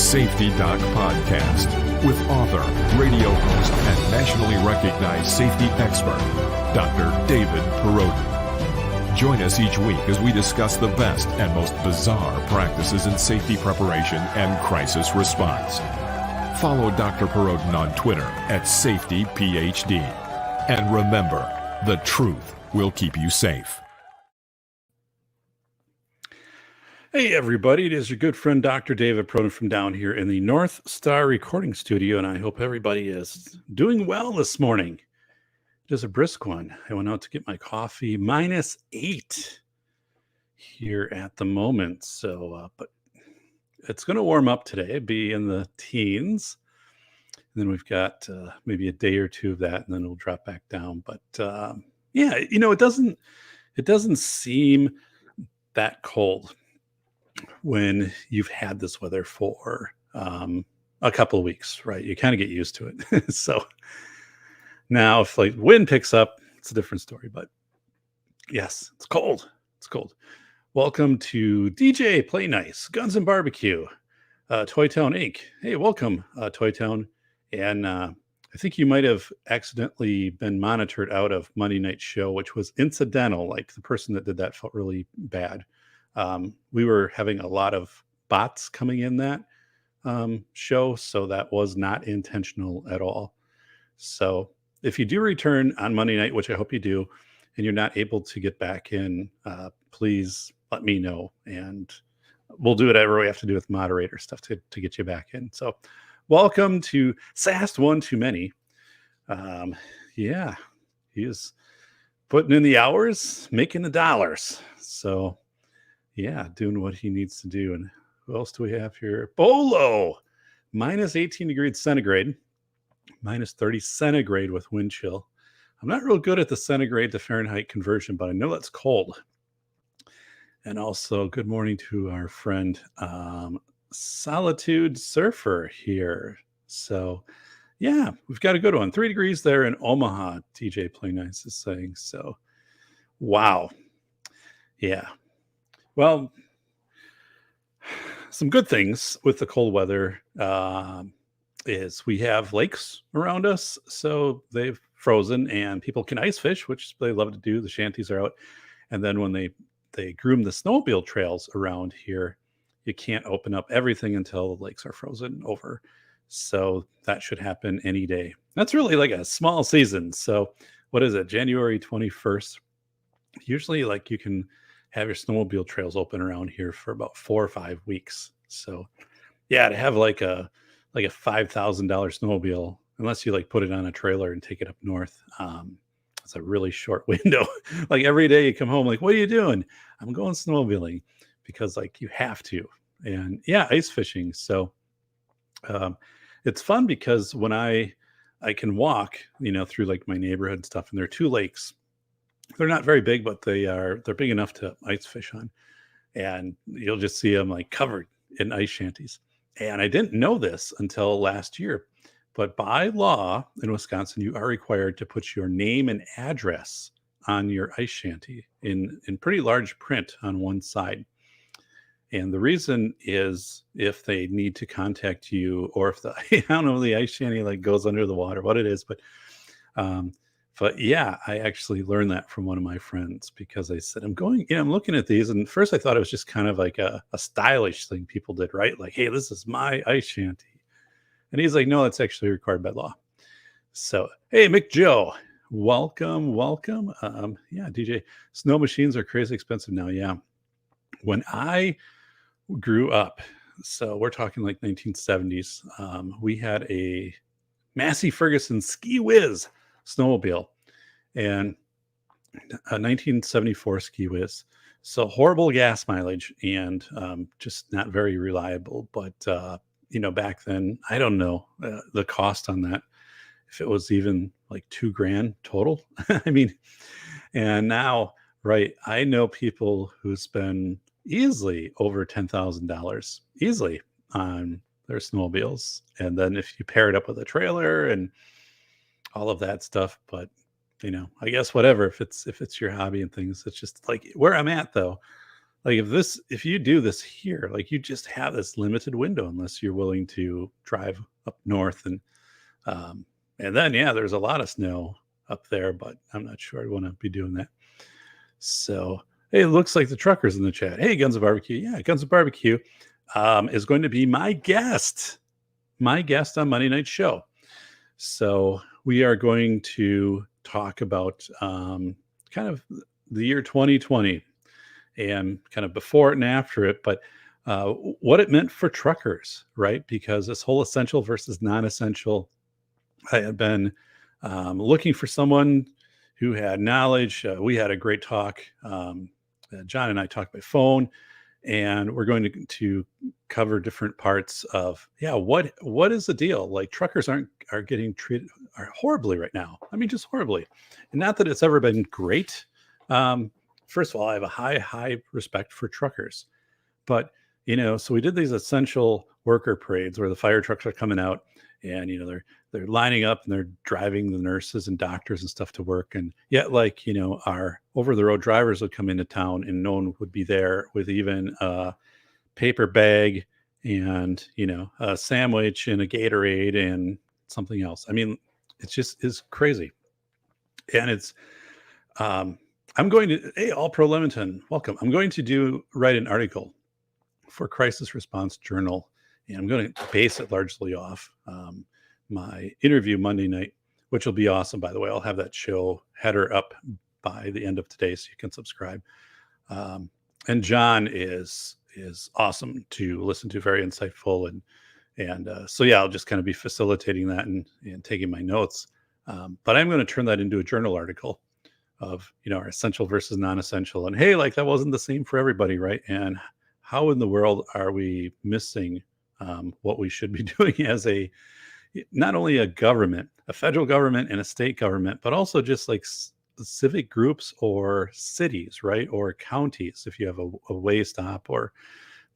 Safety Doc Podcast with author, radio host, and nationally recognized safety expert, Dr. David Perrodin. Join us each week as we discuss the best and most bizarre practices in safety preparation and crisis response. Follow Dr. Perrodin on Twitter at SafetyPhD. And remember, the truth will keep you safe. Hey everybody, it is your good friend Dr. David Perrodin from down here in the North Star Recording Studio, and I hope everybody is doing well this morning. It is a brisk one. I went out to get my coffee, -8 here at the moment, but it's going to warm up today, be in the teens. And then we've got maybe a day or two of that, and then it'll drop back down. But yeah, it doesn't seem that cold when you've had this weather for a couple of weeks, right? You kind of get used to it. So now if like wind picks up, it's a different story. But yes, it's cold. It's cold. Welcome to DJ Play Nice, Guns and Barbecue, Toy Town Inc. Hey, welcome, Toy Town. And I think you might have accidentally been monitored out of Monday Night Show, which was incidental. Like the person that did that felt really bad. We were having a lot of bots coming in that show, so that was not intentional at all. So if you do return on Monday night, which I hope you do, and you're not able to get back in, please let me know, and we'll do whatever we have to do with moderator stuff to get you back in. So welcome to SAST One Too Many. Yeah, he is putting in the hours, making the dollars. So yeah, doing what he needs to do. And who else do we have here? Bolo, -18 degrees centigrade, -30 centigrade with wind chill. I'm not real good at the centigrade to Fahrenheit conversion, but I know that's cold. And also, good morning to our friend Solitude Surfer here. So yeah, we've got a good one. 3 degrees there in Omaha, TJ Play Nice is saying. So wow. Yeah. Well, some good things with the cold weather is we have lakes around us, so they've frozen and people can ice fish, which they love to do. The shanties are out. And then when they groom the snowmobile trails around here, you can't open up everything until the lakes are frozen over. So that should happen any day. That's really like a small season. So what is it? January 21st. Usually like you can have your snowmobile trails open around here for about 4 or 5 weeks. So yeah, to have like a $5,000 snowmobile, unless you like put it on a trailer and take it up north, it's a really short window. Like every day you come home, like, what are you doing? I'm going snowmobiling, because like you have to. And yeah, ice fishing. So it's fun because when I can walk, through like my neighborhood and stuff, and there are 2 lakes. They're not very big, but they're big enough to ice fish on. And you'll just see them like covered in ice shanties. And I didn't know this until last year, but by law in Wisconsin, you are required to put your name and address on your ice shanty in pretty large print on one side. And the reason is if they need to contact you, or if I don't know, the ice shanty like goes under the water, what it is, but yeah, I actually learned that from one of my friends, because I said, I'm looking at these. And first I thought it was just kind of like a stylish thing people did, right? Like, hey, this is my ice shanty. And he's like, no, it's actually required by law. So, hey, Mick Joe, welcome. Yeah, DJ, snow machines are crazy expensive now. Yeah. When I grew up, so we're talking like 1970s, we had a Massey Ferguson Ski Whiz snowmobile, and a 1974 Ski Whiz. So horrible gas mileage and just not very reliable. But back then, I don't know the cost on that, if it was even like $2,000 total. I mean, and now, right, I know people who spend easily over $10,000 easily on their snowmobiles, and then if you pair it up with a trailer and all of that stuff. But I guess whatever, if it's your hobby and things, it's just like where I'm at though. like if you do this here, like you just have this limited window unless you're willing to drive up north and then there's a lot of snow up there, but I'm not sure I'd want to be doing that. So hey, it looks like the truckers in the chat. Hey, Guns of Barbecue. Yeah, Guns of Barbecue is going to be my guest on Monday Night Show. So we are going to talk about kind of the year 2020 and kind of before it and after it, but what it meant for truckers, right? Because this whole essential versus non-essential, I had been looking for someone who had knowledge. We had a great talk. John and I talked by phone, and we're going to cover different parts of what is the deal? Like truckers are getting treated horribly right now. I mean, just horribly, and not that it's ever been great. First of all, I have a high respect for truckers, but so we did these essential worker parades where the fire trucks are coming out, and they're lining up and they're driving the nurses and doctors and stuff to work, and yet our over the road drivers would come into town and no one would be there with even a paper bag and a sandwich and a Gatorade and something else. I mean, it just is crazy. And it's I'm going to, hey, All Pro Lemonton, welcome. I'm going to write an article for Crisis Response Journal, and I'm going to base it largely off my interview Monday night, which will be awesome, by the way. I'll have that show header up by the end of today, so you can subscribe. And John is awesome to listen to, very insightful, and so I'll just kind of be facilitating that and taking my notes. But I'm going to turn that into a journal article of our essential versus non-essential, and hey, like that wasn't the same for everybody, right? And how in the world are we missing what we should be doing as not only a government, a federal government and a state government, but also just like civic groups or cities, right? Or counties, if you have a way stop or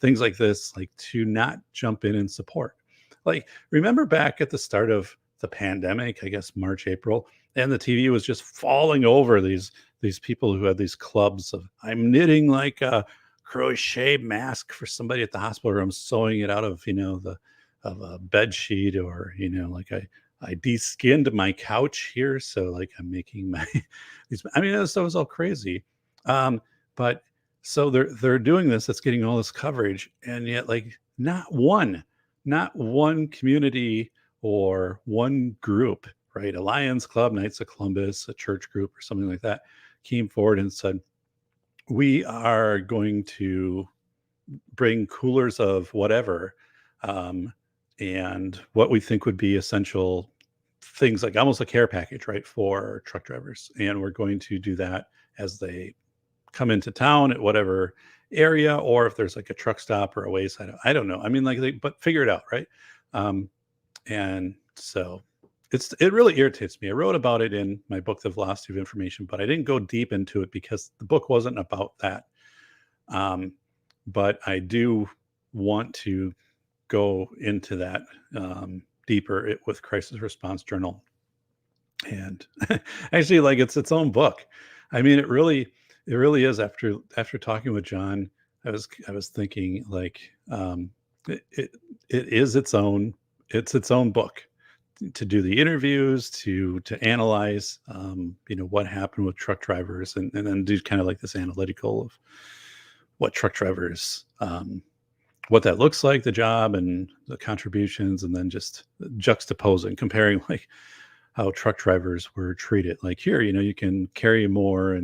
things like this, like to not jump in and support. Like, remember back at the start of the pandemic, I guess March, April, and the TV was just falling over these people who had these clubs of, I'm knitting like a crochet mask for somebody at the hospital room, sewing it out of of a bed sheet, or like I de-skinned my couch here, so like I'm making my these. I mean, that was all crazy. But so they're doing this. It's getting all this coverage, and yet like not one community or one group, right? A Lions Club, Knights of Columbus, a church group, or something like that, came forward and said, we are going to bring coolers of whatever, and what we think would be essential things, like almost a care package, right, for truck drivers. And we're going to do that as they come into town at whatever area, or if there's like a truck stop or a wayside. I don't know. I mean, like but figure it out, right? And so it really irritates me. I wrote about it in my book, The Velocity of Information, but I didn't go deep into it because the book wasn't about that. But I do want to go into that deeper with Crisis Response Journal. And actually, like, it's its own book. I mean, it really is. After talking with John, I was thinking, like, it is its own book, to do the interviews, to analyze what happened with truck drivers, and then do kind of like this analytical of what truck drivers, what that looks like, the job and the contributions, and then just juxtaposing, comparing like how truck drivers were treated. Like, here, you can carry more,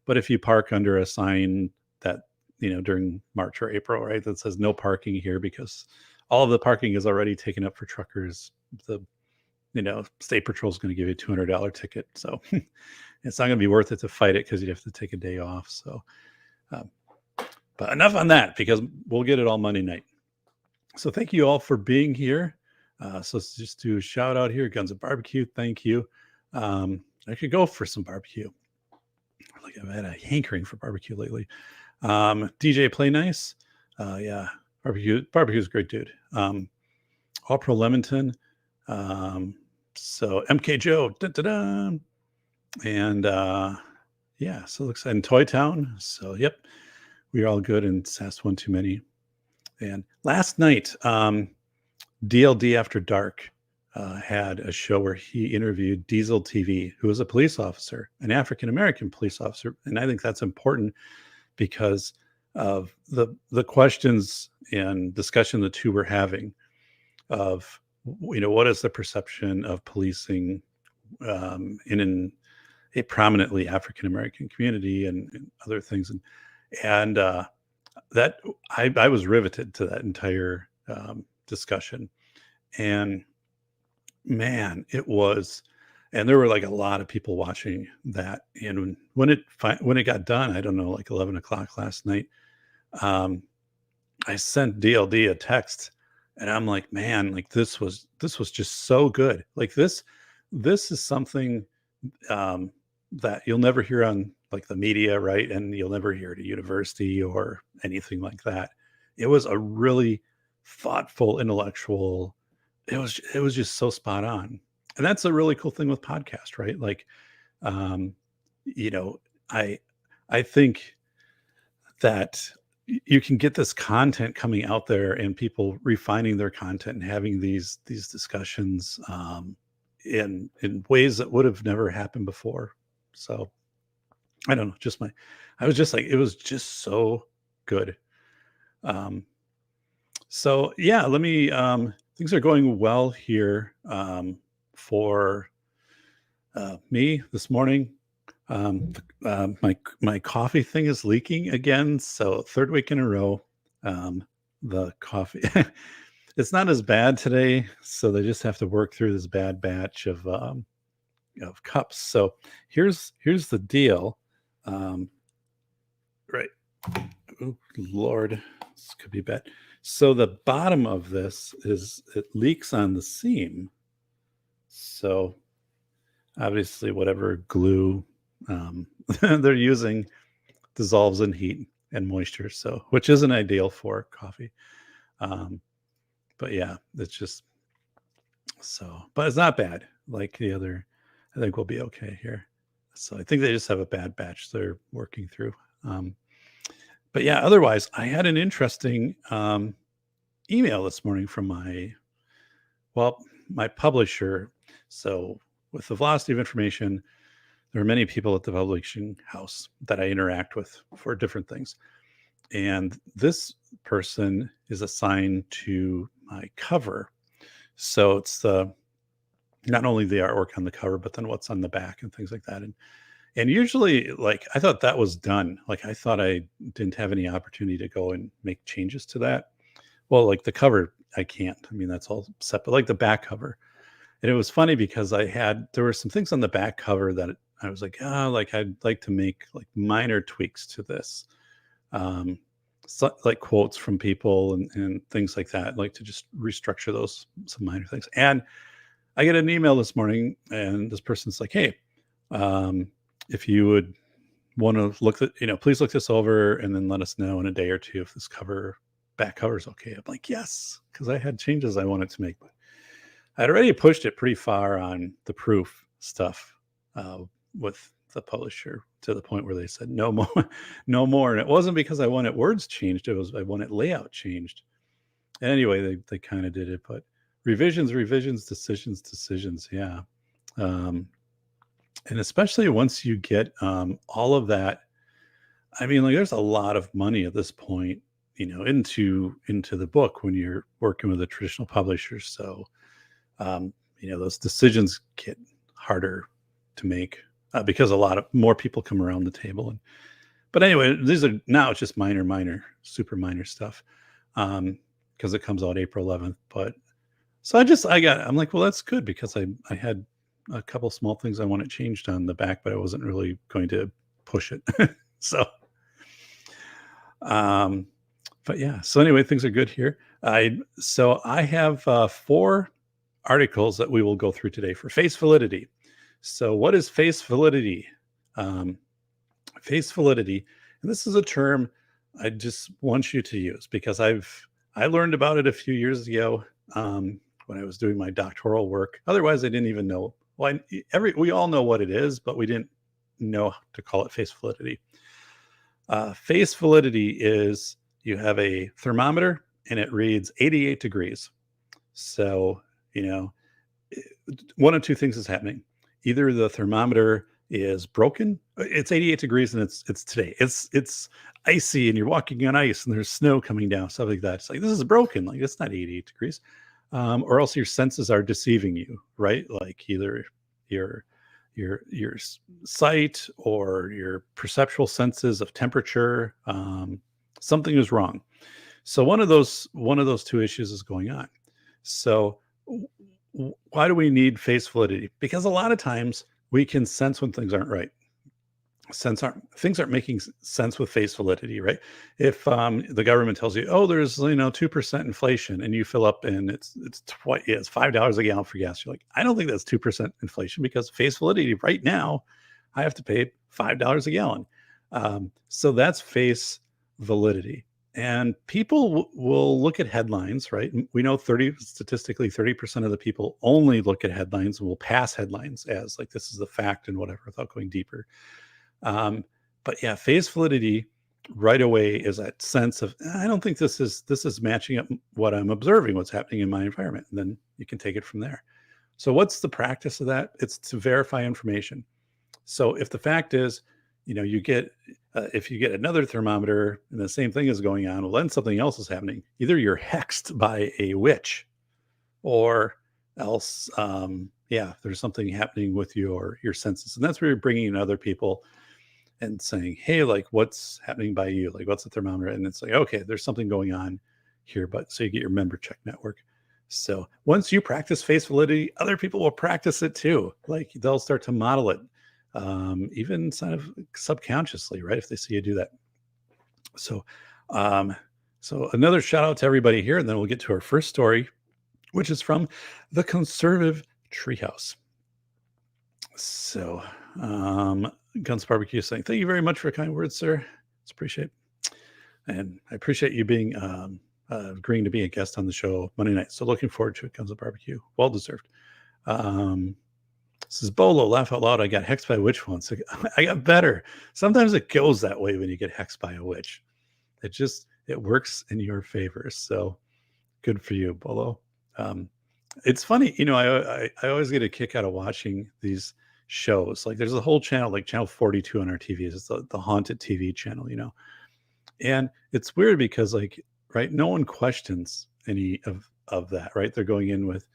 but if you park under a sign that during March or April, right, that says no parking here because all of the parking is already taken up for truckers, the state patrol is going to give you a $200 ticket. So it's not going to be worth it to fight it because you'd have to take a day off. So, but enough on that, because we'll get it all Monday night. So thank you all for being here. So just to shout out here, Guns of Barbecue, thank you. I could go for some barbecue. Like, I've had a hankering for barbecue lately. DJ Play Nice. Yeah, barbecue is a great dude. All Pro Lemonton. So MK Joe, and so looks like in Toy Town. So yep, we're all good and SAS one too many. And last night, DLD After Dark had a show where he interviewed Diesel TV, who was a police officer, an African-American police officer. And I think that's important because of the questions and discussion the two were having of, what is the perception of policing in a prominently African-American community and other things. And that I was riveted to that entire discussion. And man, it was, and there were like a lot of people watching that. And when it got done, I don't know, like 11 o'clock last night, I sent DLD a text, and I'm like, man, like this was just so good. Like this is something that you'll never hear on like the media, right? And you'll never hear at a university or anything like that. It was a really thoughtful, intellectual. It was just so spot on. And that's a really cool thing with podcast, right? Like, I think that you can get this content coming out there and people refining their content and having these discussions in ways that would have never happened before. So I don't know, I was just like, it was just so good. So yeah, let me, things are going well here for me this morning. My coffee thing is leaking again. So third week in a row, the coffee, it's not as bad today. So they just have to work through this bad batch of cups. So here's the deal. Right. Oh Lord, this could be bad. So the bottom of this it leaks on the seam. So obviously whatever glue they're using dissolves in heat and moisture, so which isn't ideal for coffee. But yeah, it's just so, but it's not bad like the other. I think we'll be okay here. So I think they just have a bad batch they're working through. But yeah, otherwise I had an interesting email this morning from my publisher. So with the velocity of information, there are many people at the publishing house that I interact with for different things. And this person is assigned to my cover. So it's not only the artwork on the cover, but then what's on the back and things like that. And usually, like, I thought that was done. Like, I thought I didn't have any opportunity to go and make changes to that. Well, like the cover, I can't. I mean, that's all set, but like the back cover. And it was funny because there were some things on the back cover that I was like, like I'd like to make like minor tweaks to this. So, like quotes from people and things like that, like to just restructure some minor things. And I get an email this morning and this person's like, hey, if you would want to look at, please look this over and then let us know in a day or two if this back cover is okay. I'm like, yes, because I had changes I wanted to make, but I'd already pushed it pretty far on the proof stuff with the publisher to the point where they said no more. And it wasn't because I wanted words changed. It was I wanted layout changed. And anyway, they kind of did it, but revisions, decisions. Yeah. And especially once you get all of that, I mean, like there's a lot of money at this point, into the book when you're working with a traditional publisher. So, those decisions get harder to make because a lot of more people come around the table. But anyway, now it's just minor, super minor stuff because it comes out April 11th. But so I'm like, well, that's good because I had a couple small things I wanted changed on the back, but I wasn't really going to push it. So, but yeah, so anyway, things are good here. I have 4 articles that we will go through today for face validity. So what is face validity? Face validity, and this is a term I just want you to use because I learned about it a few years ago when I was doing my doctoral work. Otherwise, I didn't even know. Well, we all know what it is, but we didn't know to call it face validity. Face validity is you have a thermometer and it reads 88 degrees. So, you know, one of two things is happening. Either the thermometer is broken. It's 88 degrees and it's today. It's icy and you're walking on ice and there's snow coming down, stuff like that. It's like, this is broken. Like, it's not 88 degrees. Or else your senses are deceiving you, right? Like either your sight or your perceptual senses of temperature, something is wrong. So one of those two issues is going on. So why do we need face validity? Because a lot of times we can sense when things aren't right. Things aren't making sense with face validity, right? If the government tells you, oh, there's 2% inflation, and you fill up and it's $5 a gallon for gas, you're like, I don't think that's 2% inflation, because face validity right now, I have to pay $5 a gallon. So that's face validity. And people will look at headlines, right? We know statistically 30% of the people only look at headlines and will pass headlines as like, this is the fact and whatever, without going deeper. But yeah, face validity right away is that sense of, I don't think this is matching up what I'm observing, what's happening in my environment. And then you can take it from there. So what's the practice of that? It's to verify information. So if the fact is, you get, if you get another thermometer and the same thing is going on, well, then something else is happening. Either you're hexed by a witch, or else, there's something happening with your senses. And that's where you're bringing in other people and saying, hey, like, what's happening by you? Like, what's the thermometer? And it's like, okay, there's something going on here. But so you get your member check network. So once you practice face validity, other people will practice it too. Like, they'll start to model it, even kind of subconsciously, right? If they see you do that. So, so another shout out to everybody here, and then we'll get to our first story, which is from the Conservative Treehouse. So, Guns Barbecue saying, thank you very much for kind words, sir. It's appreciate. And I appreciate you being agreeing to be a guest on the show Monday night. So looking forward to it. Guns Barbecue. Well deserved. This is Bolo, laugh out loud. I got hexed by a witch once. I got better. Sometimes it goes that way when you get hexed by a witch. It works in your favor. So good for you, Bolo. It's funny, I always get a kick out of watching these shows. Like, there's a whole channel, like channel 42 on our TVs. It's the haunted TV channel, and it's weird because, like, right, no one questions any of that, right? They're going in with,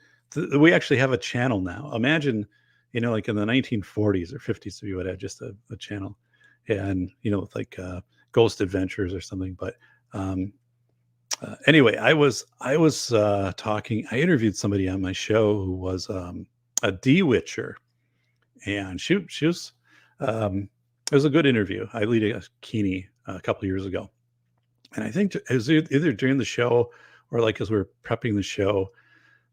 we actually have a channel now. Imagine, like in the 1940s or 50s, we would have just a channel, and, with like Ghost Adventures or something. But anyway, I was talking, I interviewed somebody on my show who was a de-witcher. And she was, it was a good interview. I lead a Keeney a couple of years ago. And I think it was either during the show or like as we were prepping the show,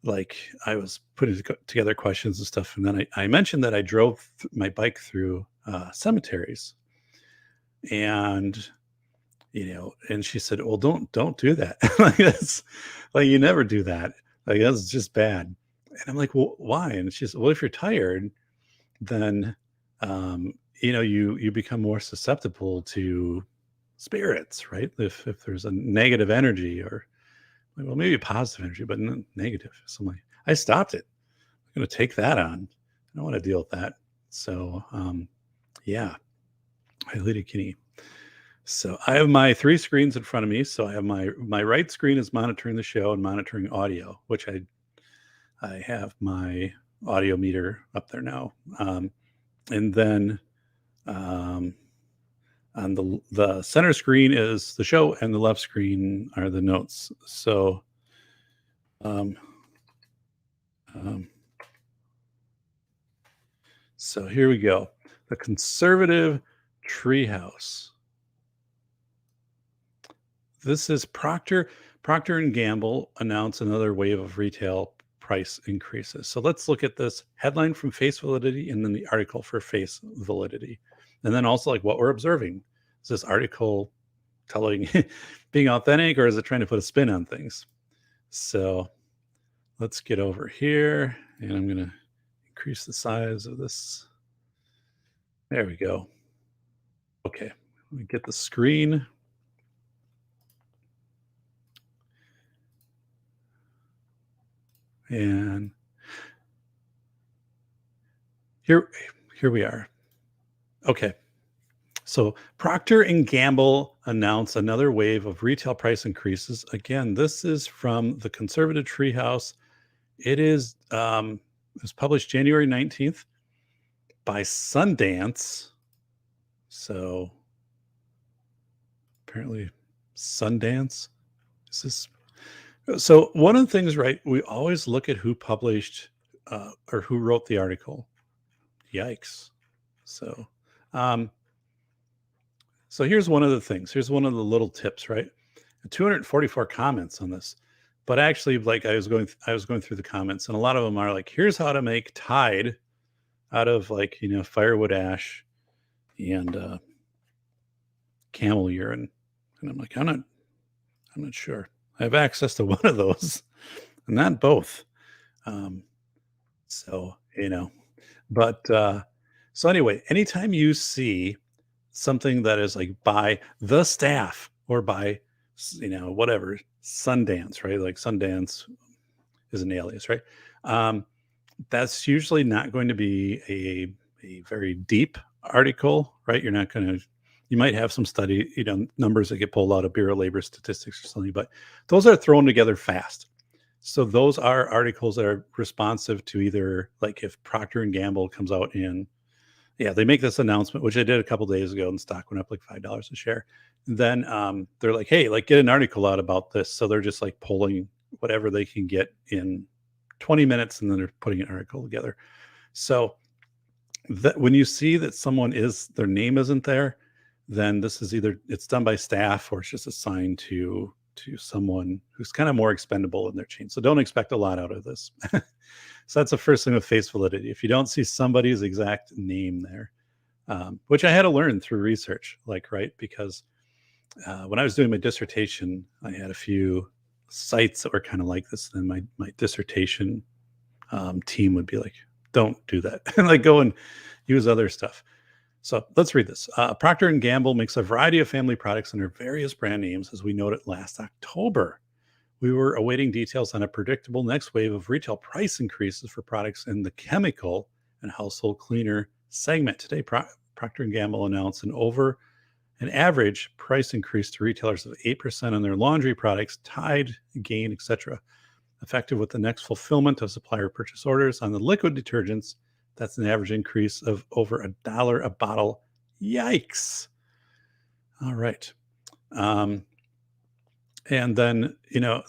like I was putting together questions and stuff. And then I mentioned that I drove my bike through cemeteries. And, and she said, well, don't do that. Like, that's like, you never do that. Like, that's just bad. And I'm like, well, why? And she said, well, if you're tired, then you become more susceptible to spirits, right? If there's a negative energy, or well, maybe a positive energy, but not negative. So I stopped it. I'm going to take that on. I don't want to deal with that. So I lead a Kinney. So I have my 3 screens in front of me. So I have my right screen is monitoring the show and monitoring audio, which I have my audio meter up there now. And then on the center screen is the show, and the left screen are the notes. So so here we go. The Conservative Treehouse. This is Procter Gamble announced another wave of retail price increases. So let's look at this headline from face validity, and then the article for face validity. And then also, like, what we're observing. Is this article telling, being authentic, or is it trying to put a spin on things? So let's get over here, and I'm going to increase the size of this. There we go. Okay, Let me get the screen. And here we are. Okay. So Procter and Gamble announced another wave of retail price increases. Again, this is from the Conservative Treehouse. It was published January 19th by Sundance. So apparently Sundance. Is this? So one of the things, right? We always look at who published or who wrote the article. Yikes. So, so here's one of the things. Here's one of the little tips, right? 244 comments on this, but actually, like I was going through the comments, and a lot of them are like, "Here's how to make Tide out of firewood ash and camel urine," and I'm like, I'm not sure. I have access to one of those, and not both. So but so anyway, anytime you see something that is like by the staff or by whatever Sundance, right? Like Sundance is an alias, right? That's usually not going to be a very deep article, right? You're not going to, you might have some study, numbers that get pulled out of Bureau of Labor Statistics or something, but those are thrown together fast. So those are articles that are responsive to either, like, if Procter and Gamble comes out and they make this announcement, which they did a couple days ago, and stock went up like $5 a share. Then they're like, hey, like, get an article out about this. So they're just like pulling whatever they can get in 20 minutes, and then they're putting an article together. So that when you see that their name isn't there, then this is either it's done by staff or it's just assigned to someone who's kind of more expendable in their chain. So don't expect a lot out of this. So that's the first thing with face validity. If you don't see somebody's exact name there, which I had to learn through research, right? Because when I was doing my dissertation, I had a few sites that were kind of like this. And then my dissertation team would be like, don't do that. And like, go and use other stuff. So let's read this. Procter & Gamble makes a variety of family products under various brand names, as we noted last October. We were awaiting details on a predictable next wave of retail price increases for products in the chemical and household cleaner segment. Today, Procter & Gamble announced an average price increase to retailers of 8% on their laundry products, Tide, Gain, etc., effective with the next fulfillment of supplier purchase orders. On the liquid detergents, that's an average increase of over $1 a bottle. Yikes. All right. And then,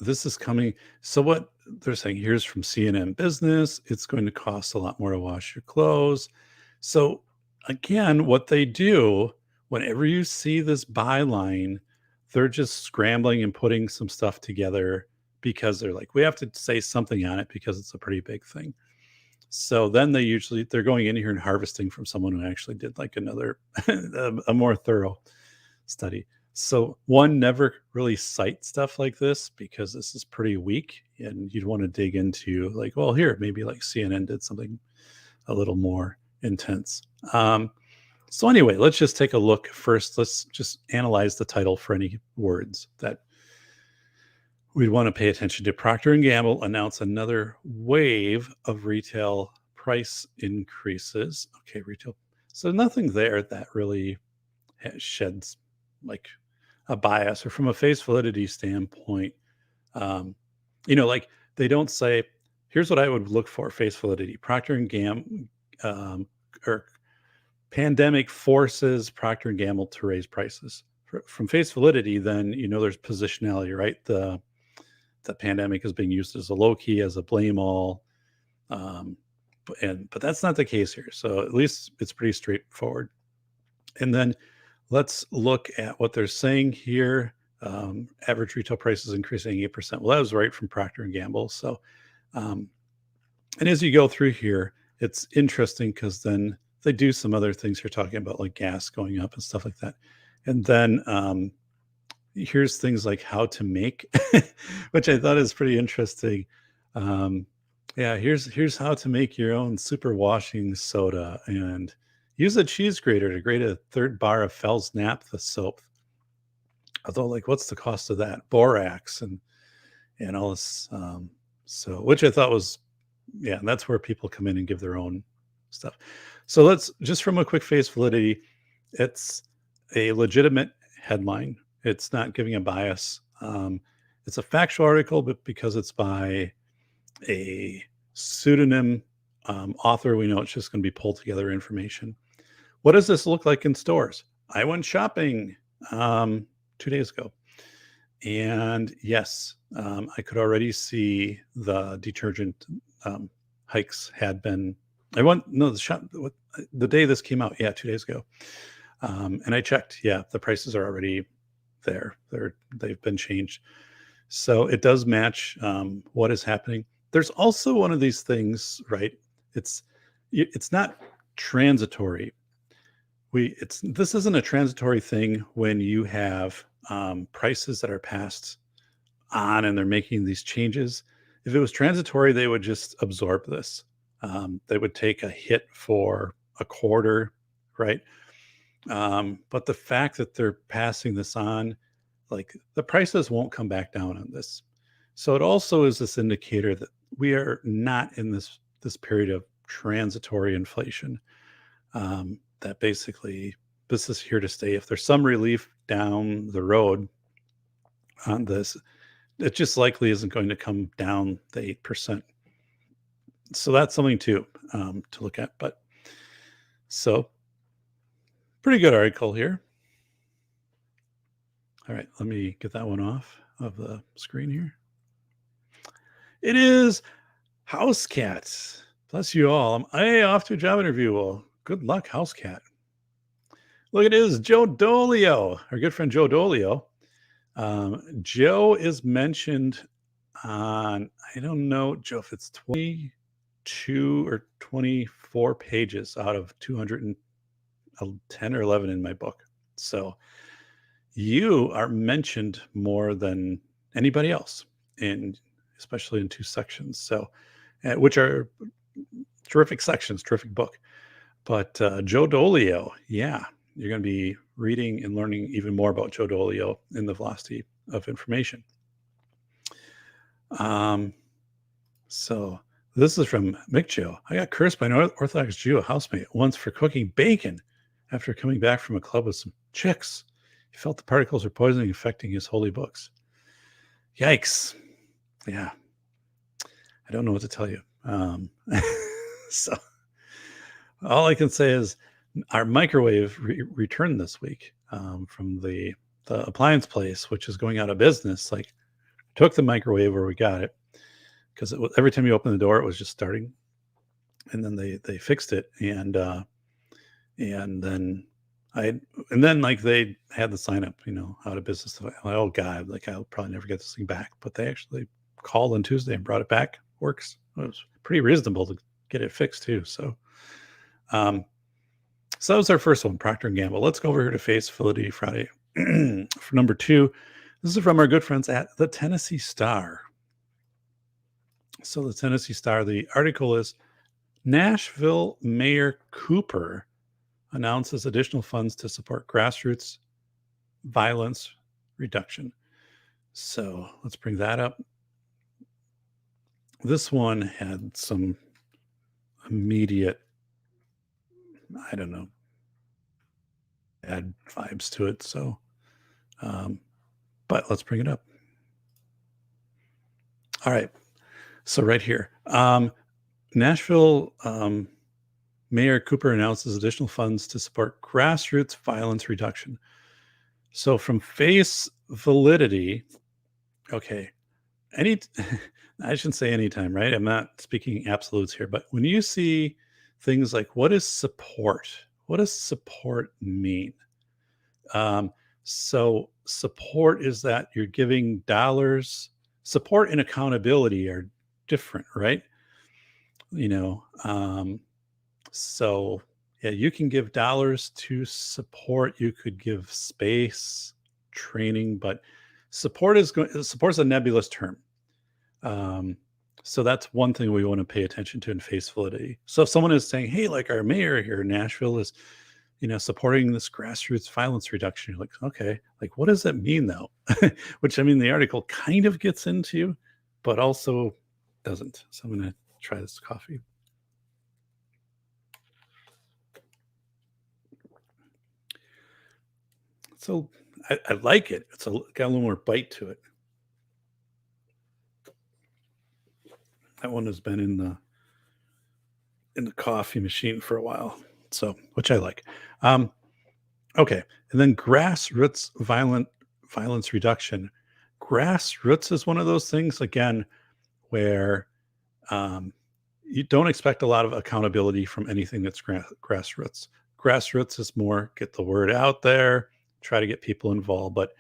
this is coming. So what they're saying, here's from CNN Business. It's going to cost a lot more to wash your clothes. So again, what they do, whenever you see this byline, they're just scrambling and putting some stuff together because they're like, we have to say something on it because it's a pretty big thing. So then they're going in here and harvesting from someone who actually did like another, a more thorough study. So one, never really cite stuff like this because this is pretty weak, and you'd want to dig into like, well, here, maybe like CNN did something a little more intense. So anyway, let's just take a look first. Let's just analyze the title for any words that we'd want to pay attention to. Procter & Gamble announced another wave of retail price increases. Okay, retail. So nothing there that really sheds like a bias, or from a face validity standpoint, like they don't say, here's what I would look for face validity. Procter & Gamble or pandemic forces Procter & Gamble to raise prices. From face validity, then, there's positionality, right? The pandemic is being used as a low key, as a blame all. But that's not the case here. So at least it's pretty straightforward. And then let's look at what they're saying here. Average retail prices increasing 8%. Well, that was right from Procter & Gamble. So, and as you go through here, it's interesting because then they do some other things you're talking about, like gas going up and stuff like that. And then here's things like how to make, which I thought is pretty interesting. Here's how to make your own super washing soda, and Use a cheese grater to grate a third bar of Fell's Naphtha soap. Although, like, what's the cost of that? Borax and all this. So, which I thought was, yeah, that's where people come in and give their own stuff. So let's just from a quick face validity, it's a legitimate headline. It's not giving a bias. It's a factual article, but because it's by a pseudonym author, we know it's just going to be pulled together information. What does this look like in stores? I went shopping 2 days ago. And yes, I could already see the detergent hikes had been. The day this came out, 2 days ago, and I checked. Yeah, the prices are already there. They've been changed, so it does match what is happening. There's also one of these things, right? It's not transitory. This isn't a transitory thing when you have prices that are passed on and they're making these changes. If it was transitory, they would just absorb this. They would take a hit for a quarter, right? But the fact that they're passing this on, like, the prices won't come back down on this. So it also is this indicator that we are not in this period of transitory inflation. That basically this is here to stay. If there's some relief down the road on this, it just likely isn't going to come down the 8%. So that's something to look at. But so pretty good article here. All right, let me get that one off of the screen here. It is House Cat. Bless you all. I'm off to a job interview. Well, good luck, House Cat. Look, it is Joe Dolio, our good friend Joe Dolio. Joe is mentioned on, I don't know, Joe, if it's 22 or 24 pages out of 210 or 11 in my book. So you are mentioned more than anybody else, especially in 2 sections. So, which are terrific sections, terrific book. But Joe Dolio, yeah, you're going to be reading and learning even more about Joe Dolio in the Velocity of Information. So this is from Mick Joe. I got cursed by an Orthodox Jew, a housemate, once for cooking bacon after coming back from a club with some chicks. He felt the particles were poisoning, affecting his holy books. Yikes. Yeah. I don't know what to tell you. So all I can say is our microwave returned this week from the appliance place, which is going out of business. Like, took the microwave where we got it, because every time you open the door, it was just starting, and then they fixed it, and then like they had the sign up, out of business. Like, oh God, like, I'll probably never get this thing back. But they actually called on Tuesday and brought it back. Works. It was pretty reasonable to get it fixed too. So, so that was our first one, Proctor Gamble. Let's go over here to Face Validity Friday for number 2. This is from our good friends at the Tennessee Star. So the Tennessee Star, the article is Nashville Mayor Cooper announces additional funds to support grassroots violence reduction. So let's bring that up. This one had some immediate, I don't know, bad vibes to it. So, but let's bring it up. All right. So right here, Nashville Mayor Cooper announces additional funds to support grassroots violence reduction. So from Face Validity, okay, I shouldn't say anytime, right? I'm not speaking absolutes here, but when you see things like, what is support? What does support mean? So support is that you're giving dollars. Support and accountability are different, right? So yeah, you can give dollars to support. You could give space, training, but support's a nebulous term. So that's one thing we want to pay attention to in face validity. So if someone is saying, hey, like our mayor here in Nashville is, supporting this grassroots violence reduction, you're like, okay, like what does that mean though? Which I mean, the article kind of gets into, but also doesn't. So I'm going to try this coffee. So I like it. It's got a little more bite to it. That one has been in the coffee machine for a while, so which I like. Okay, and then grassroots violence reduction. Grassroots is one of those things again where you don't expect a lot of accountability from anything that's grassroots. Grassroots is more get the word out there, try to get people involved, but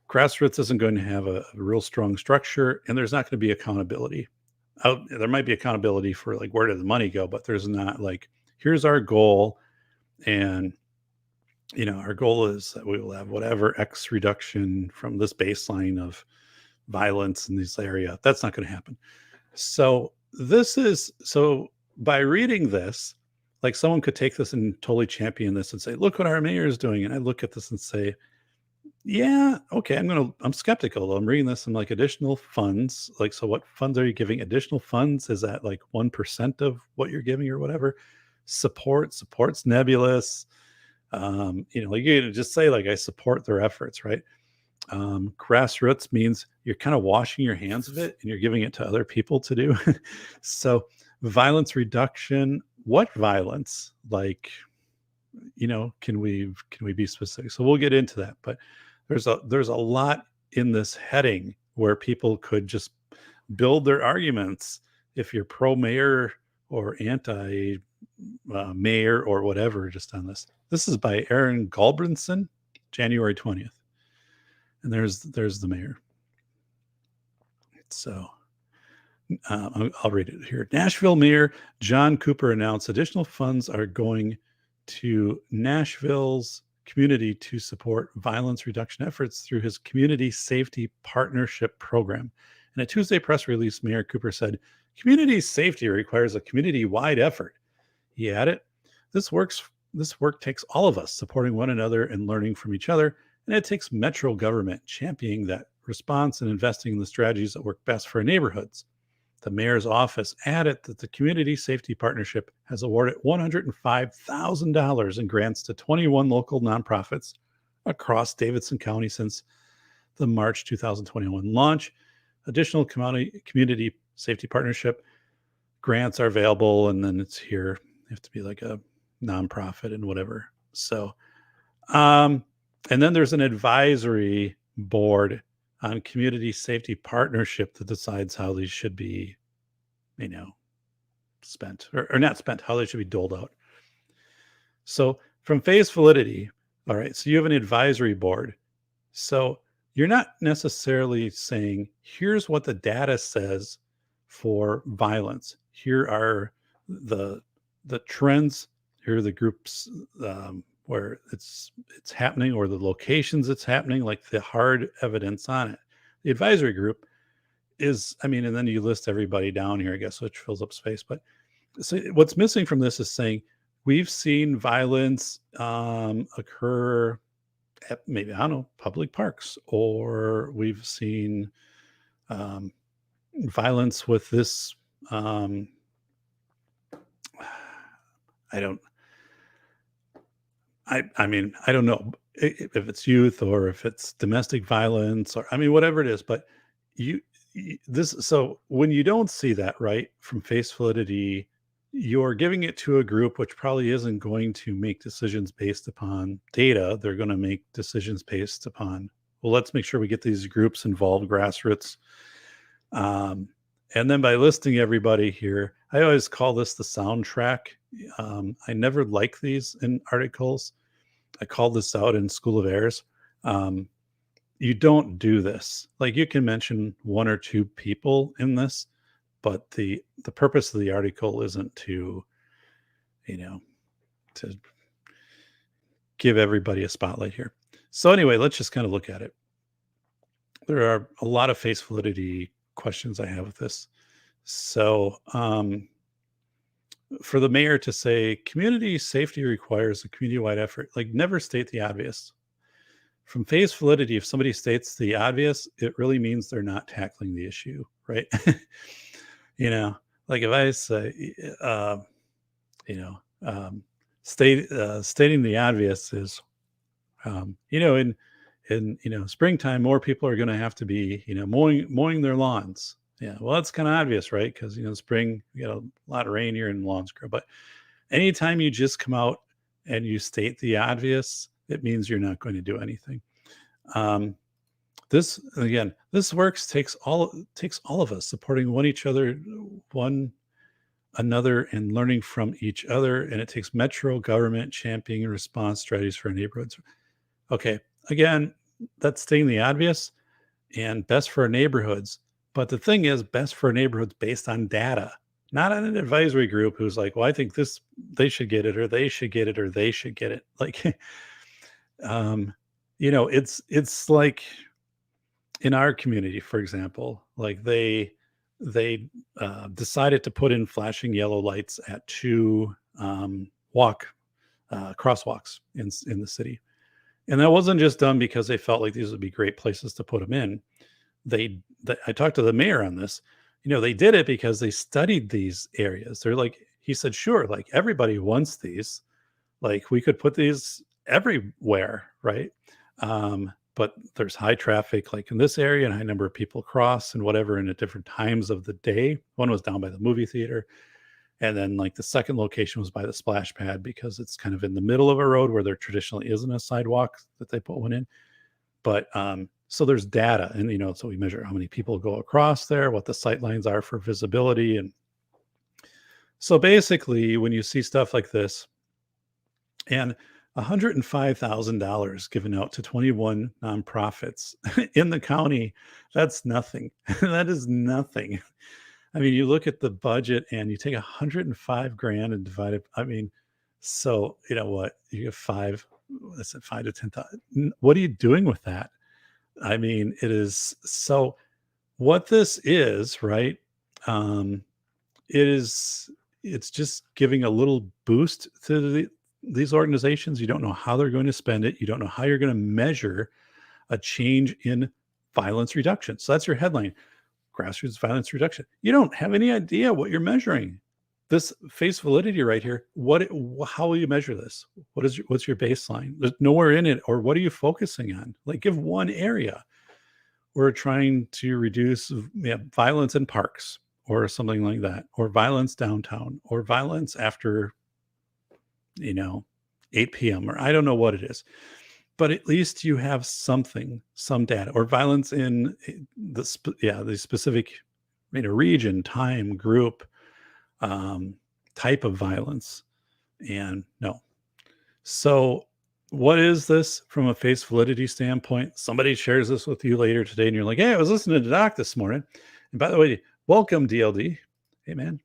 grassroots isn't going to have a real strong structure, and there's not going to be accountability. There might be accountability for like where did the money go, but there's not like here's our goal, and our goal is that we will have whatever X reduction from this baseline of violence in this area. That's not going to happen. So by reading this, like someone could take this and totally champion this and say, look what our mayor is doing. And I look at this and say, yeah, okay, I'm skeptical though. I'm reading this and like additional funds. Like, so what funds are you giving? Additional funds? Is that like 1% of what you're giving or whatever? Support's nebulous. Like you just say like, I support their efforts, right? Grassroots means you're kind of washing your hands of it and you're giving it to other people to do. So violence reduction, what violence? Like, can we be specific? So we'll get into that, but there's a lot in this heading where people could just build their arguments if you're pro mayor or anti mayor or whatever, just on this. This is by Aaron Galbranson, January 20th. And there's the mayor. So I'll read it here. Nashville Mayor John Cooper announced additional funds are going to Nashville's community to support violence reduction efforts through his Community Safety Partnership Program. In a Tuesday press release, Mayor Cooper said, community safety requires a community-wide effort. He added, this work takes all of us supporting one another and learning from each other, and it takes metro government championing that response and investing in the strategies that work best for neighborhoods. The mayor's office added that the Community Safety Partnership has awarded $105,000 in grants to 21 local nonprofits across Davidson County since the March 2021 launch. Additional Community Safety Partnership grants are available, and then it's here. You have to be like a nonprofit and whatever. So, and then there's an advisory board on community safety partnership that decides how these should be, spent or not spent, how they should be doled out. So from face validity, all right, so you have an advisory board. So you're not necessarily saying, here's what the data says for violence. Here are the trends. Here are the groups where it's happening, or the locations it's happening, like the hard evidence on it. The advisory group is, and then you list everybody down here, I guess, which fills up space. But so what's missing from this is saying we've seen violence occur at maybe, public parks, or we've seen violence with this. I don't know if it's youth or if it's domestic violence or whatever it is, but so when you don't see that, right, from face validity, you're giving it to a group which probably isn't going to make decisions based upon data. They're going to make decisions based upon, well, let's make sure we get these groups involved, grassroots. And then by listing everybody here, I always call this the soundtrack. I never like these in articles. I called this out in School of Airs. You don't do this. Like, you can mention one or two people in this, but the purpose of the article isn't to, to give everybody a spotlight here. So anyway, let's just kind of look at it. There are a lot of face validity questions I have with this. So, for the mayor to say community safety requires a community-wide effort, like never state the obvious. From face validity, if somebody states the obvious, it really means they're not tackling the issue, right? Like if I say, stating the obvious is, in springtime, more people are going to have to be, mowing their lawns. Yeah, well, that's kind of obvious, right? Because spring, we get a lot of rain here and lawns grow. But anytime you just come out and you state the obvious, it means you're not going to do anything. This works takes all of us supporting one another and learning from each other, and it takes metro government championing response strategies for neighborhoods. Okay, again, that's stating the obvious and best for our neighborhoods. But the thing is, best for neighborhoods based on data, not on an advisory group who's like, well, I think they should get it, or they should get it, or they should get it. Like, it's like in our community, for example, like they decided to put in flashing yellow lights at 2 crosswalks in the city. And that wasn't just done because they felt like these would be great places to put them in. I talked to the mayor on this. They did it because they studied these areas. They're like, he said, sure, like everybody wants these. Like we could put these everywhere, right? But there's high traffic, like in this area, and a high number of people cross and whatever, and at different times of the day. One was down by the movie theater. And then like the second location was by the splash pad because it's kind of in the middle of a road where there traditionally isn't a sidewalk that they put one in. But so there's data, and so we measure how many people go across there, what the sight lines are for visibility. And so basically when you see stuff like this and $105,000 given out to 21 nonprofits in the county, that's nothing. That is nothing. I mean, you look at the budget and you take $105,000 and divide it. I mean, so you know what? You have 5 to 10,000. What are you doing with that? I mean, it is so. What this is, right? It's just giving a little boost to these organizations. You don't know how they're going to spend it. You don't know how you're going to measure a change in violence reduction. So that's your headline. Grassroots violence reduction. You don't have any idea what you're measuring. This face validity right here. How will you measure this? What's your baseline? There's nowhere in it. Or what are you focusing on? Like give one area. We're trying to reduce violence in parks or something like that, or violence downtown, or violence after 8 p.m. or I don't know what it is. But at least you have some data, or violence in the specific, region, time, group, type of violence. And no. So what is this from a face validity standpoint? Somebody shares this with you later today and you're like, hey, I was listening to Doc this morning. And by the way, welcome DLD. Hey man,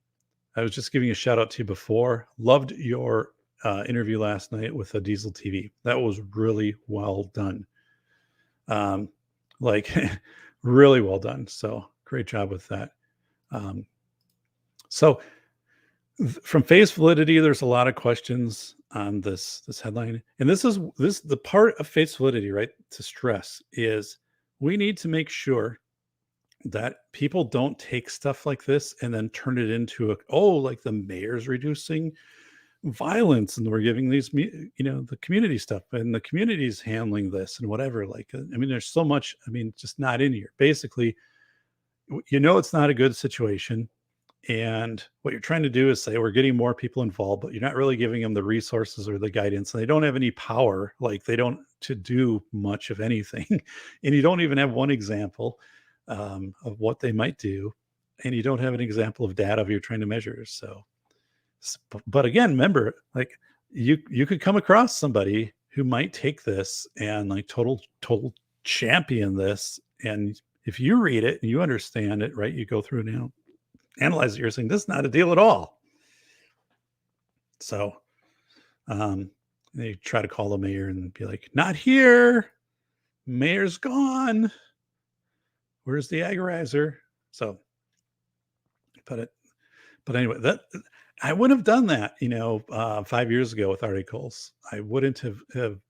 I was just giving a shout out to you before. Loved your interview last night with a Diesel TV. That was really well done. Really well done. So great job with that. From face validity, there's a lot of questions on this headline. And this the part of face validity, right? To stress is we need to make sure that people don't take stuff like this and then turn it into like the mayor's reducing violence and we're giving these the community stuff and the community's handling this and whatever. There's so much just not in here. Basically, it's not a good situation, and what you're trying to do is say we're getting more people involved, but you're not really giving them the resources or the guidance, and they don't have any power. They don't to do much of anything. And you don't even have one example of what they might do, and you don't have an example of data you're trying to measure. But again, remember, you could come across somebody who might take this and total champion this. And if you read it and you understand it, right, you go through and analyze it, you're saying this is not a deal at all. So they try to call the mayor and be like, not here. Mayor's gone. Where's the agorizer? So, but anyway, that I wouldn't have done that, 5 years ago with articles. I wouldn't have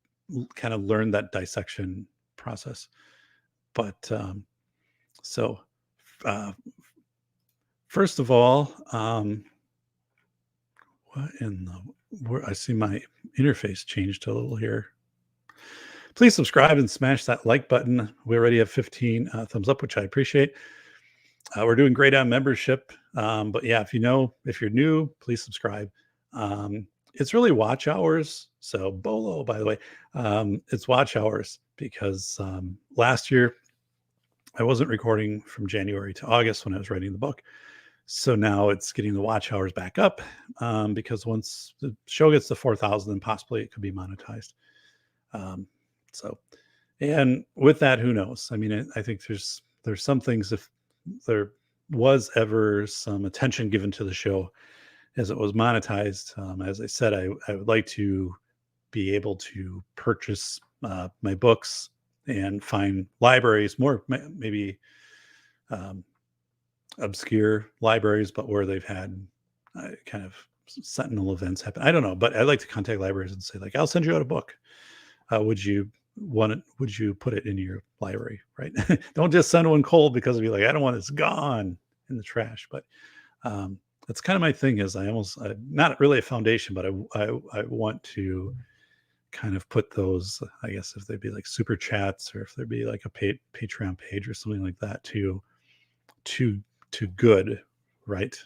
kind of learned that dissection process. But so, uh, first of all, what in the where I see my interface changed a little here. Please subscribe and smash that like button. We already have 15 thumbs up, which I appreciate. We're doing great on membership. But yeah, if you're new, please subscribe. It's really watch hours. So Bolo, by the way, it's watch hours because last year I wasn't recording from January to August when I was writing the book. So now it's getting the watch hours back up because once the show gets to 4,000, then possibly it could be monetized. And with that, who knows? I mean, I think there's some things, if there was ever some attention given to the show as it was monetized, as I said, I would like to be able to purchase my books and find libraries, more maybe obscure libraries, but where they've had kind of sentinel events happen. I don't know, but I'd like to contact libraries and say, like, I'll send you out a book. Would you put it in your library, right? Don't just send one cold because of you, like, I don't want it's gone in the trash. But that's kind of my thing, is I'm not really a foundation, but I want to kind of put those, I guess, if they'd be like super chats, or if there'd be like a Patreon page or something like that to good, right?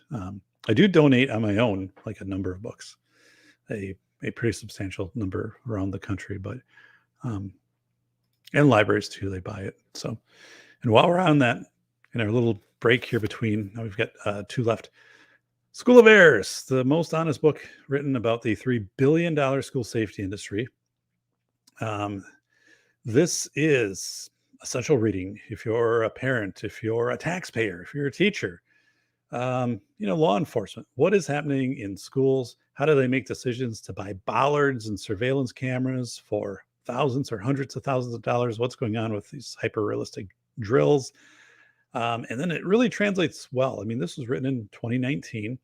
I do donate on my own, like a number of books, a pretty substantial number around the country, but and libraries too, they buy it. So, and while we're on that, in our little break here between, now we've got 2 left. School of Errors, the most honest book written about the $3 billion school safety industry. This is essential reading if you're a parent, if you're a taxpayer, if you're a teacher, law enforcement. What is happening in schools? How do they make decisions to buy bollards and surveillance cameras for thousands or hundreds of thousands of dollars? What's going on with these hyper-realistic drills? And then it really translates well. I mean, this was written in 2019,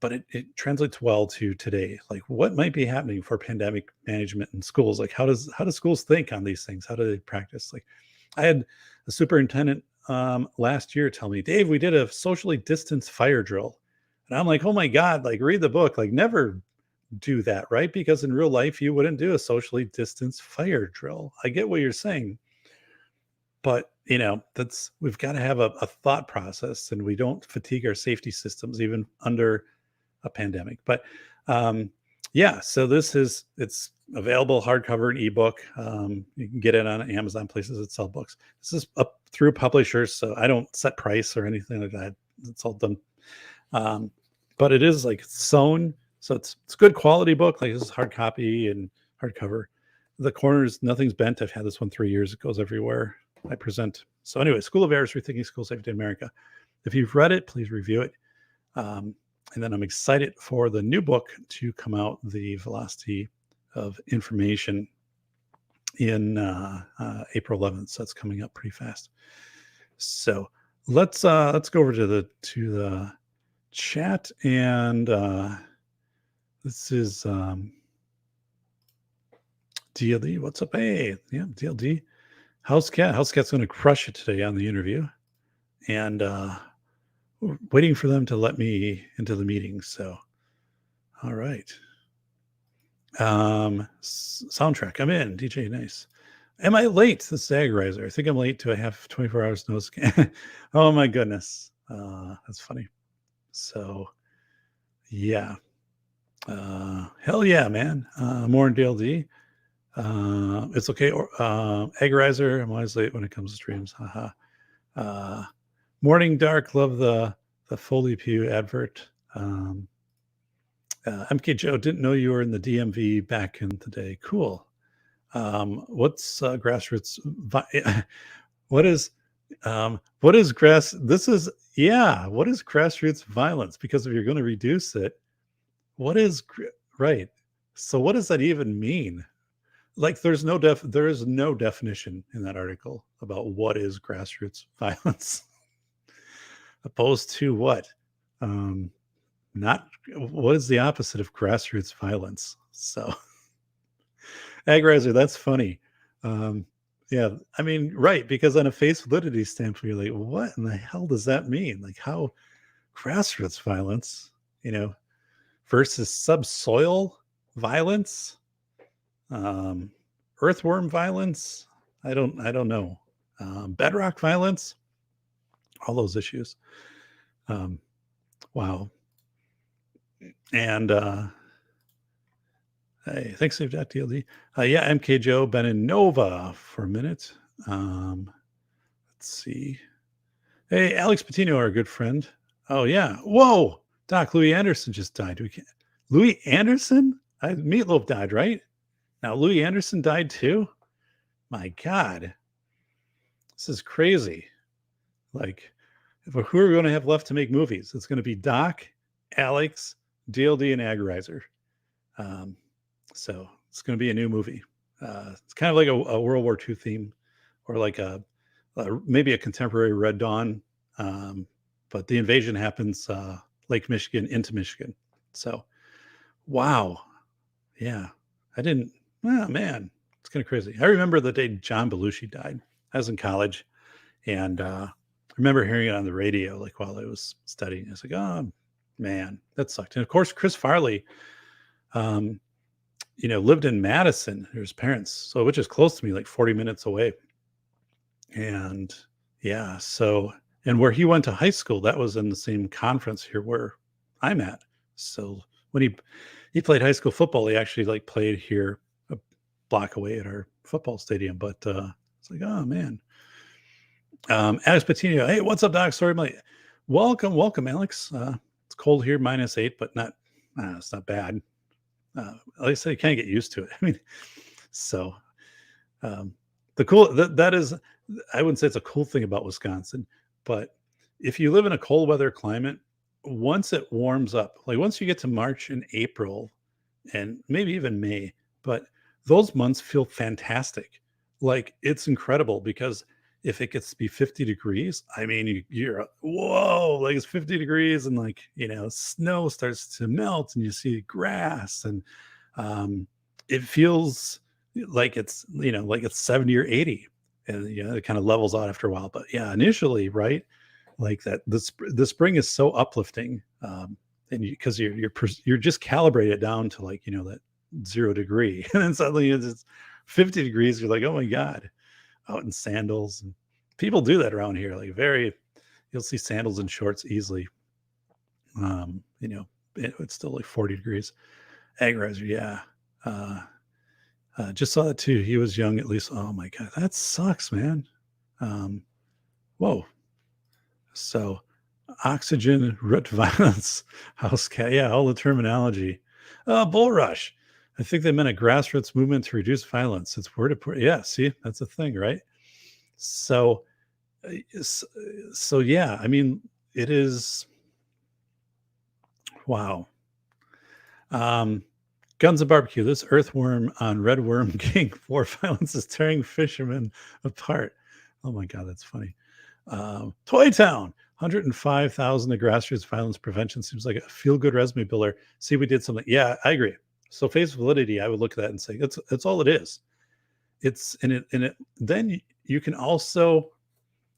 but it translates well to today. Like, what might be happening for pandemic management in schools? Like, how do schools think on these things? How do they practice? Like, I had a superintendent last year tell me, Dave, we did a socially distanced fire drill. And I'm like, oh my God, like, read the book, like, never do that, right? Because in real life, you wouldn't do a socially distanced fire drill. I get what you're saying, but we've got to have a thought process, and we don't fatigue our safety systems even under a pandemic. But so it's available hardcover and ebook. You can get it on Amazon, places that sell books. This is up through publishers, so I don't set price or anything like that. It's all done. But it is like sewn, so it's good quality book. Like, this is hard copy and hardcover. The corners, nothing's bent. I've had this one 3 years. It goes everywhere I present. So anyway, School of Errors, Rethinking School Safety in America. If you've read it, please review it. And then I'm excited for the new book to come out, The Velocity of Information, in April 11th. So that's coming up pretty fast. So let's go over to the chat, and this is DLD. What's up? Hey, yeah, DLD. House Cat's going to crush it today on the interview, and we're waiting for them to let me into the meeting. So, all right. Soundtrack, I'm in. DJ, nice. Am I late? This is Agorizer. I think I'm late. Do I have 24 hours notice? Oh my goodness. That's funny. So, yeah. Hell yeah, man. More in DLD. It's okay. Agorizer, I'm always late when it comes to streams. Haha. Morning Dark, love the Foley Pew advert. MK Joe, didn't know you were in the DMV back in the day. Cool. What's grassroots? What is what is grassroots violence? Because if you're going to reduce it, right? So what does that even mean? Like, there is no definition in that article about what is grassroots violence. opposed to what? Not what is the opposite of grassroots violence? So, Agrizer, that's funny. Yeah, I mean, right, because on a face validity standpoint, you're like, what in the hell does that mean? Like, how grassroots violence, versus subsoil violence, earthworm violence? I don't know. Bedrock violence, all those issues. Wow. And hey, thanks, Dave.tld. Yeah, MK Joe, been in Nova for a minute. Let's see. Hey, Alex Patino, our good friend. Oh, yeah. Whoa. Doc, Louis Anderson just died. Louis Anderson? Meatloaf died, right? Now, Louis Anderson died too? My God. This is crazy. Like, who are we going to have left to make movies? It's going to be Doc, Alex, DLD, and Agrizer. So it's going to be a new movie. It's kind of like a World War II theme, or like maybe a contemporary Red Dawn. But the invasion happens Lake Michigan into Michigan. So, wow. Yeah. Oh, man, it's kind of crazy. I remember the day John Belushi died. I was in college, and I remember hearing it on the radio, like while I was studying. I was like, oh, man, that sucked. And of course, Chris Farley, lived in Madison, his parents, so which is close to me, like 40 minutes away. And yeah, and where he went to high school, that was in the same conference here where I'm at. So when he played high school football, he actually like played here a block away at our football stadium. But it's like, oh man. Alex Patino, hey, what's up, Doc? Sorry, welcome, Alex. It's cold here, -8, but it's not bad. Like I said, you can't get used to it. I mean, so that is, I wouldn't say it's a cool thing about Wisconsin, but if you live in a cold weather climate, once it warms up, like once you get to March and April and maybe even May, but those months feel fantastic. Like it's incredible because if it gets to be 50 degrees, I mean, you're whoa, like it's 50 degrees and like, snow starts to melt and you see grass and it feels like it's, like it's 70 or 80 and, it kind of levels out after a while. But yeah, initially, right. Like that, the spring is so uplifting. And because you're just calibrated down to like, that 0 degree. And then suddenly it's 50 degrees. You're like, oh my God. Out in sandals, and people do that around here. Like you'll see sandals and shorts easily. It's still like 40 degrees. Agrizer, yeah. Just saw that too. He was young, at least. Oh my God, that sucks, man. Whoa. So, oxygen, root violence, house cat. Yeah, all the terminology. Bull rush. I think they meant a grassroots movement to reduce violence. It's word of yeah. See, that's a thing, right? So yeah. I mean, it is. Wow. Guns and barbecue. This earthworm on Redworm King 4 violence is tearing fishermen apart. Oh my God, that's funny. Toy Town. 105,000 to grassroots violence prevention seems like a feel-good resume builder. See, we did something. Yeah, I agree. So face validity, I would look at that and say that's all it is. It's in it. Then you can also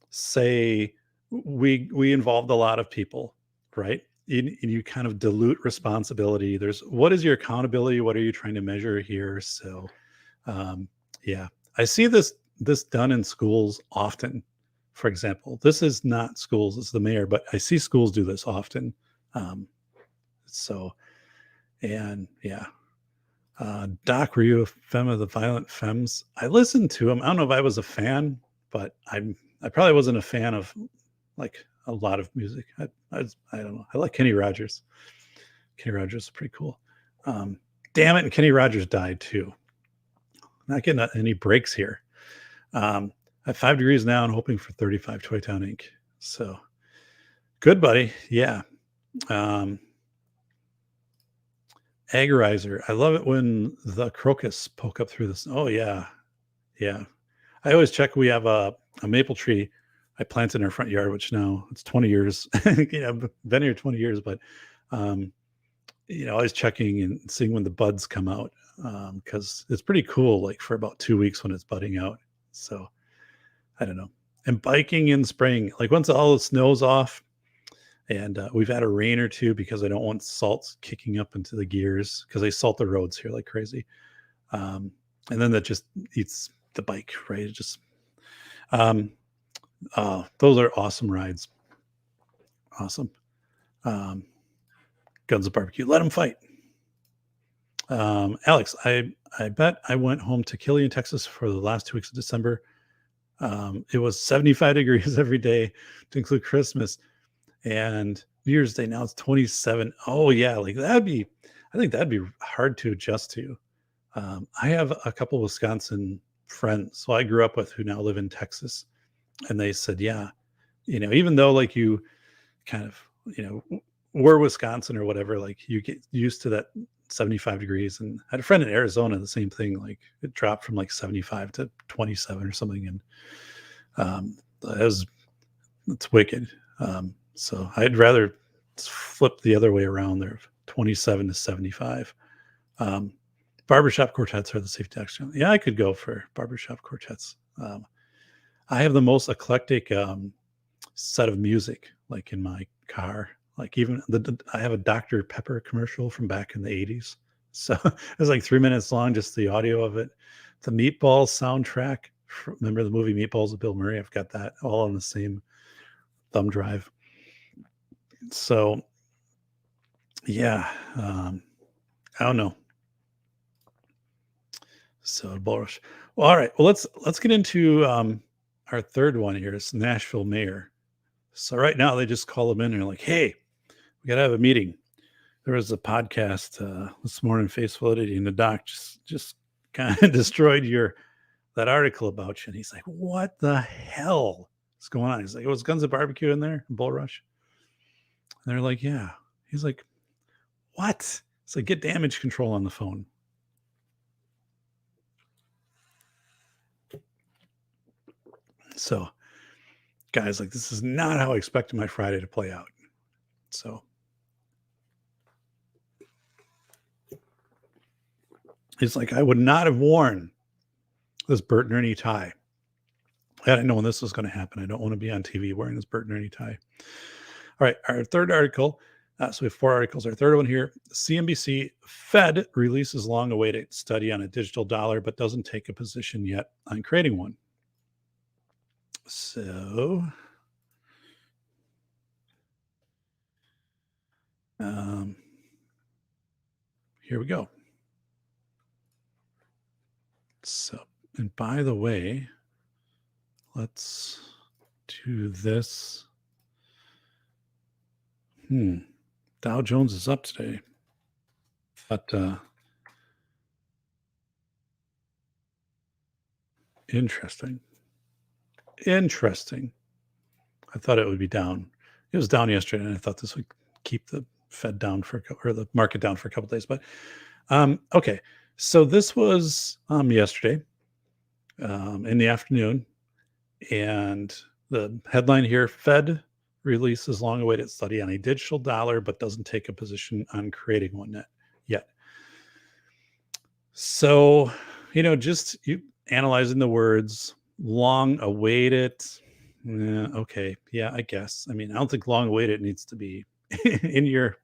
say we involved a lot of people, right? You kind of dilute responsibility. There's what is your accountability? What are you trying to measure here? So, yeah, I see this done in schools often. For example, this is not schools; it's the mayor, but I see schools do this often. And yeah. Doc, were you a fan of the Violent Femmes? I listened to him. I don't know if I was a fan, but I probably wasn't a fan of like a lot of music. I don't know. I like Kenny Rogers. Kenny Rogers is pretty cool. Damn it, and Kenny Rogers died too. Not getting any breaks here. At 5 degrees now and hoping for 35 Toy Town Inc. So good, buddy. Yeah. Agrizer. I love it when the crocus poke up through this. Oh yeah. Yeah. I always check. We have a maple tree I planted in our front yard, which now it's 20 years. I've been here 20 years, but always checking and seeing when the buds come out, because it's pretty cool. Like for about 2 weeks when it's budding out. So I don't know. And biking in spring, like once all the snow's off, and we've had a rain or two because I don't want salt kicking up into the gears because they salt the roads here like crazy. And then that just eats the bike, right? It just, those are awesome rides. Awesome. Guns of Barbecue. Let them fight. Alex, I bet I went home to Killian, Texas for the last 2 weeks of December. It was 75 degrees every day to include Christmas and New Year's Day. Now it's 27. Oh yeah. Like I think that'd be hard to adjust to. I have a couple of Wisconsin friends, so I grew up with, who now live in Texas. And they said, yeah, even though like you kind of, were Wisconsin or whatever, like you get used to that 75 degrees. And I had a friend in Arizona, the same thing, like it dropped from like 75 to 27 or something. And it's wicked. So I'd rather flip the other way around there, 27 to 75. Barbershop quartets are the safety action. Yeah, I could go for barbershop quartets. I have the most eclectic set of music, like in my car. Like even I have a Dr. Pepper commercial from back in the 80s. So it's like 3 minutes long, just the audio of it. The Meatballs soundtrack. Remember the movie Meatballs with Bill Murray? I've got that all on the same thumb drive. So yeah, I don't know. So bullish. Well, all right. Well, let's get into our third one here. It's Nashville Mayor. So right now they just call them in and they're like, hey, we got to have a meeting. There was a podcast this morning, Face Validity, and the doc just kind of destroyed that article about you. And he's like, what the hell is going on? He's like, it was Guns of Barbecue in there, Bull Rush. And they're like, yeah. He's like, what? It's like, get damage control on the phone. So, guys, like, this is not how I expected my Friday to play out. So, it's like, I would not have worn this Bert and Ernie tie. I didn't know when this was going to happen. I don't want to be on TV wearing this Bert and Ernie tie. All right, our third article. So we have 4 articles. Our third one here, CNBC, Fed releases long-awaited study on a digital dollar, but doesn't take a position yet on creating one. So here we go. So, and by the way, let's do this. Dow Jones is up today. But interesting. I thought it would be down. It was down yesterday, and I thought this would keep the Fed down or the market down for a couple of days. But okay, so this was yesterday in the afternoon, and the headline here: Fed releases long-awaited study on a digital dollar, but doesn't take a position on creating one yet. So, just you analyzing the words, long-awaited. Okay, yeah, I guess. I mean, I don't think long-awaited needs to be in your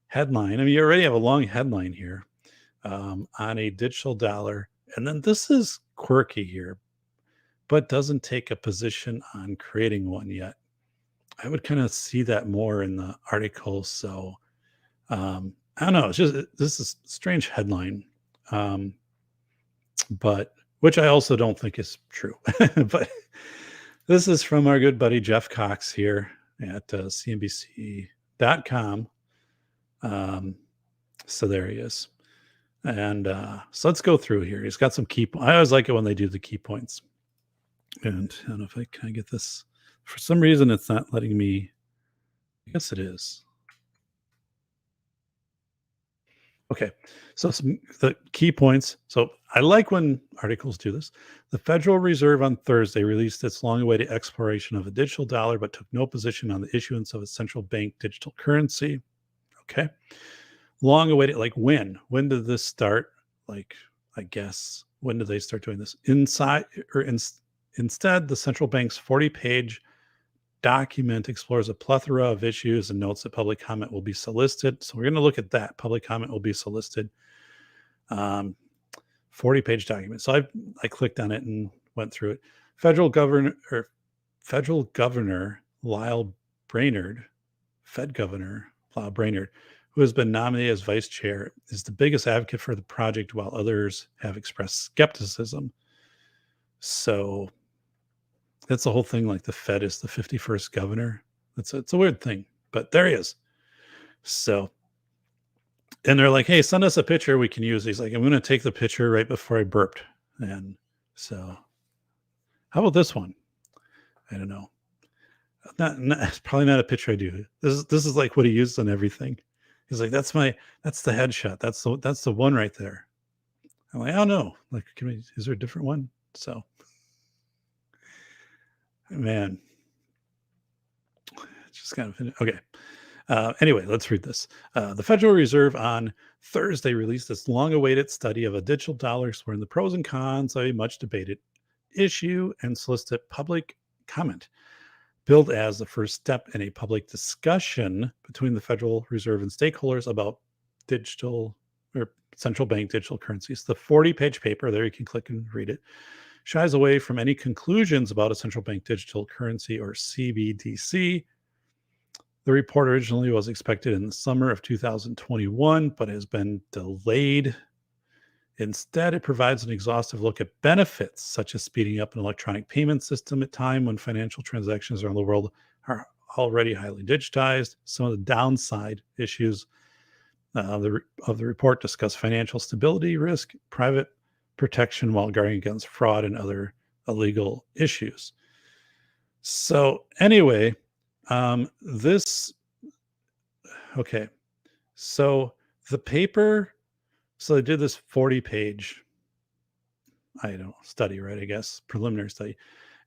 headline. I mean, you already have a long headline here on a digital dollar, and then this is quirky here, but doesn't take a position on creating one yet. I would kind of see that more in the article. So I don't know. It's just, this is a strange headline, but which I also don't think is true. But this is from our good buddy Jeff Cox here at CNBC.com. So there he is. And so let's go through here. He's got some I always like it when they do the key points. And I don't know if I can get this. For some reason, it's not letting me. I guess it is. Okay, so the key points. So I like when articles do this. The Federal Reserve on Thursday released its long-awaited exploration of a digital dollar, but took no position on the issuance of a central bank digital currency. Okay, long-awaited. Like when? When did this start? Like, I guess when did they start doing this? Instead, the central bank's 40-page document explores a plethora of issues and notes that public comment will be solicited. So we're going to look at that. Public comment will be solicited. 40-page document. So I clicked on it and went through it. Federal Governor Lyle Brainerd, Fed Governor Lyle Brainerd, who has been nominated as vice chair, is the biggest advocate for the project, while others have expressed skepticism. So that's the whole thing. Like the Fed is the 51st governor. It's a weird thing, but there he is. So, and they're like, hey, send us a picture we can use. He's like, I'm going to take the picture right before I burped. And so, how about this one? I don't know. It's probably not a picture I do. This is like what he used on everything. He's like, that's the headshot. That's the one right there. I'm like, oh no, like, is there a different one? So, man, it's just kind of okay. Anyway, let's read this. The Federal Reserve on Thursday released its long-awaited study of a digital dollar, exploring the pros and cons of a much debated issue and solicited public comment. Billed as the first step in a public discussion between the Federal Reserve and stakeholders about digital or central bank digital currencies. The 40-page paper, there you can click and read it, shies away from any conclusions about a central bank digital currency or CBDC. The report originally was expected in the summer of 2021, but has been delayed. Instead, it provides an exhaustive look at benefits, such as speeding up an electronic payment system at a time when financial transactions around the world are already highly digitized. Some of the downside issues of the report discuss financial stability risk, private protection while guarding against fraud and other illegal issues. So anyway, okay. So the paper, so they did this 40-page, study, right? I guess preliminary study.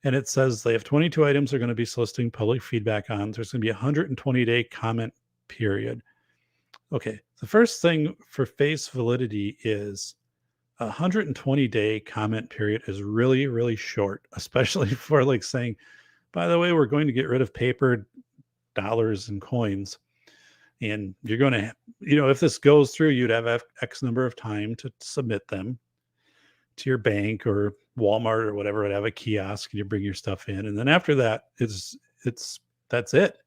And it says they have 22 items they're going to be soliciting public feedback on. There's going to be a 120-day comment period. Okay. The first thing for face validity is a 120-day comment period is really, really short, especially for like saying, by the way, we're going to get rid of paper dollars and coins. And you're going to, if this goes through, you'd have X number of time to submit them to your bank or Walmart or whatever. Would have a kiosk and you bring your stuff in. And then after that, that's it.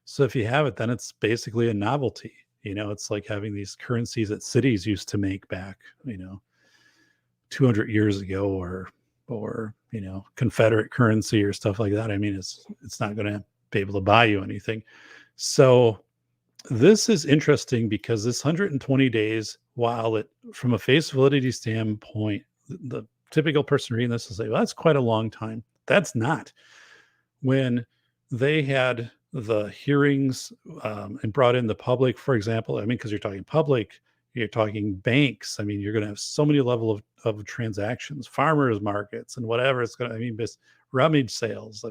So if you have it, then it's basically a novelty. It's like having these currencies that cities used to make back, 200 years ago, or Confederate currency or stuff like that. I mean, it's not going to be able to buy you anything. So this is interesting because this 120 days, while it, from a face validity standpoint, the typical person reading this will say, well, that's quite a long time. That's not. When they had the hearings and brought in the public, for example, because you're talking public, you're talking banks. You're going to have so many level of transactions, farmers markets and whatever it's going to, rummage sales.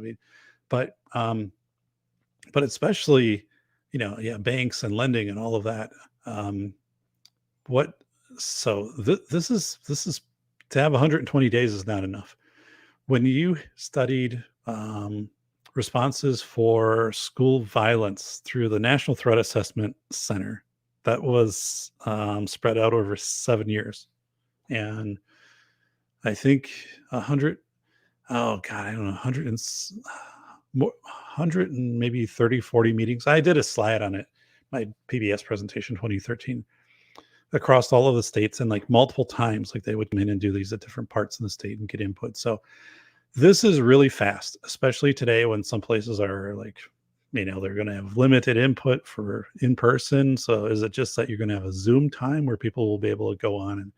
But especially, banks and lending and all of that. This is to have 120 days is not enough. When you studied responses for school violence through the National Threat Assessment Center, that was spread out over 7 years. And I think 100 and maybe 30, 40 meetings. I did a slide on it, my PBS presentation 2013, across all of the states, and like multiple times, like they would come in and do these at different parts in the state and get input. So this is really fast, especially today when some places are like, they're going to have limited input for in person. So is it just that you're going to have a Zoom time where people will be able to go on?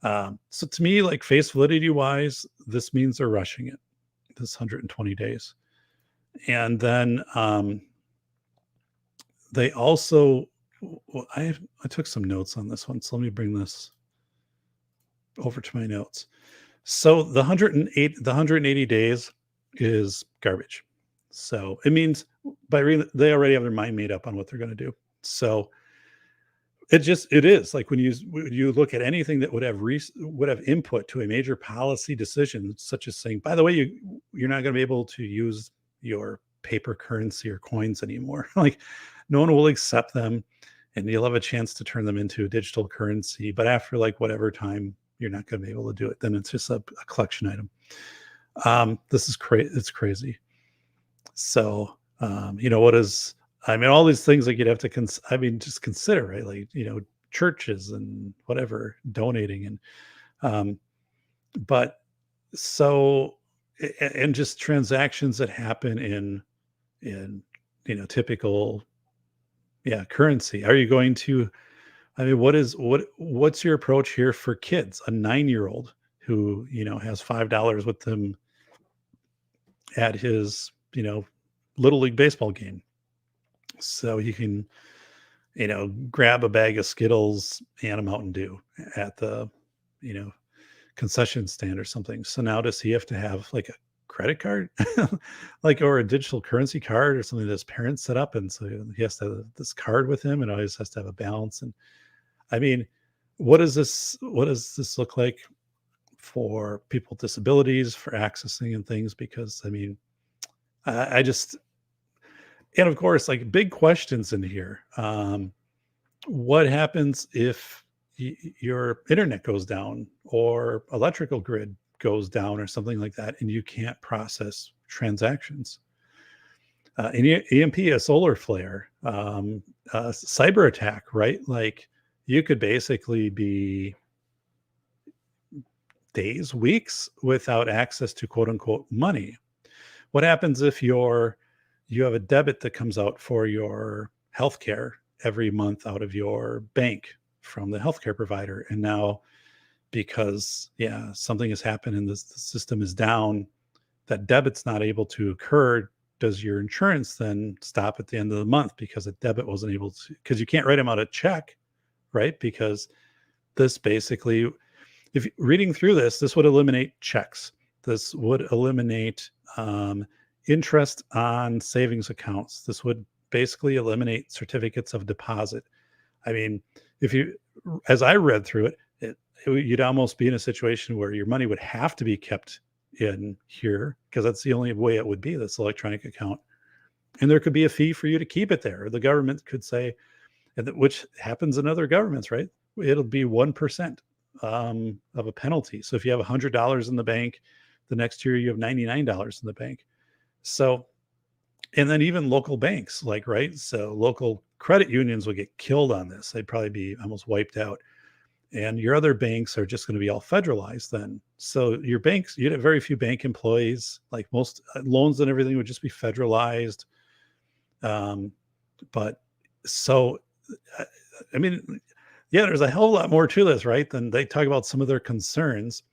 And so to me, like face validity wise, this means they're rushing it, this 120 days. And then they also well, I took some notes on this one, so let me bring this over to my notes. So the 180 days is garbage. So it means they already have their mind made up on what they're going to do. So it is like when you look at anything that would have input to a major policy decision, such as saying, by the way, you're not going to be able to use your paper currency or coins anymore. Like no one will accept them, and you'll have a chance to turn them into a digital currency. But after like whatever time, you're not going to be able to do it. Then it's just a collection item. This is it's crazy. So what is? I mean, all these things like you'd have to just consider, right? Like, churches and whatever donating but so, and just transactions that happen in typical, currency. Are you going to, what's your approach here for kids? A 9-year-old who, has $5 with them at his, little league baseball game. So you can, grab a bag of Skittles and a Mountain Dew at the, concession stand or something. So now does he have to have like a credit card, or a digital currency card or something that his parents set up? And so he has to have this card with him and always has to have a balance. And I mean, what does this look like for people with disabilities, for accessing and things? Because I mean, I just, and of course, like big questions in here. What happens if your internet goes down or electrical grid goes down or something like that, and you can't process transactions? An EMP, a solar flare, a cyber attack, right? Like you could basically be days, weeks without access to quote unquote money. What happens if you have a debit that comes out for your healthcare every month out of your bank from the healthcare provider? And now, because something has happened and the system is down, that debit's not able to occur. Does your insurance then stop at the end of the month because a debit wasn't able to? Because you can't write them out a check, right? Because this basically, if reading through this would eliminate checks. This would eliminate interest on savings accounts. This would basically eliminate certificates of deposit. I mean, as I read through it, you'd almost be in a situation where your money would have to be kept in here because that's the only way it would be, this electronic account. And there could be a fee for you to keep it there. Or the government could say, which happens in other governments, right? It'll be 1% of a penalty. So if you have $100 in the bank, the next year you have $99 in the bank. So, and then even local banks, right? So local credit unions would get killed on this. They'd probably be almost wiped out. And your other banks are just going to be all federalized then. So your banks, you'd have very few bank employees, like most loans and everything would just be federalized. But so, I mean, there's a hell of a lot more to this, right? Than they talk about some of their concerns.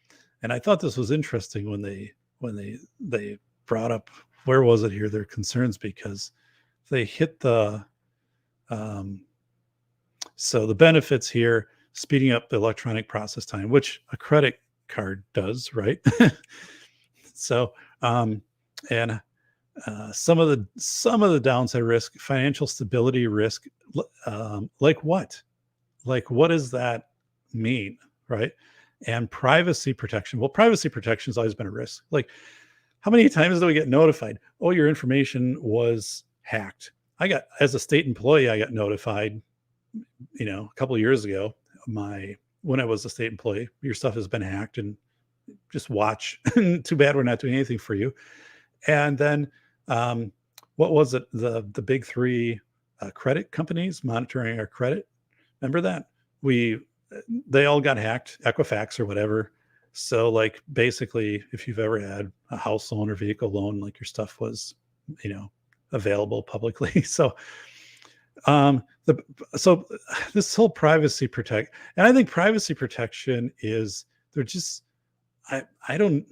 And I thought this was interesting when they brought up, where was it here, their concerns, because they hit the, so the benefits here, speeding up the electronic process time, which a credit card does, right? So, and some of the downside risk, financial stability risk, like what? Like, what does that mean, right? And privacy protection. Well, privacy protection has always been a risk. Like, how many times do we get notified? Oh, your information was hacked. As a state employee, I got notified, a couple of years ago. When I was a state employee, your stuff has been hacked, and just watch. Too bad we're not doing anything for you. And then, what was it? The big three credit companies monitoring our credit. Remember that? They all got hacked, Equifax or whatever. So like basically, if you've ever had a house loan or vehicle loan, like your stuff was, available publicly. So so this whole privacy protect, and I think privacy protection is, I don't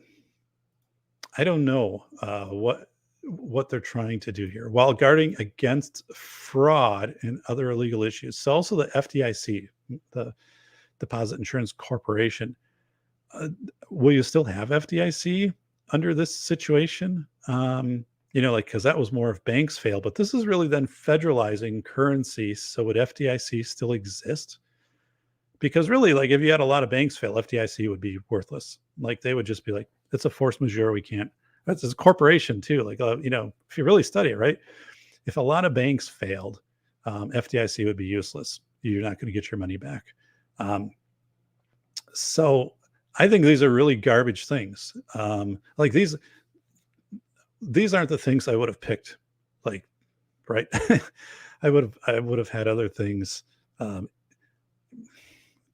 know what they're trying to do here while guarding against fraud and other illegal issues. So also the FDIC, the Deposit Insurance Corporation, will you still have FDIC under this situation? Because that was more of banks fail, but this is really then federalizing currency. So would FDIC still exist? Because really, like if you had a lot of banks fail, FDIC would be worthless. Like they would just be like, it's a force majeure. We can't. That's a corporation too. Like, if you really study it, right? If a lot of banks failed, FDIC would be useless. You're not going to get your money back. So I think these are really garbage things. Like these aren't the things I would have picked. Like, right? I would have had other things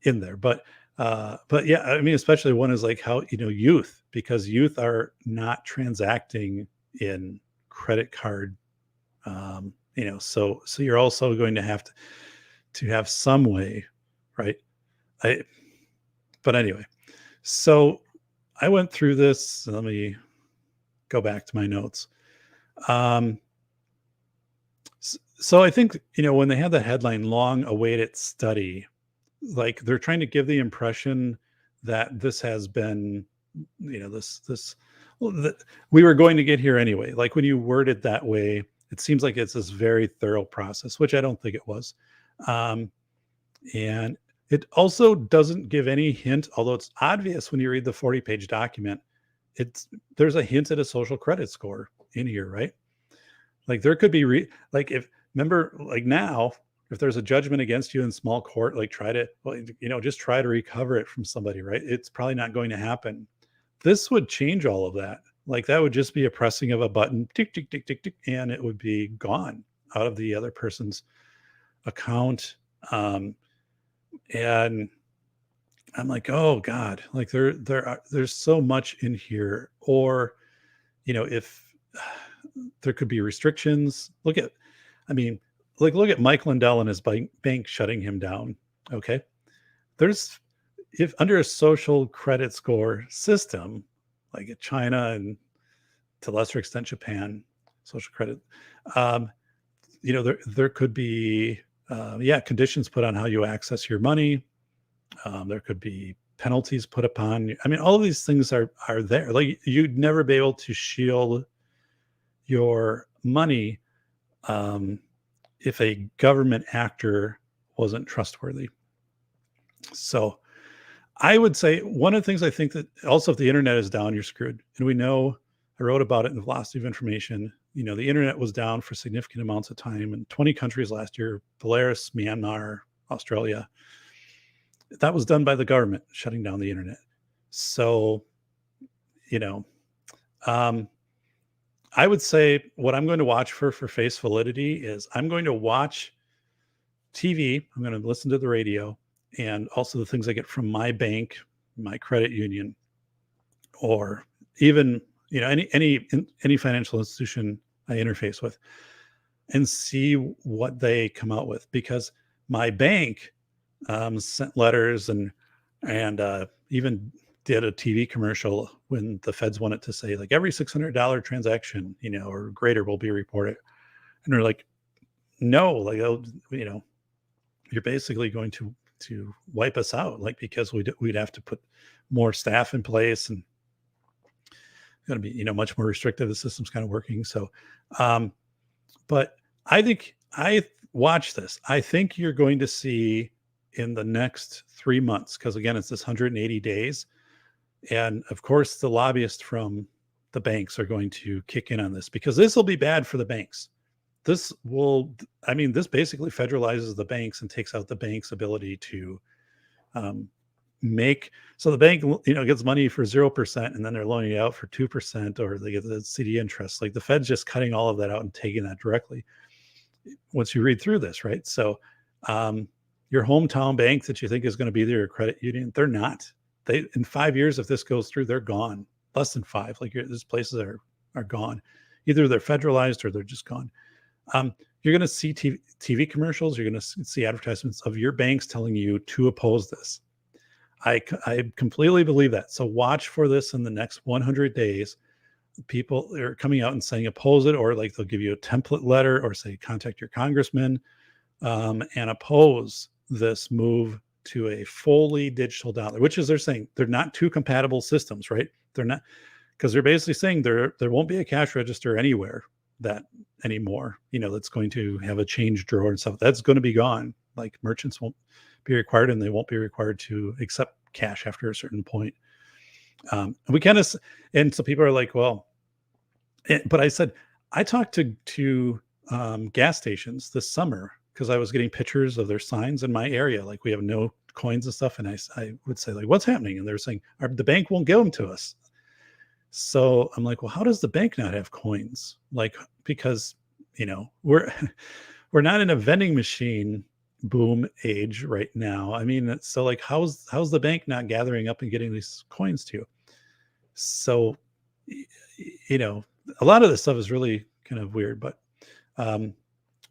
in there, but yeah, I mean, especially one is like how, youth, because youth are not transacting in credit card, so you're also going to have to have some way, right? But anyway, so I went through this. Let me go back to my notes. So I think, when they had the headline long awaited study, like they're trying to give the impression that this has been, that we were going to get here anyway. Like when you word it that way, it seems like it's this very thorough process, which I don't think it was. And it also doesn't give any hint, although it's obvious when you read the 40-page document, there's a hint at a social credit score in here, right? Like there could be remember, like now, if there's a judgment against you in small court, like just try to recover it from somebody, right? It's probably not going to happen. This would change all of that. Like that would just be a pressing of a button, tick, tick, tick, tick, tick, and it would be gone out of the other person's account. And I'm like, oh God, like there's so much in here. Or, if there could be restrictions, look at Mike Lindell and his bank shutting him down. Okay. If under a social credit score system, like at China and to a lesser extent, Japan, social credit, there could be, conditions put on how you access your money. There could be penalties put upon you. I mean, all of these things are there. Like you'd never be able to shield your money if a government actor wasn't trustworthy. So I would say one of the things I think that also, if the internet is down, you're screwed. And we know, I wrote about it in the Velocity of Information. The internet was down for significant amounts of time in 20 countries last year: Belarus, Myanmar, Australia. That was done by the government shutting down the internet. So, I would say what I'm going to watch for face validity is I'm going to watch TV. I'm going to listen to the radio, and also the things I get from my bank, my credit union, or even, any financial institution I interface with, and see what they come out with. Because my bank sent letters and even did a TV commercial when the feds wanted to say, like, every $600 transaction, or greater will be reported. And they're like, no, like, you're basically going to wipe us out, like, because we'd have to put more staff in place, and it's going to be, much more restrictive. The system's kind of working. So, but I watch this. I think you're going to see in the next 3 months, because again, it's this 180 days. And of course, the lobbyists from the banks are going to kick in on this, because this will be bad for the banks. This basically federalizes the banks and takes out the bank's ability to so the bank, gets money for 0%, and then they're loaning it out for 2%, or they get the CD interest. Like the Fed's just cutting all of that out and taking that directly. Once you read through this, right? So your hometown bank that you think is going to be their credit union, they're not. In 5 years, if this goes through, they're gone. Less than 5. Like these places are gone. Either they're federalized or they're just gone. You're going to see TV commercials. You're going to see advertisements of your banks telling you to oppose this. I completely believe that. So watch for this in the next 100 days. people are coming out and saying oppose it, or like they'll give you a template letter or say contact your congressman and oppose this move to a fully digital dollar, which is they're saying they're not two compatible systems, right? They're not, because they're basically saying there won't be a cash register anywhere that anymore, that's going to have a change drawer and stuff. That's going to be gone. Like merchants won't be required, and they won't be required to accept cash after a certain point. And so people are like, well, but I said, I talked to gas stations this summer because I was getting pictures of their signs in my area. Like, we have no coins and stuff. And I would say, like, what's happening? And they're saying, the bank won't give them to us. So I'm like, well, how does the bank not have coins? Like, because, we're not in a vending machine boom age right now. I mean, so like, how's the bank not gathering up and getting these coins to you? So, a lot of this stuff is really kind of weird, but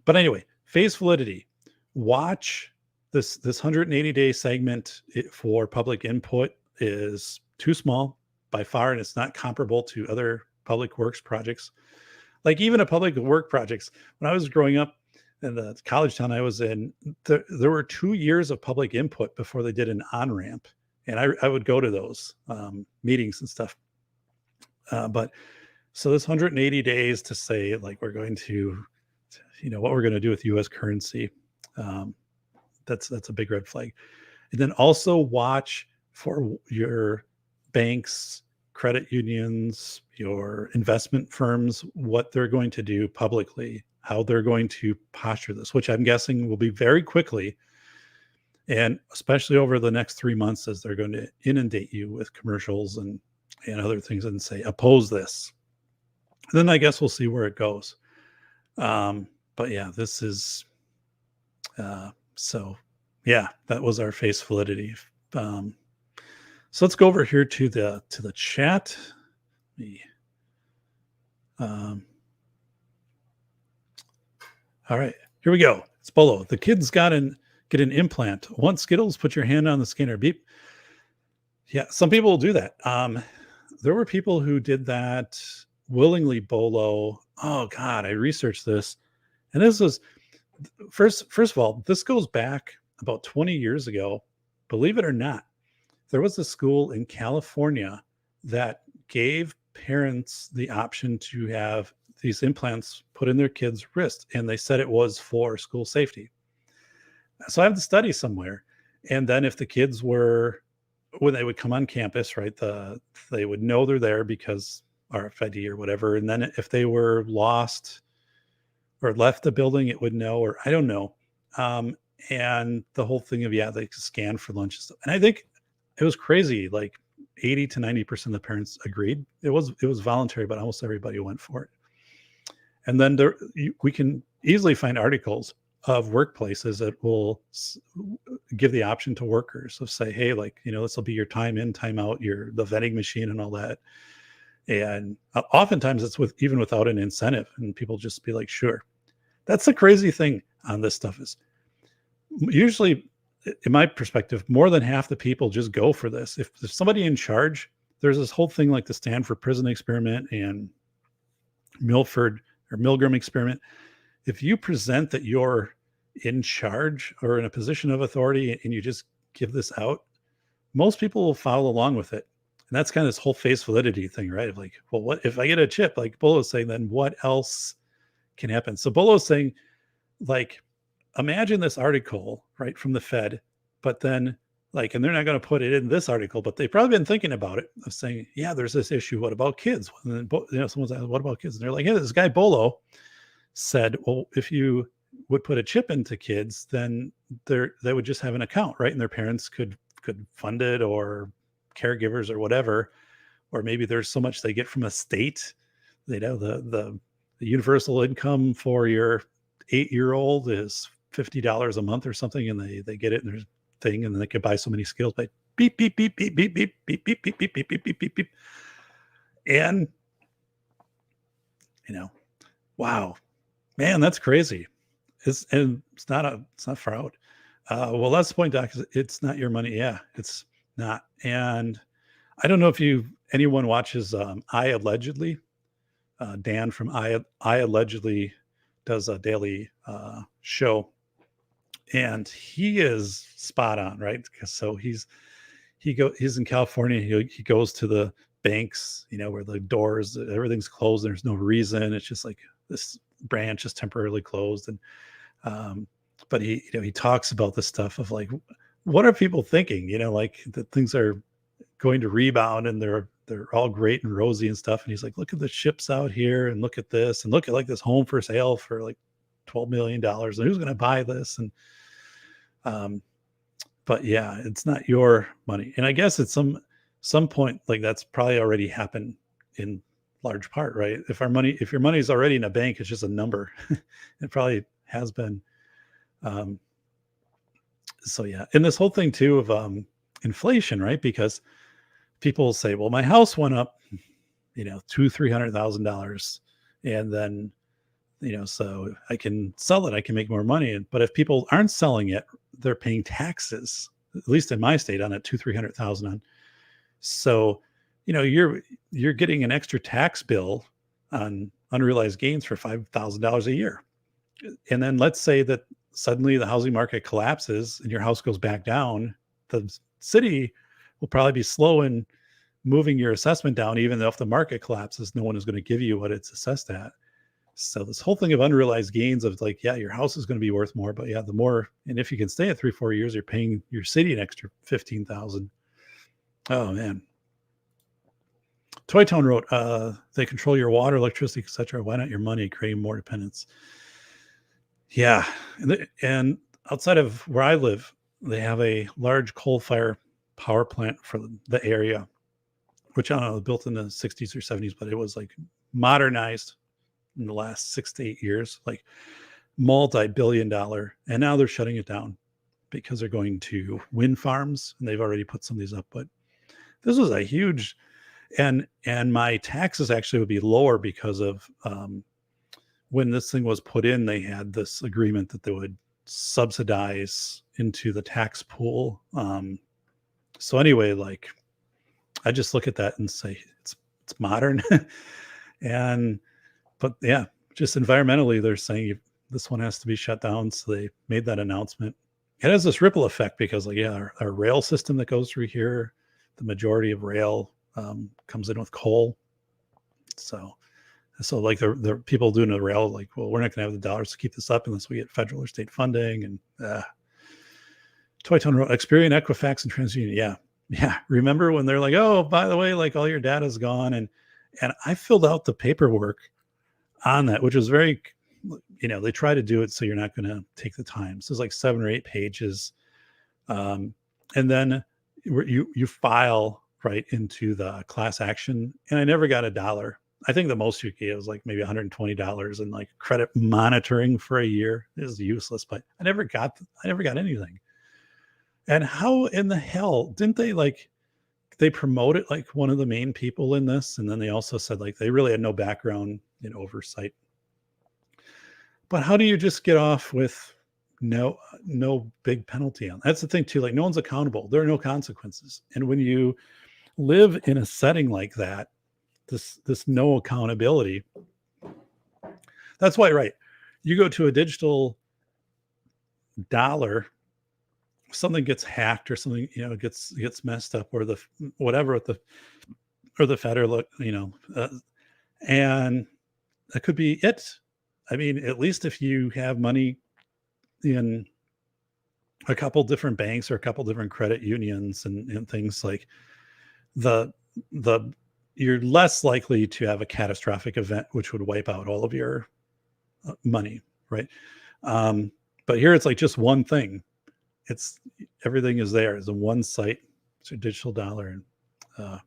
anyway, phase validity. Watch this 180-day segment for public input is too small by far, and it's not comparable to other public works projects. Like, even a public work projects, when I was growing up in the college town I was in, there were 2 years of public input before they did an on-ramp. And I would go to those meetings and stuff. But so this 180 days to say, like, we're going to, what we're going to do with U.S. currency, that's a big red flag. And then also watch for your banks, credit unions, your investment firms, what they're going to do publicly, how they're going to posture this, which I'm guessing will be very quickly. And especially over the next 3 months, as they're going to inundate you with commercials and other things and say, oppose this. And then I guess we'll see where it goes. But yeah, this is, so yeah, that was our face validity. So let's go over here to the chat. All right, here we go. It's Bolo. The kids get an implant. Want Skittles? Put your hand on the scanner. Beep. Yeah, some people will do that. There were people who did that willingly, Bolo. Oh God, I researched this. And this was first of all, this goes back about 20 years ago. Believe it or not, there was a school in California that gave parents the option to have these implants put in their kids' wrist, and they said it was for school safety. So I have the study somewhere. And then if the kids were, when they would come on campus, right, they would know they're there because RFID or whatever. And then if they were lost or left the building, it would know, or I don't know. And the whole thing of, they could scan for lunch and stuff. And I think it was crazy. Like 80 to 90% of the parents agreed. It was voluntary, but almost everybody went for it. And then we can easily find articles of workplaces that will give the option to workers of say, hey, like, this will be your time in, time out, the vending machine and all that. And oftentimes it's even without an incentive, and people just be like, sure. That's the crazy thing on this stuff is usually, in my perspective, more than half the people just go for this. If there's somebody in charge, there's this whole thing like the Stanford Prison Experiment and Milgram Experiment. If you present that you're in charge or in a position of authority and you just give this out, most people will follow along with it. And that's kind of this whole face validity thing, right? Of like, well, what if I get a chip, like Bolo's saying, then what else can happen? So Bolo's saying, like, imagine this article, right, from the Fed, but then like, and they're not going to put it in this article, but they've probably been thinking about it of saying, yeah, there's this issue. What about kids? And then, someone's like, what about kids? And they're like, hey, this guy Bolo said, well, if you would put a chip into kids, then they would just have an account, right? And their parents could fund it, or caregivers or whatever, or maybe there's so much they get from a state. They know the universal income for your 8-year-old is $50 a month or something, and they get it in their thing, and then they could buy so many skills by beep beep beep beep beep beep beep beep beep beep beep beep beep beep beep, and wow, man, that's crazy. It's not far out. Well, that's the point, Doc. It's not your money. Yeah, it's not. And I don't know if anyone watches I Allegedly. Dan from I Allegedly does a daily show, and he is spot on, right? So he's in California. He goes to the banks, where the doors, everything's closed. There's no reason. It's just like this branch is temporarily closed, and but he talks about this stuff of like, what are people thinking? Like that things are going to rebound and they're all great and rosy and stuff. And he's like, look at the ships out here and look at this and look at like this home for sale for like $12 million. And who's going to buy this? And but yeah, it's not your money. And I guess at some point, like that's probably already happened in large part, right? If your money is already in a bank, it's just a number. It probably has been. So yeah, and this whole thing too of inflation, right? Because people say, well, my house went up, $200,000-$300,000, and then so I can sell it, I can make more money. But if people aren't selling it, they're paying taxes, at least in my state, on it, $200,000-$300,000 on. So you're getting an extra tax bill on unrealized gains for $5,000 a year. And then let's say that suddenly the housing market collapses and your house goes back down, the city will probably be slow in moving your assessment down. Even though if the market collapses, no one is going to give you what it's assessed at. So this whole thing of unrealized gains of like, yeah, your house is going to be worth more, but yeah, the more, and if you can stay at 3-4 years, you're paying your city an extra $15,000. Oh man. Toy Tone wrote, they control your water, electricity, etc. Why not your money, creating more dependence? Yeah. And outside of where I live, they have a large coal-fired power plant for the area, which I don't know, built in the 60s or 70s, but it was like modernized in the last 6 to 8 years, like multi-billion-dollar. And now they're shutting it down because they're going to wind farms, and they've already put some of these up. But this was a huge, and my taxes actually would be lower because of when this thing was put in, they had this agreement that they would subsidize into the tax pool. So anyway, like I just look at that and say it's modern. But yeah, just environmentally, they're saying this one has to be shut down. So they made that announcement. It has this ripple effect because like, yeah, our rail system that goes through here, the majority of rail comes in with coal. So like the people doing the rail, like, well, we're not going to have the dollars to keep this up unless we get federal or state funding. And Toy Tone wrote, Experian, Equifax, and TransUnion. Yeah. Remember when they're like, oh, by the way, like all your data is gone. And I filled out the paperwork on that, which was very, they try to do it so you're not going to take the time. So it's like 7 or 8 pages. And then you file right into the class action. And I never got $1. I think the most you get was like maybe $120, and like credit monitoring for a year is useless, but I never got anything. And how in the hell didn't they promote it like one of the main people in this? And then they also said like they really had no background in oversight. But how do you just get off with no big penalty on? That's the thing too. Like no one's accountable. There are no consequences. And when you live in a setting like that, this no accountability. That's why, right? You go to a digital dollar, something gets hacked or something, gets messed up, or the whatever with the federal, and that could be it. I mean, at least if you have money in a couple different banks or a couple different credit unions and things like you're less likely to have a catastrophic event, which would wipe out all of your money. Right. But here it's like just one thing. It's everything is there. It's a one site. It's a digital dollar. And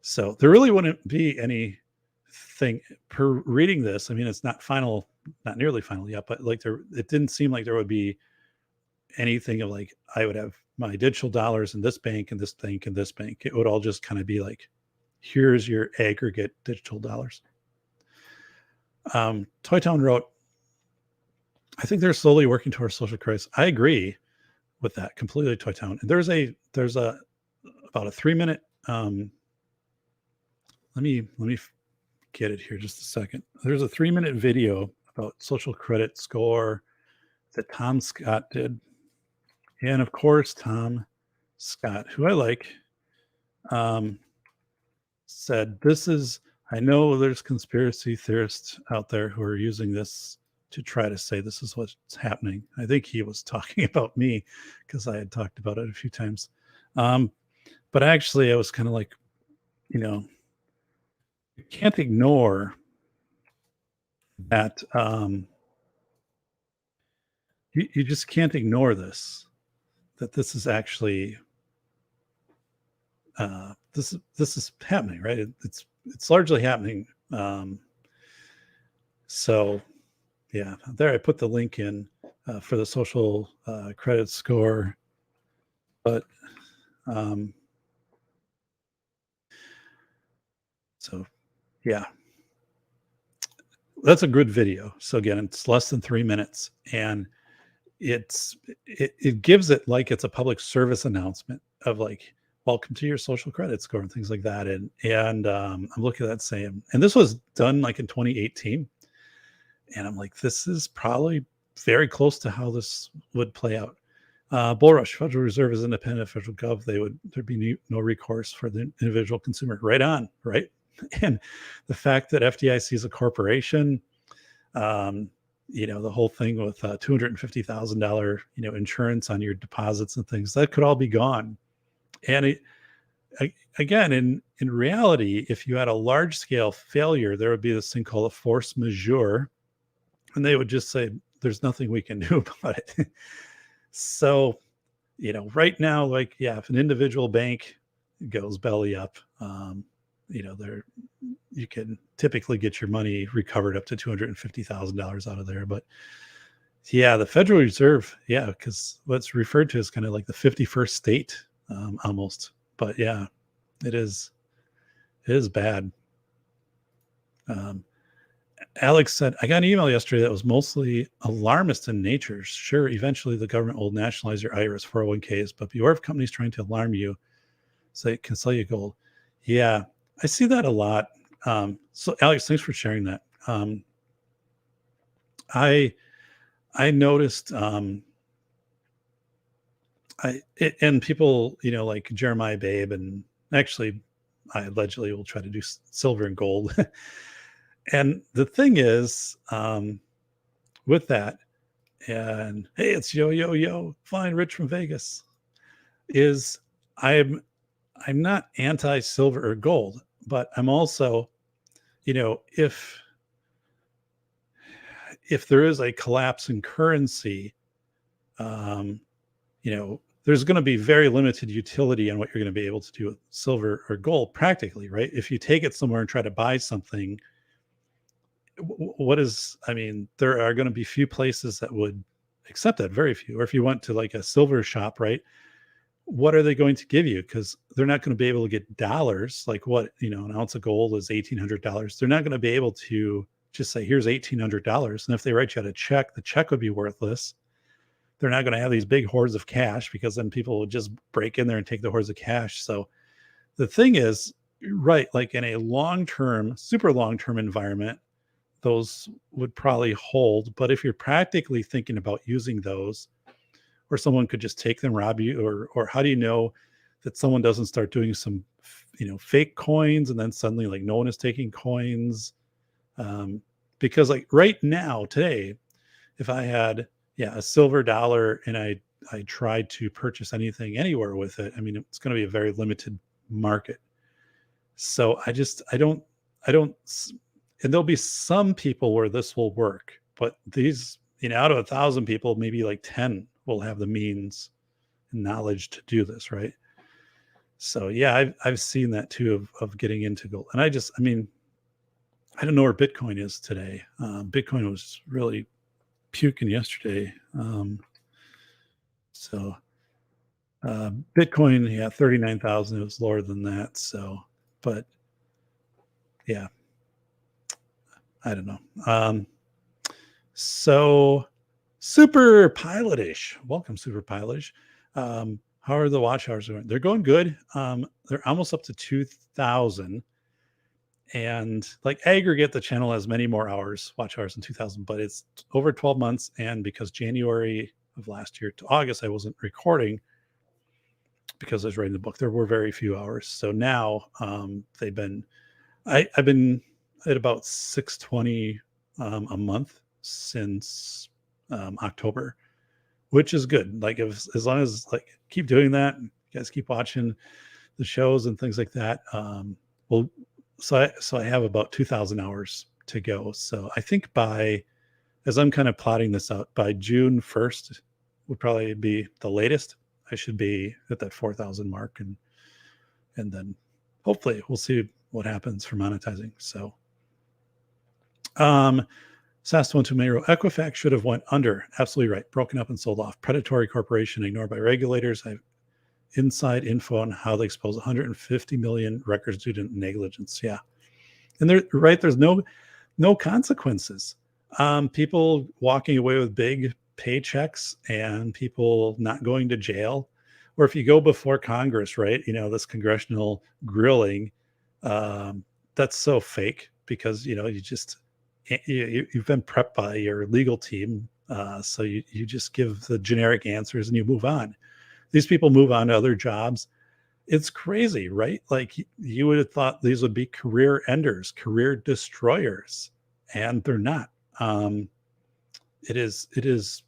so there really wouldn't be anything per reading this. I mean, it's not final, not nearly final yet, but like it didn't seem like there would be anything of like, I would have my digital dollars in this bank and this bank and this bank. It would all just kind of be like, here's your aggregate digital dollars. Toy Town wrote, I think they're slowly working towards social crisis. I agree with that completely, Toy Town. There's about a 3-minute. Let me get it here just a second. There's a 3-minute video about social credit score that Tom Scott did. And of course, Tom Scott, who I like, said, I know there's conspiracy theorists out there who are using this to try to say this is what's happening. I think he was talking about me because I had talked about it a few times. But actually, I was kind of like, you can't ignore that. You just can't ignore this, that this is actually, this is happening, right? It's largely happening. So yeah, there I put the link in for the social credit score, but so yeah, that's a good video. So again, it's less than 3 minutes, and it gives it like it's a public service announcement of like, welcome to your social credit score and things like that. And I'm looking at that saying, and this was done like in 2018. And I'm like, this is probably very close to how this would play out. Bull Rush, Federal Reserve is independent of federal gov. There'd be no recourse for the individual consumer. Right on, right? And the fact that FDIC is a corporation, the whole thing with $250,000, insurance on your deposits and things, that could all be gone. And again, in reality, if you had a large scale failure, there would be this thing called a force majeure, and they would just say, there's nothing we can do about it. So, right now, like, yeah, if an individual bank goes belly up, you can typically get your money recovered up to $250,000 out of there. But yeah, the Federal Reserve, yeah, because what's referred to as kind of like the 51st state, almost. But yeah, it is bad. Alex said, I got an email yesterday that was mostly alarmist in nature. Sure, eventually the government will nationalize your IRAs, 401ks, but beware of companies trying to alarm you so it can sell you gold. Yeah, I see that a lot. So Alex, thanks for sharing that. I noticed, and people, like Jeremiah Babe, and actually I allegedly will try to do silver and gold. And the thing is, with that, and hey, it's yo, flying rich from Vegas, is I'm not anti silver or gold, but I'm also, if there is a collapse in currency, there's going to be very limited utility on what you're going to be able to do with silver or gold practically, right? If you take it somewhere and try to buy something, there are going to be few places that would accept that, very few. Or if you went to like a silver shop, right? What are they going to give you? Because they're not going to be able to get dollars. Like what, an ounce of gold is $1,800. They're not going to be able to just say, here's $1,800. And if they write you out a check, the check would be worthless. They're not going to have these big hoards of cash, because then people would just break in there and take the hoards of cash. So the thing is, right, like in a long-term, super long-term environment, those would probably hold. But if you're practically thinking about using those, or someone could just take them, rob you, or how do you know that someone doesn't start doing some, fake coins, and then suddenly like no one is taking coins? Because like right now, today, if I had, a silver dollar and I tried to purchase anything anywhere with it, it's going to be a very limited market. So I don't, and there'll be some people where this will work, but these, out of 1,000 people, maybe like 10 will have the means and knowledge to do this, right? So yeah, I've seen that too, of getting into gold. And I don't know where Bitcoin is today. Bitcoin was really puking yesterday. Bitcoin, 39,000. It was lower than that. So, but yeah, I don't know. So Super Pilotish, welcome Super Pilotish. How are the watch hours going? They're going good. They're almost up to 2,000. And like aggregate, the channel has many more watch hours in 2000, but it's over 12 months. And because January of last year to August, I wasn't recording because I was writing the book, there were very few hours. So now I've been at about 620 a month since October, which is good. Like as long as like keep doing that, you guys keep watching the shows and things like that. So I have about 2,000 hours to go. So I think as I'm kind of plotting this out, by June 1st would probably be the latest. I should be at that 4,000 mark, and then hopefully we'll see what happens for monetizing. So, Saskatoon Mayor Equifax should have went under. Absolutely right. Broken up and sold off. Predatory corporation ignored by regulators. I have inside info on how they expose 150 million records due to negligence. Yeah. And there's no consequences. People walking away with big paychecks and people not going to jail. Or if you go before Congress, right, this congressional grilling, that's so fake because, you've been prepped by your legal team. So you just give the generic answers and you move on. These people move on to other jobs. It's crazy, right? Like you would have thought these would be career enders, career destroyers, and they're not. It is.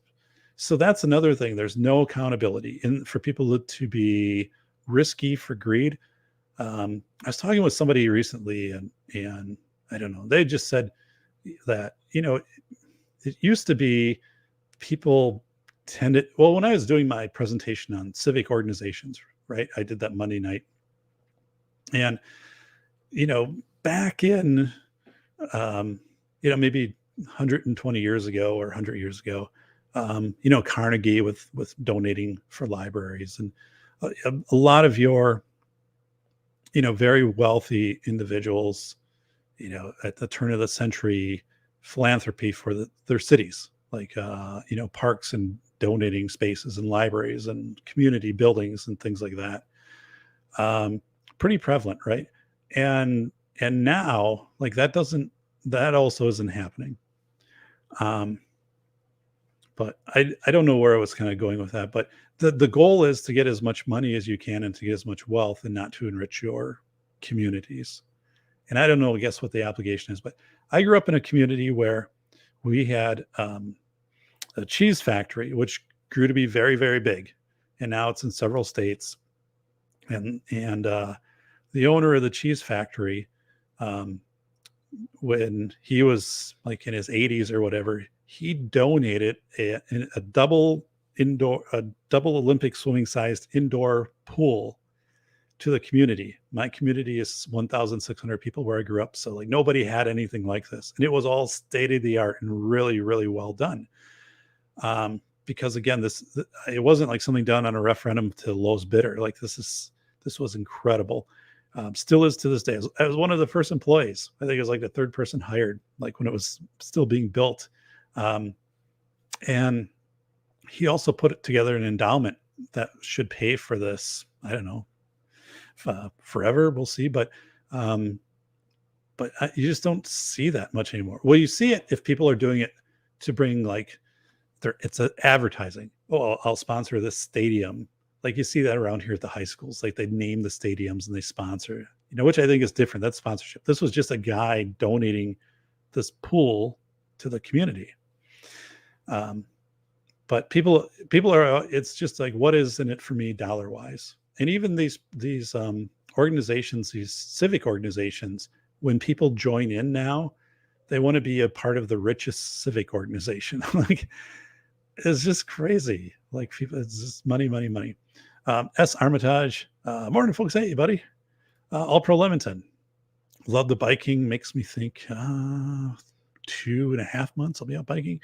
So that's another thing. There's no accountability for people to be risky for greed. I was talking with somebody recently and I don't know, they just said that, it used to be people tended, well, when I was doing my presentation on civic organizations, right, I did that Monday night, and back in maybe 120 years ago or 100 years ago, Carnegie with donating for libraries, and a lot of your very wealthy individuals, at the turn of the century, philanthropy for their cities, like parks and donating spaces and libraries and community buildings and things like that. Pretty prevalent, right? And now, like that also isn't happening. But I don't know where I was kind of going with that, but the goal is to get as much money as you can and to get as much wealth and not to enrich your communities. And I don't know, guess what the obligation is, but I grew up in a community where we had a cheese factory, which grew to be very, very big. And now it's in several states. And the owner of the cheese factory, when he was like in his 80s or whatever, he donated a double Olympic swimming sized indoor pool to the community. My community is 1,600 people where I grew up. So like nobody had anything like this. And it was all state of the art and really, really well done. Because again, it wasn't like something done on a referendum to lowest bidder. Like this was incredible. Still is to this day. I was one of the first employees. I think it was like the third person hired, like when it was still being built. And he also put together an endowment that should pay for this. I don't know, forever. We'll see. But you just don't see that much anymore. Well, you see it if people are doing it to bring it's advertising. Oh, I'll sponsor this stadium. Like you see that around here at the high schools, like they name the stadiums and they sponsor, which I think is different. That's sponsorship. This was just a guy donating this pool to the community. But people are, it's just like, what is in it for me dollar wise? And even these organizations, these civic organizations, when people join in now, they want to be a part of the richest civic organization. Like, it's just crazy. Like people, it's just money, money, money. S. Armitage, morning, folks. Hey, buddy. All Pro Lemonton. Love the biking. Makes me think 2.5 months I'll be out biking.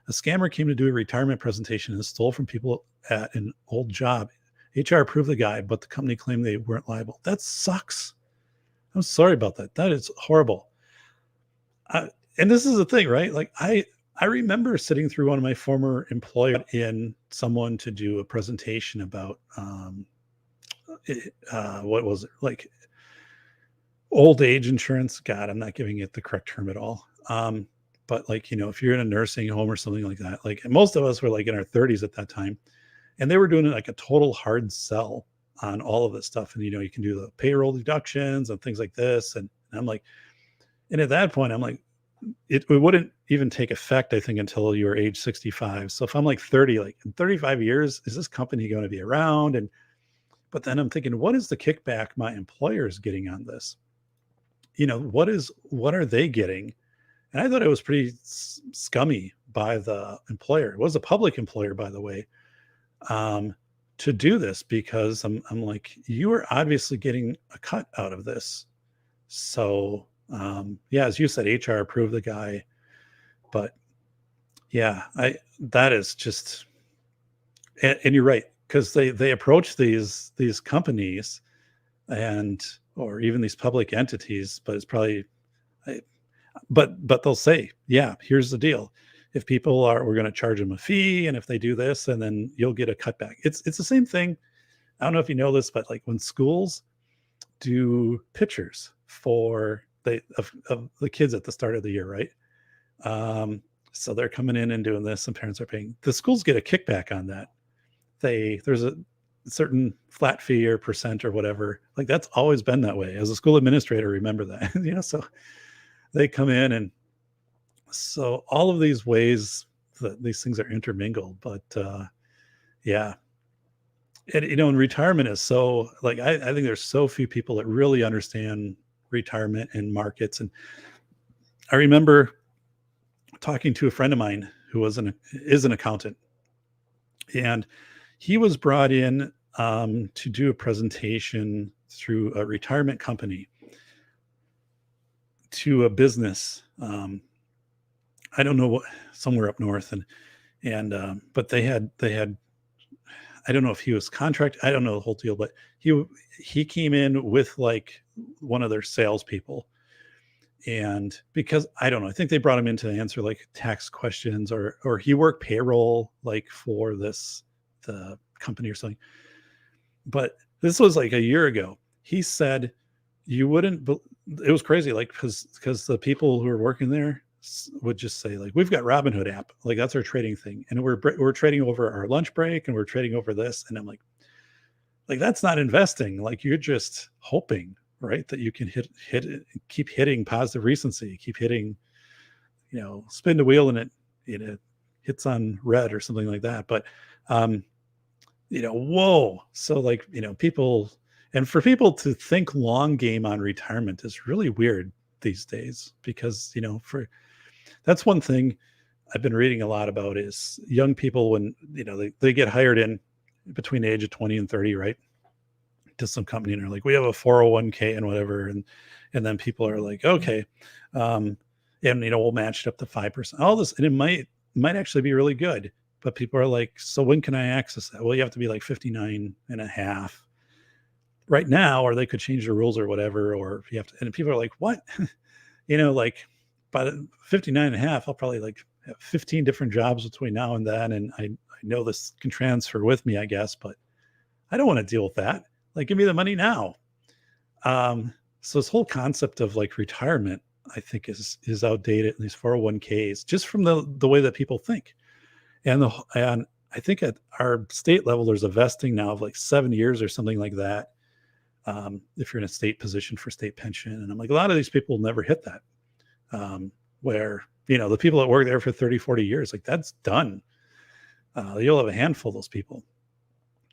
A scammer came to do a retirement presentation and stole from people at an old job. HR approved the guy, but the company claimed they weren't liable. That sucks. I'm sorry about that. That is horrible. And this is the thing, right? Like I remember sitting through one of my former employers in someone to do a presentation about what was it? Like old age insurance. God, I'm not giving it the correct term at all. But like, if you're in a nursing home or something like that, like most of us were like in our 30s at that time, and they were doing like a total hard sell on all of this stuff. And, you can do the payroll deductions and things like this. And I'm like, and at that point, I'm like, it wouldn't even take effect, I think, until you were age 65. So if I'm like 30, like in 35 years, is this company going to be around? But then I'm thinking, what is the kickback my employer is getting on this? What are they getting? And I thought it was pretty scummy by the employer. It was a public employer, by the way, to do this, because I'm like, you are obviously getting a cut out of this. So yeah, as you said, HR approved the guy, but yeah, that is just, and you're right, because they approach these companies or even these public entities, but it's probably, but they'll say, yeah, here's the deal. If we're going to charge them a fee, and if they do this, and then you'll get a cutback. It's the same thing. I don't know if you know this, but like when schools do pictures for of the kids at the start of the year, right? So they're coming in and doing this, and parents are paying. The schools get a kickback on that. There's a certain flat fee or percent or whatever. Like that's always been that way. As a school administrator, remember that. So they come in, and so all of these ways that these things are intermingled. But yeah, and in retirement is so, like, I think there's so few people that really understand retirement and markets. And I remember talking to a friend of mine who is an accountant, and he was brought in to do a presentation through a retirement company to a business. I don't know what, somewhere up north, and but they had, I don't know if he was contract. I don't know the whole deal, but he came in with like one of their salespeople, and because I don't know, I think they brought him in to answer like tax questions, or he worked payroll like for the company or something. But this was like a year ago. He said you wouldn't. It was crazy, like because the people who were working there would just say like, we've got Robinhood app, like that's our trading thing, and we're trading over our lunch break, and we're trading over this. And I'm like that's not investing. Like you're just hoping, right, that you can hit it, keep hitting positive recency, keep hitting, spin the wheel, and it hits on red or something like that. But whoa. So like, people, and for people to think long game on retirement is really weird these days, because that's one thing I've been reading a lot about is young people, when they get hired in between the age of 20 and 30, right, to some company, and they're like, we have a 401k and whatever, and then people are like, okay, and we'll match it up to 5%, all this, and it might actually be really good. But people are like, so when can I access that? Well, you have to be like 59 and a half right now, or they could change the rules or whatever, or you have to, and people are like, what? Like by the 59 and a half, I'll probably like have 15 different jobs between now and then. And I know this can transfer with me, I guess, but I don't want to deal with that. Like, give me the money now. So this whole concept of like retirement, I think is outdated in these 401ks, just from the way that people think. And I think at our state level, there's a vesting now of like 7 years or something like that. If you're in a state position for state pension. And I'm like, a lot of these people will never hit that. Where, the people that work there for 30, 40 years, like that's done. You'll have a handful of those people.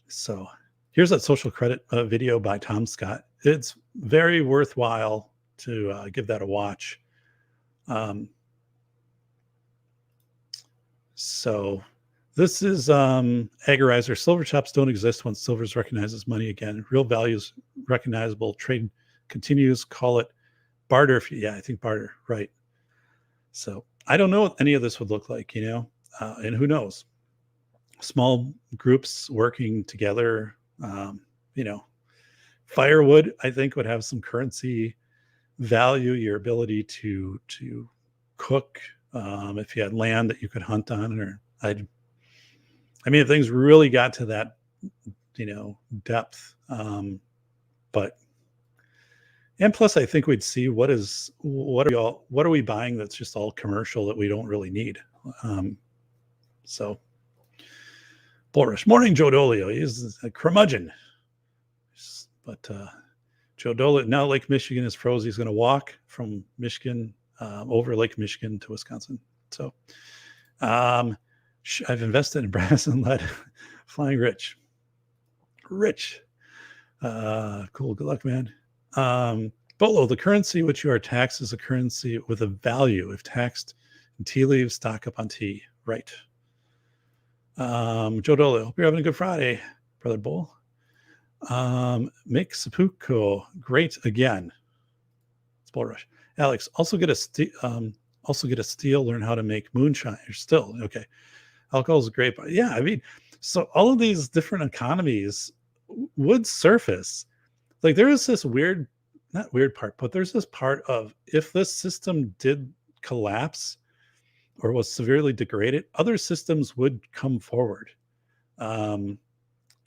So here's that social credit video by Tom Scott. It's very worthwhile to give that a watch. So this is Agorizer. Silver chops don't exist once silver is recognized as money again. Real value is recognizable. Trade continues. Call it barter. I think barter. Right. So I don't know what any of this would look like, and who knows? Small groups working together. Firewood, I think, would have some currency value. Your ability to cook, if you had land that you could hunt on, or if things really got to that, depth. But And plus, I think we'd see what are we buying that's just all commercial that we don't really need. So, Boris, morning, Joe Dolio. He's a curmudgeon, but Joe Dolio, now Lake Michigan is frozen. He's going to walk from Michigan over Lake Michigan to Wisconsin. So, I've invested in brass and lead. Flying rich. Cool. Good luck, man. Bolo, the currency which you are taxed is a currency with a value. If taxed in tea leaves, stock up on tea. Right. Joe Dolio, hope you're having a good Friday, Brother Bull. Mick Sapuko, great again. It's Bull Rush. Alex, also get a steel, learn how to make moonshine. You're still okay. Alcohol is great, but yeah, I mean, so all of these different economies would surface. Like there is this not weird part, but there's this part of if this system did collapse or was severely degraded, other systems would come forward. And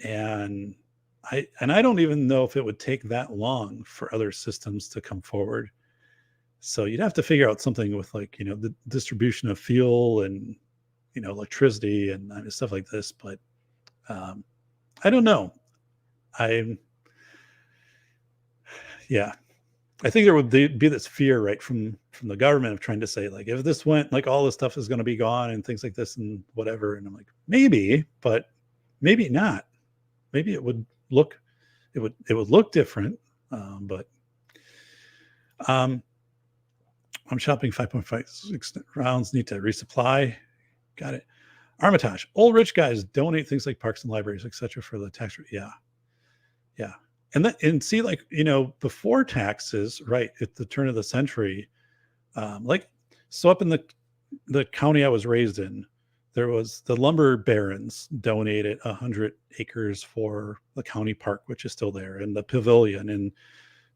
I don't even know if it would take that long for other systems to come forward. So you'd have to figure out something with like, the distribution of fuel and, electricity and stuff like this. But I don't know. I think there would be this fear, right, from the government of trying to say, like, if this went, like, all this stuff is going to be gone and things like this and whatever. And I'm like, maybe, but maybe not. Maybe it would look different. But I'm shopping 5.56 rounds. Need to resupply. Got it. Armitage. Old rich guys donate things like parks and libraries, etc., for the tax rate. Yeah. And see, like, before taxes, right, at the turn of the century, so up in the county I was raised in, there was the lumber barons donated 100 acres for the county park, which is still there, and the pavilion and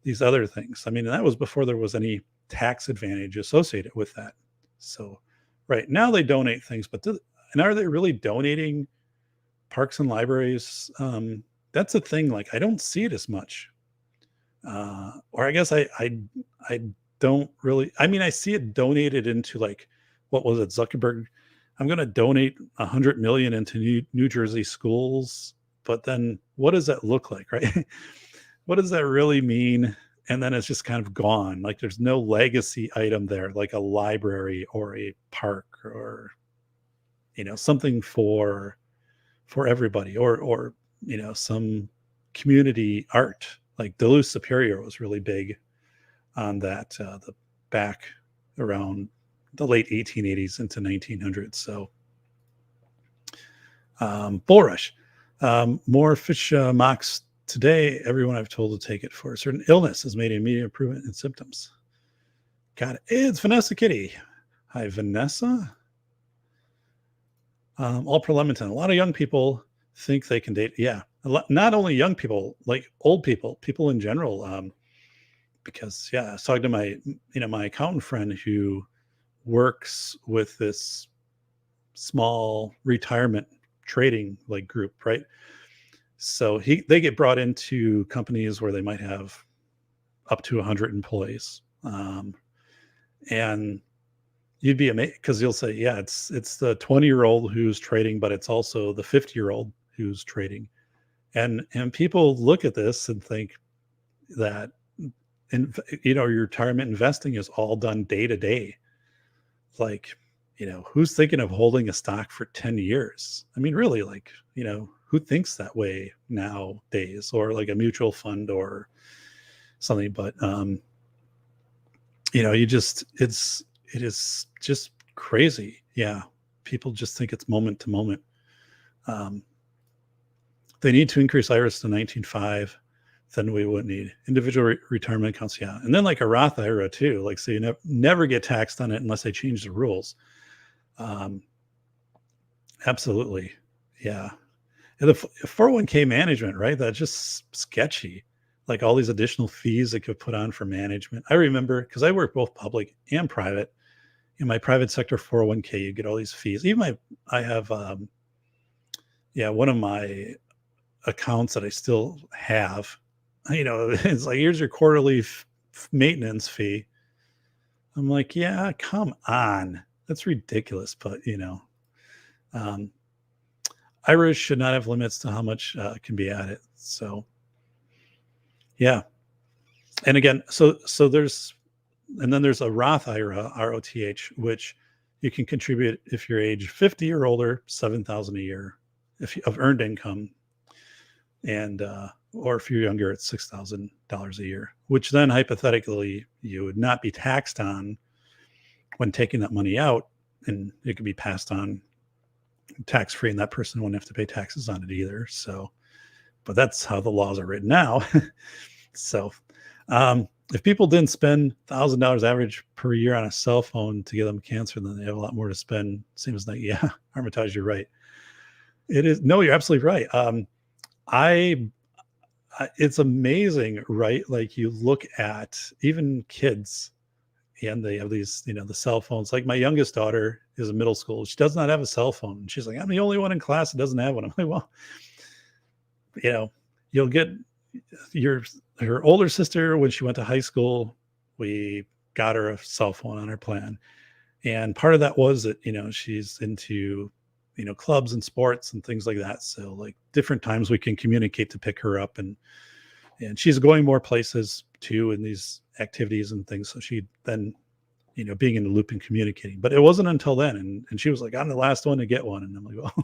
these other things. I mean, that was before there was any tax advantage associated with that. So right now they donate things, but and are they really donating parks and libraries? That's a thing. Like, I don't see it as much. Or I guess I don't really, I mean, I see it donated into, like, what was it? Zuckerberg. I'm going to donate 100 million into New Jersey schools. But then what does that look like? Right. What does that really mean? And then it's just kind of gone. Like, there's no legacy item there, like a library or a park or, something for everybody or, some community art. Like Duluth Superior was really big on that, the back around the late 1880s into 1900s. So, Bull Rush, more fish mocks today. Everyone I've told to take it for a certain illness has made immediate improvement in symptoms. Got it. It's Vanessa Kitty. Hi, Vanessa. All pro Lemonton. A lot of young people think they can date. Yeah. Not only young people, like old people in general. Because I was talking to my accountant friend who works with this small retirement trading like group, right? So they get brought into companies where they might have up to 100 employees. And you'd be amazed because you'll say, yeah, it's the 20-year-old who's trading, but it's also the 50-year-old who's trading. And people look at this and think that, your retirement investing is all done day to day. Like, who's thinking of holding a stock for 10 years? I mean, really, like, who thinks that way nowadays, or like a mutual fund or something? But, it is just crazy. Yeah. People just think it's moment to moment. They need to increase IRAs to 19.5. Then we wouldn't need individual retirement accounts. Yeah. And then like a Roth IRA too, like, so you never get taxed on it unless they change the rules. Absolutely. Yeah. And the 401k management, right? That's just sketchy. Like all these additional fees that could put on for management. I remember, because I work both public and private. In my private sector 401k, you get all these fees. Even I have, one of my accounts that I still have, it's like, here's your quarterly maintenance fee. I'm like, yeah, come on. That's ridiculous. But, IRAs should not have limits to how much can be added. So, yeah. And again, so there's a Roth IRA, ROTH, which you can contribute if you're age 50 or older, $7,000 a year of earned income, and or if you're younger, it's $6,000 a year, which then hypothetically you would not be taxed on when taking that money out, and it could be passed on tax free, and that person won't have to pay taxes on it either. So, but that's how the laws are written now. So, if people didn't spend $1,000 average per year on a cell phone to give them cancer, then they have a lot more to spend. Seems like, yeah, Armitage, you're right. It is. No, you're absolutely right. It's amazing, right? Like, you look at even kids, and they have these, the cell phones. Like, my youngest daughter is in middle school. She does not have a cell phone. She's like, I'm the only one in class that doesn't have one. I'm like, well, you'll get her older sister, when she went to high school, we got her a cell phone on her plan. And part of that was that, she's into, clubs and sports and things like that. So, like, different times we can communicate to pick her up, and she's going more places too in these activities and things. So she then, being in the loop and communicating, but it wasn't until then. And she was like, I'm the last one to get one. And I'm like, well,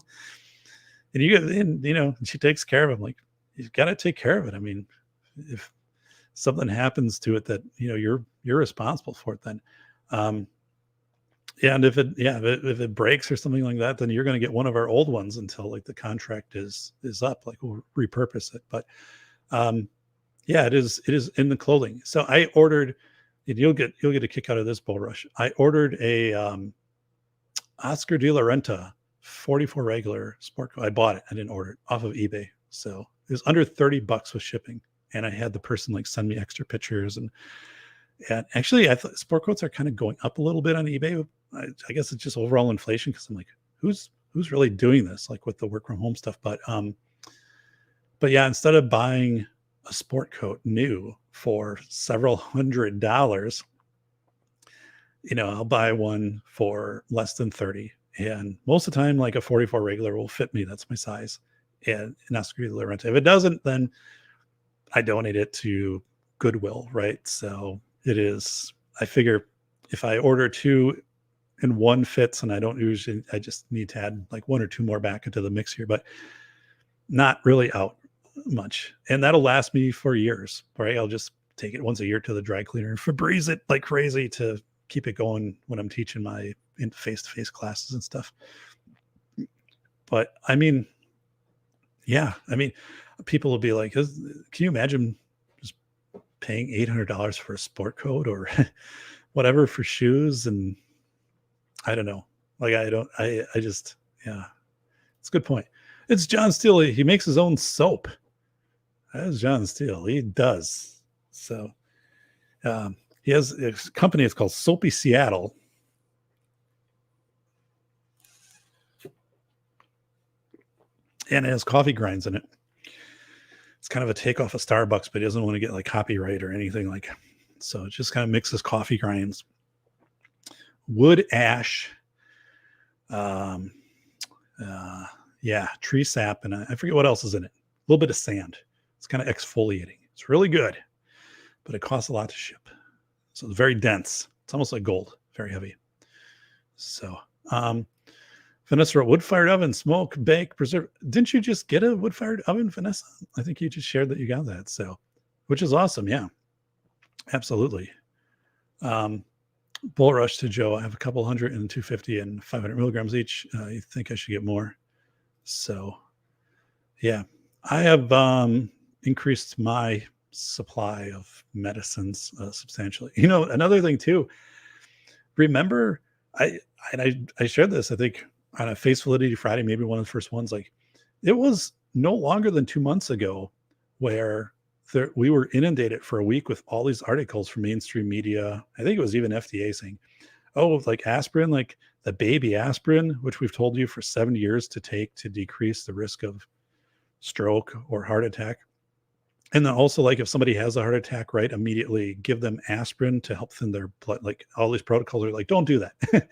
and and she takes care of him. Like, you've got to take care of it. I mean, if something happens to it that, you're responsible for it, then, yeah. And if it breaks or something like that, then you're going to get one of our old ones until, like, the contract is up, like, we'll repurpose it. But, yeah, it is in the clothing. So I ordered, and you'll get a kick out of this, Bull Rush. I ordered a, Oscar de la Renta 44 regular sport coat. I bought it. I didn't order it off of eBay. So it was under $30 with shipping. And I had the person, like, send me extra pictures. And actually, I thought sport coats are kind of going up a little bit on eBay. I guess it's just overall inflation, because I'm like, who's really doing this, like, with the work from home stuff? But yeah, instead of buying a sport coat new for several $100s, I'll buy one for less than 30. And most of the time, like, a 44 regular will fit me. That's my size. And Oscar de la Renta. If it doesn't, then I donate it to Goodwill, right? So it is, I figure if I order two and one fits, and I just need to add like one or two more back into the mix here, but not really out much. And that'll last me for years, right? I'll just take it once a year to the dry cleaner and Febreze it like crazy to keep it going when I'm teaching my face-to-face classes and stuff. But I mean, yeah, people will be like, can you imagine just paying $800 for a sport coat or whatever for shoes? And I don't know. Like, I just, yeah, it's a good point. It's John Steele. He makes his own soap. That is John Steele. He does. So he has a company. It's called Soapy Seattle. And it has coffee grinds in it. It's kind of a takeoff of Starbucks, but he doesn't want to get like copyright or anything like. So it just kind of mixes coffee grinds, wood ash, tree sap, and I forget what else is in it. A little bit of sand. It's kind of exfoliating. It's really good, but it costs a lot to ship. So it's very dense. It's almost like gold, very heavy. So, Vanessa wrote, wood-fired oven, smoke, bake, preserve. Didn't you just get a wood-fired oven, Vanessa? I think you just shared that you got that. So, which is awesome. Yeah, absolutely. Bull Rush to Joe. I have a couple 100 and 250 and 500 milligrams each. You think I should get more? So, yeah, I have increased my supply of medicines substantially. Another thing too. Remember, I shared this, I think, on a Face Validity Friday, maybe one of the first ones. Like, it was no longer than 2 months ago where we were inundated for a week with all these articles from mainstream media. I think it was even FDA saying, oh, like aspirin, like the baby aspirin, which we've told you for 7 years to take to decrease the risk of stroke or heart attack. And then also, like, if somebody has a heart attack, right, immediately give them aspirin to help thin their blood. Like, all these protocols are like, don't do that.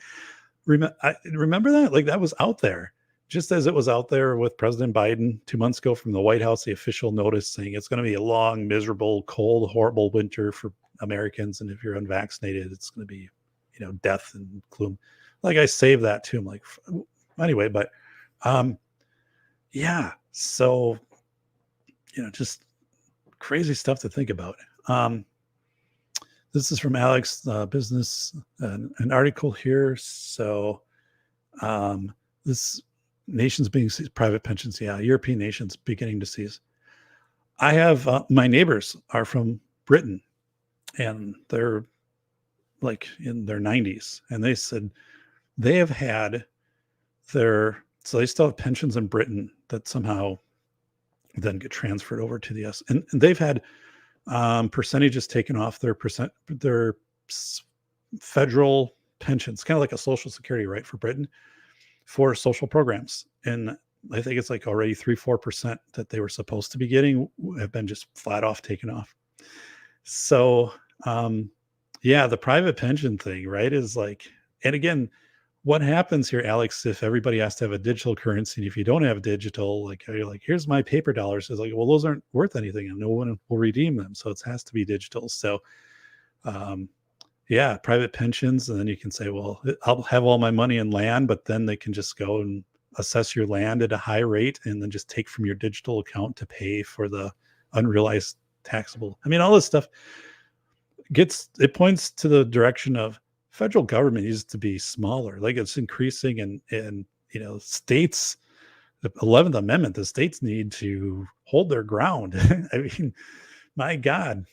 Remember that? Like, that was out there, just as it was out there with President Biden 2 months ago from the White House, the official notice saying it's going to be a long, miserable, cold, horrible winter for Americans. And if you're unvaccinated, it's going to be, death and gloom. Like, I saved that too. I'm like, anyway, but yeah. So, just crazy stuff to think about. This is from Alex Business, an article here. So this nations being seized, private pensions. Yeah, European nations beginning to seize. I have my neighbors are from Britain, and they're like in their 90s, and they said they have had so they still have pensions in Britain that somehow then get transferred over to the US, and they've had percentages taken off their federal pensions, kind of like a social security, right, for Britain, for social programs. And I think it's like already 3-4% that they were supposed to be getting have been just flat off taken off. So yeah, the private pension thing, right, is like, and again, what happens here, Alex, if everybody has to have a digital currency, and if you don't have digital, like, you're like, here's my paper dollars. It's like, well, those aren't worth anything and no one will redeem them. So it has to be digital. So yeah, private pensions. And then you can say, well, I'll have all my money in land, but then they can just go and assess your land at a high rate and then just take from your digital account to pay for the unrealized taxable. I mean, all this stuff it points to the direction of federal government needs to be smaller. Like, it's increasing, and states, the 11th Amendment, the states need to hold their ground. I mean, my God,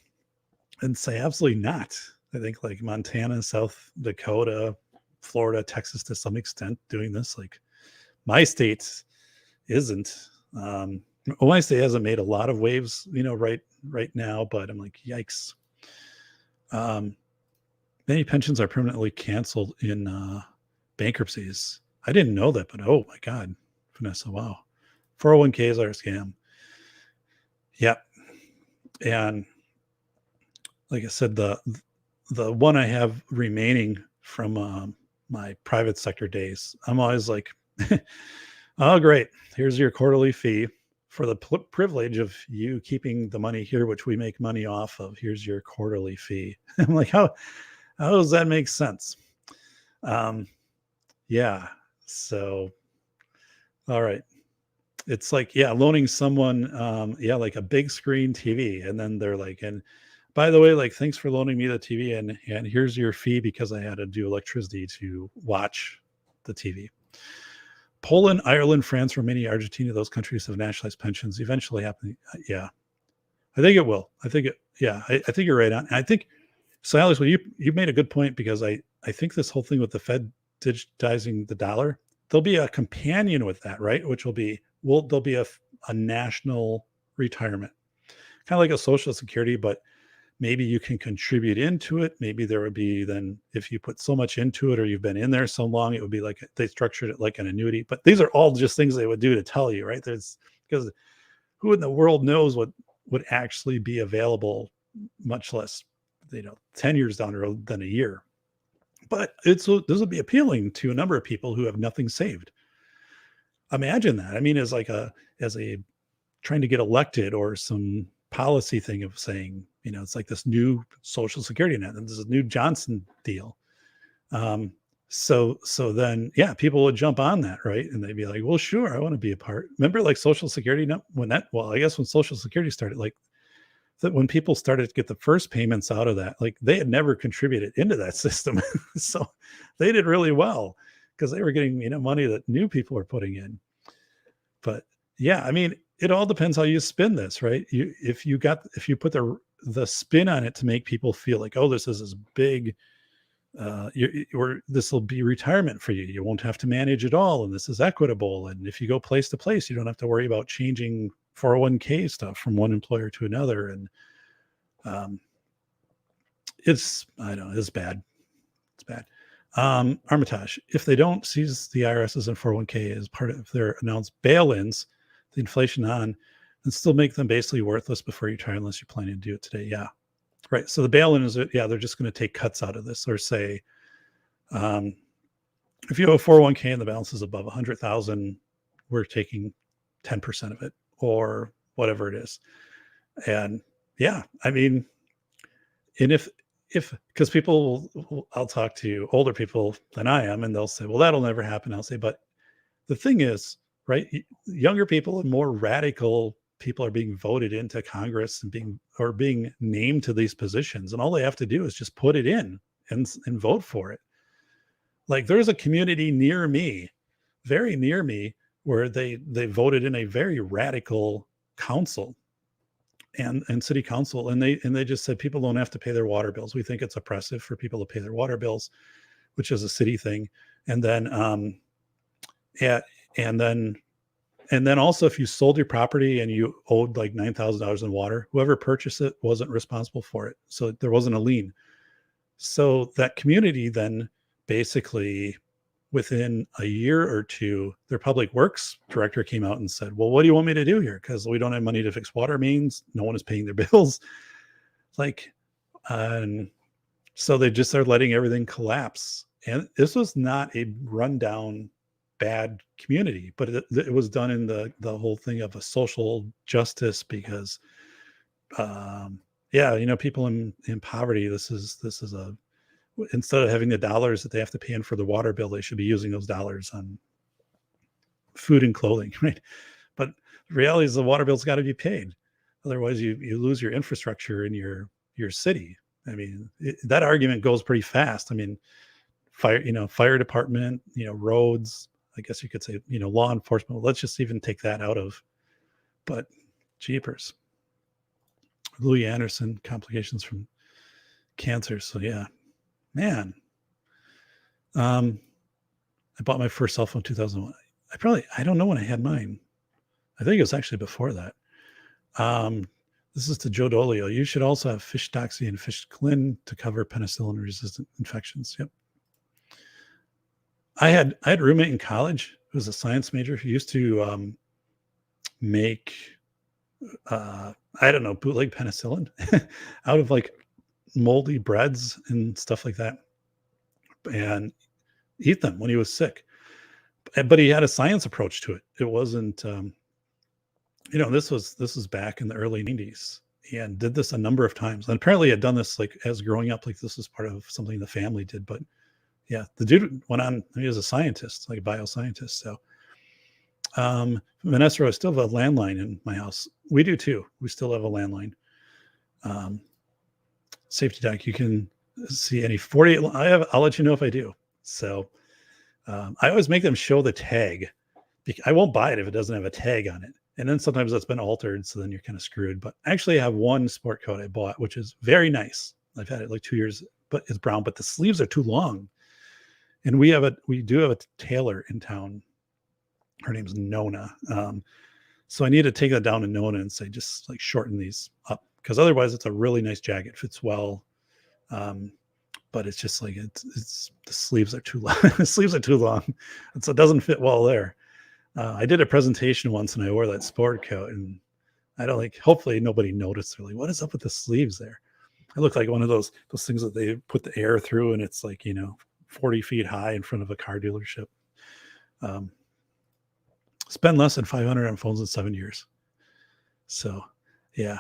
and say absolutely not. I think like Montana, South Dakota, Florida, Texas, to some extent, doing this. Like, my state isn't. My state hasn't made a lot of waves, right now, but I'm like, yikes. Many pensions are permanently canceled in bankruptcies. I didn't know that, but oh my God, Vanessa, wow. 401ks are a scam. Yep. And like I said, the one I have remaining from my private sector days, I'm always like, oh, great. Here's your quarterly fee for the privilege of you keeping the money here, which we make money off of. Here's your quarterly fee. I'm like, how does that make sense? Yeah. So, all right. It's like, yeah, loaning someone, like a big screen TV. And then they're like, and by the way, like, thanks for loaning me the TV. And here's your fee because I had to do electricity to watch the TV. Poland, Ireland, France, Romania, Argentina, those countries have nationalized pensions eventually happening. Yeah. I think it will. I think you're right on. I think, so Alex, well, you made a good point, because I think this whole thing with the Fed digitizing the dollar, there'll be a companion with that, right? Which there'll be a national retirement, kind of like a Social Security, but maybe you can contribute into it. Maybe there would be then, if you put so much into it or you've been in there so long, it would be like they structured it like an annuity. But these are all just things they would do to tell you, right? Because who in the world knows what would actually be available, much less 10 years down the road than a year. But this would be appealing to a number of people who have nothing saved. Imagine that. I mean, as a trying to get elected, or some policy thing of saying, it's like this new Social Security net, and this is a new Johnson deal. So then, yeah, people would jump on that, right? And they'd be like, well, sure, I want to be a part. Remember, like, Social Security, I guess when Social Security started, like, that when people started to get the first payments out of that, like, they had never contributed into that system. So they did really well because they were getting, money that new people were putting in. But yeah, I mean, it all depends how you spin this, right? If you put the spin on it to make people feel like, oh, this is this big, this will be retirement for you. You won't have to manage it all, and this is equitable. And if you go place to place, you don't have to worry about changing 401k stuff from one employer to another. And it's bad. It's bad. Armitage, if they don't seize the IRS's and 401k as part of their announced bail-ins, the inflation on, and still make them basically worthless before you try, unless you're planning to do it today. Yeah. Right. So the bail-in is, they're just going to take cuts out of this, or say, if you have a 401k and the balance is above 100,000, we're taking 10% of it, or whatever it is. And yeah, I mean, and if because I'll talk to older people than I am, and they'll say, well, that'll never happen. I'll say, but the thing is, right, younger people and more radical people are being voted into Congress and being named to these positions, and all they have to do is just put it in and vote for it. Like, there's a community near me, very near me, where they voted in a very radical council and city council, and they just said people don't have to pay their water bills. We think it's oppressive for people to pay their water bills, which is a city thing. And then and then also, if you sold your property and you owed like $9,000 in water, whoever purchased it wasn't responsible for it, so there wasn't a lien. So that community then basically, within a year or two, their public works director came out and said, well, what do you want me to do here? Because we don't have money to fix water mains. No one is paying their bills. Like, and so they just started letting everything collapse. And this was not a rundown bad community, but it was done in the whole thing of a social justice, because people in poverty, this is a, instead of having the dollars that they have to pay in for the water bill, they should be using those dollars on food and clothing, right? But the reality is the water bill's got to be paid. Otherwise you lose your infrastructure in your city. I mean, that argument goes pretty fast. I mean, fire department, roads, I guess you could say, law enforcement. Let's just even take that out of, but jeepers. Louis Anderson, complications from cancer. So yeah, man. I bought my first cell phone in 2001. I don't know when I had mine. I think it was actually before that. This is to Joe Dolio. You should also have fish doxy and fish clean to cover penicillin resistant infections. Yep. I had a roommate in college who was a science major who used to make bootleg penicillin out of like moldy breads and stuff like that, and eat them when he was sick. But he had a science approach to it. It wasn't, this was back in the early 90s, and did this a number of times. And apparently had done this like as growing up, like this was part of something the family did. But yeah, the dude went on, he was a scientist, like a bioscientist. So Vanessa, I still have a landline in my house. We do too. We still have a landline. Safety Doc, you can see any 48. I'll let you know if I do. So I always make them show the tag. I won't buy it if it doesn't have a tag on it. And then sometimes that's been altered, so then you're kind of screwed. But actually I have one sport coat I bought, which is very nice. I've had it like 2 years, but it's brown, but the sleeves are too long. And we do have a tailor in town. Her name's Nona. So I need to take that down to Nona and say, just like shorten these up, because otherwise it's a really nice jacket, fits well. But it's just like, it's the sleeves are too long. The sleeves are too long. And so it doesn't fit well there. I did a presentation once and I wore that sport coat, and hopefully nobody noticed. Really, what is up with the sleeves there? I look like one of those things that they put the air through, and it's like, 40 feet high in front of a car dealership. Spend less than 500 on phones in 7 years. So yeah.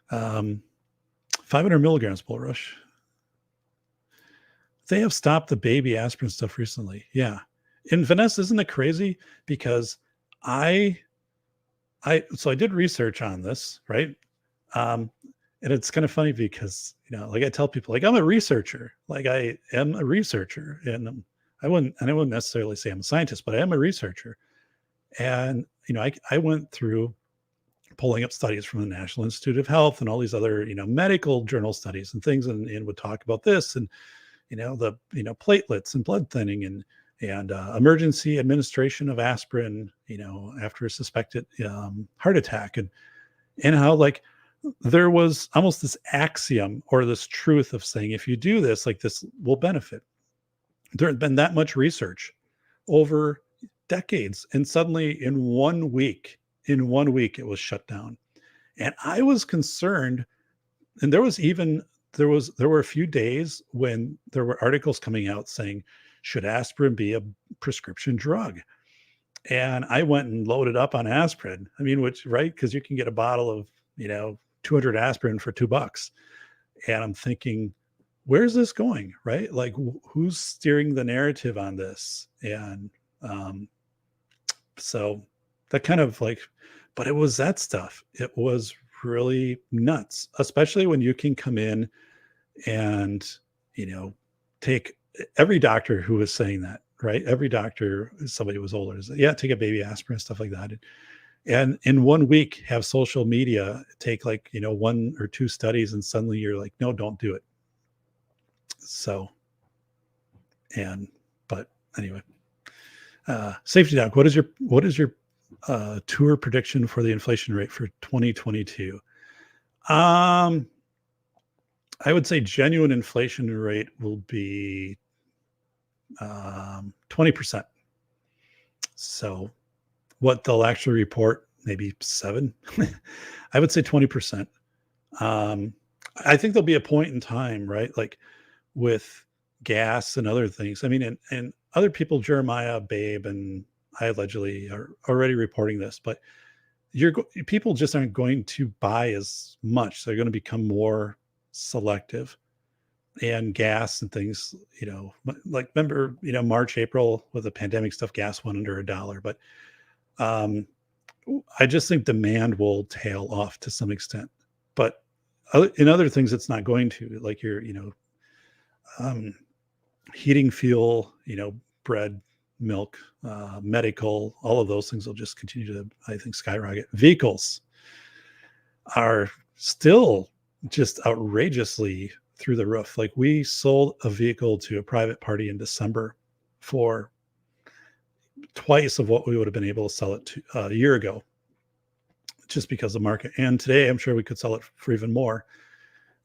500 milligrams Bulrush. They have stopped the baby aspirin stuff recently. Yeah. And Vanessa, isn't it crazy? Because I did research on this, right? And it's kind of funny because, like I tell people, like I'm a researcher, like I am a researcher, and I wouldn't necessarily say I'm a scientist, but I am a researcher. And, I went through pulling up studies from the National Institute of Health and all these other, medical journal studies and things, and would talk about this and, the, platelets and blood thinning and emergency administration of aspirin, after a suspected heart attack, and how like there was almost this axiom or this truth of saying, if you do this, like this will benefit. There had been that much research over decades, and suddenly in 1 week in 1 week it was shut down. And I was concerned. And there were a few days when there were articles coming out saying, should aspirin be a prescription drug? And I went and loaded up on aspirin. I mean, right? Because you can get a bottle of, 200 aspirin for $2. And I'm thinking, where's this going? Right? Like, who's steering the narrative on this? And so that kind of like, but it was that stuff. It was really nuts, especially when you can come in and, take every doctor who was saying that, right? Every doctor, somebody who was older, is, yeah, take a baby aspirin, stuff like that. And in 1 week have social media take like, 1 or 2 studies, and suddenly you're like, no, don't do it. So, but anyway, Safety Doc, what is your tour prediction for the inflation rate for 2022? I would say genuine inflation rate will be 20%. So what they'll actually report, maybe 7. I would say 20%. I think there'll be a point in time, right? Like with gas and other things. I mean, and other people, Jeremiah, Babe, and I allegedly are already reporting this, but people just aren't going to buy as much. They're going to become more selective. And gas and things, like remember, March, April with the pandemic stuff, gas went under $1. But I just think demand will tail off to some extent. But in other things, it's not going to, like your, heating fuel, bread, milk, medical, all of those things will just continue to, I think, skyrocket. Vehicles are still just outrageously through the roof. Like we sold a vehicle to a private party in December for twice of what we would have been able to sell it to a year ago, just because of the market. And today I'm sure we could sell it for even more.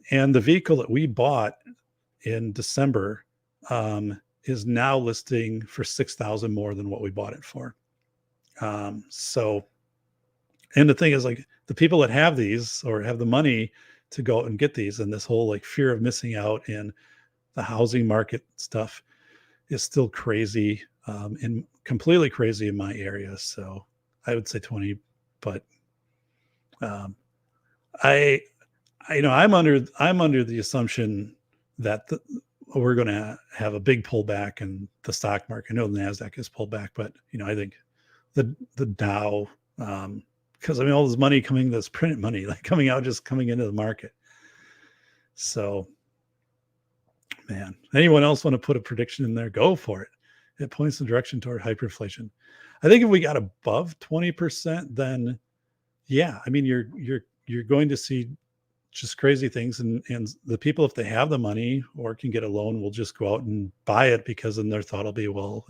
And the vehicle that we bought in December is now listing for $6,000 more than what we bought it for. So, and the thing is, like, the people that have these or have the money to go out and get these, and this whole like fear of missing out in the housing market stuff is still crazy, and completely crazy in my area. So I would say 20, but I'm under the assumption that we're going to have a big pullback in the stock market. I know the NASDAQ has pulled back, but I think the Dow, because all this money coming, this printed money, like coming into the market. So, man, anyone else want to put a prediction in there? Go for it. It points in the direction toward hyperinflation. I think if we got above 20%, then yeah, I mean, you're going to see just crazy things, and the people, if they have the money or can get a loan, will just go out and buy it, because then their thought will be, well,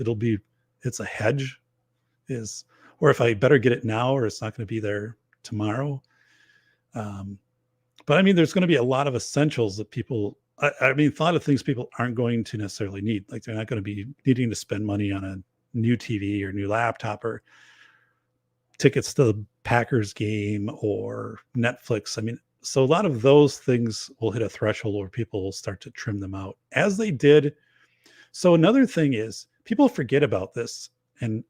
it's a hedge, or if I better get it now, or it's not going to be there tomorrow. But I mean, there's going to be a lot of essentials that people, I mean, a lot of things people aren't going to necessarily need. Like they're not going to be needing to spend money on a new TV or new laptop or tickets to the Packers game or Netflix. I mean, so a lot of those things will hit a threshold where people will start to trim them out, as they did. So another thing is, people forget about this. And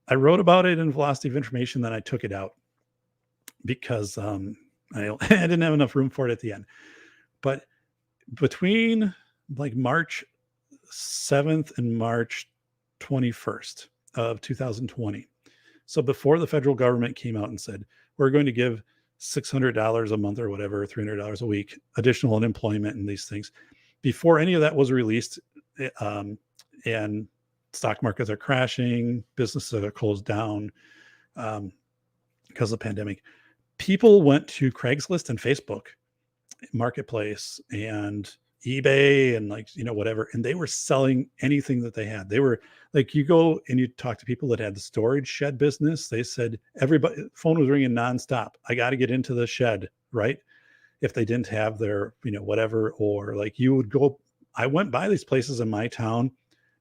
I wrote about it in Velocity of Information, then I took it out because I didn't have enough room for it at the end. But between like March 7th and March 21st of 2020, so before the federal government came out and said, we're going to give $600 a month or whatever, $300 a week, additional unemployment and these things, before any of that was released, and stock markets are crashing, businesses are closed down because of the pandemic, people went to Craigslist and Facebook Marketplace and eBay and whatever, and they were selling anything that they had. They were like, you go and you talk to people that had the storage shed business. They said everybody, phone was ringing nonstop. I got to get into the shed, right? If they didn't have their, whatever, or like you would go, I went by these places in my town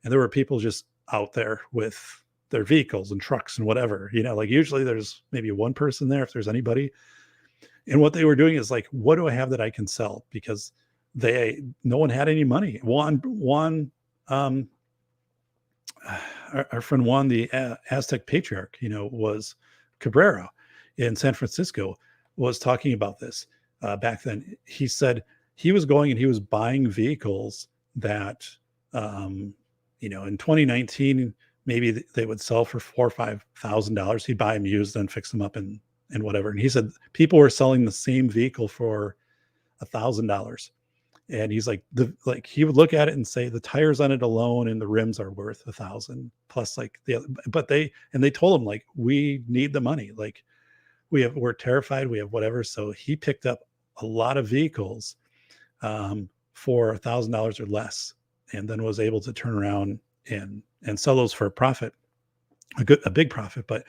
and there were people just out there with their vehicles and trucks and whatever, like usually there's maybe one person there if there's anybody. And what they were doing is like, what do I have that I can sell? Because no one had any money. Our friend Juan, the Aztec patriarch, was Cabrera in San Francisco, was talking about this back then. He said he was going and he was buying vehicles that, in 2019, maybe they would sell for $4,000 or $5,000. He'd buy them used and fix them up and whatever. And he said people were selling the same vehicle for $1,000. And he's like, he would look at it and say the tires on it alone and the rims are worth $1,000 plus like the other. But they told him like, we need the money. Like we're terrified. We have whatever. So he picked up a lot of vehicles for $1,000 or less, and then was able to turn around and sell those for a profit, a big profit. But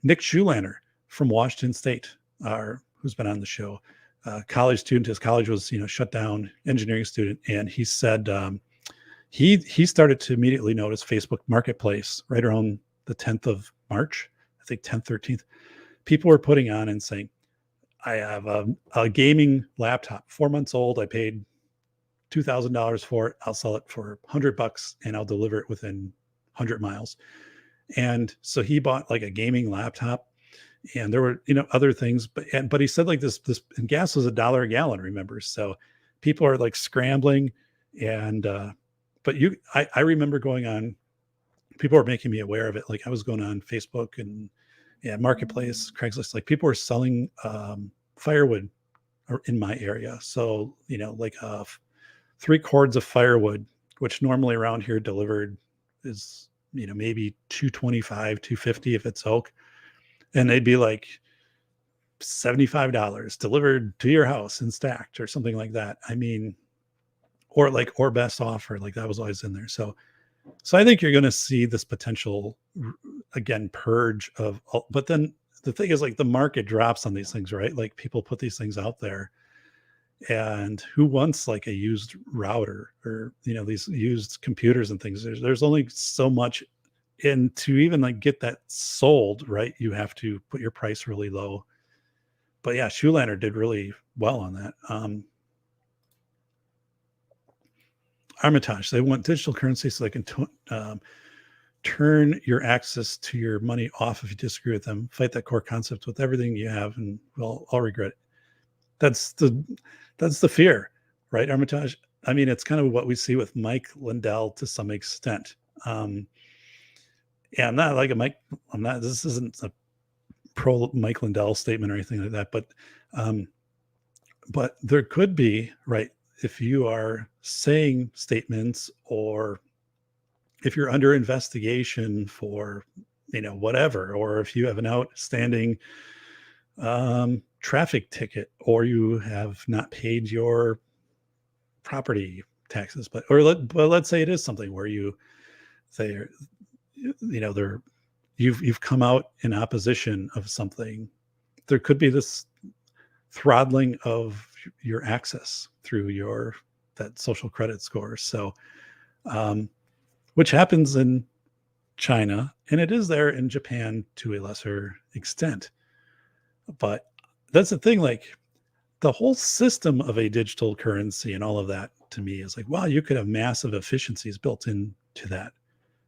Nick Schulander from Washington State, who's been on the show, college student. His college was, shut down, engineering student. And he said he started to immediately notice Facebook Marketplace right around the 10th of March, I think 10th, 13th. People were putting on and saying, I have a gaming laptop, 4 months old. I paid $2,000 for it. I'll sell it for $100 and I'll deliver it within 100 miles. And so he bought like a gaming laptop. And there were, other things, but he said like this, and gas was $1 a gallon, remember? So people are like scrambling. And, but I remember going on, people were making me aware of it. Like I was going on Facebook and Marketplace, Craigslist, like people were selling, firewood in my area. So, like, 3 cords of firewood, which normally around here delivered is, maybe $225, $250 if it's oak. And they'd be like $75 delivered to your house and stacked or something like that. I mean, or best offer, like that was always in there. So I think you're going to see this potential, again, purge of, but then the thing is like the market drops on these things, right? Like people put these things out there, and who wants like a used router or, these used computers and things? There's only so much. And to even like get that sold, right, you have to put your price really low. But yeah, Schulander did really well on that. Armitage, they want digital currency so they can turn your access to your money off if you disagree with them. Fight that core concept with everything you have, and well, I'll regret it. That's the fear, right, Armitage? I mean, it's kind of what we see with Mike Lindell to some extent. Yeah, I'm not like a Mike. This isn't a pro Mike Lindell statement or anything like that. But there could be, right, if you are saying statements or if you're under investigation for, whatever, or if you have an outstanding traffic ticket, or you have not paid your property taxes, but let's say it is something where you've come out in opposition of something, there could be this throttling of your access through that social credit score. So, which happens in China, and it is there in Japan to a lesser extent. But that's the thing, like the whole system of a digital currency and all of that to me is like, wow, you could have massive efficiencies built into that.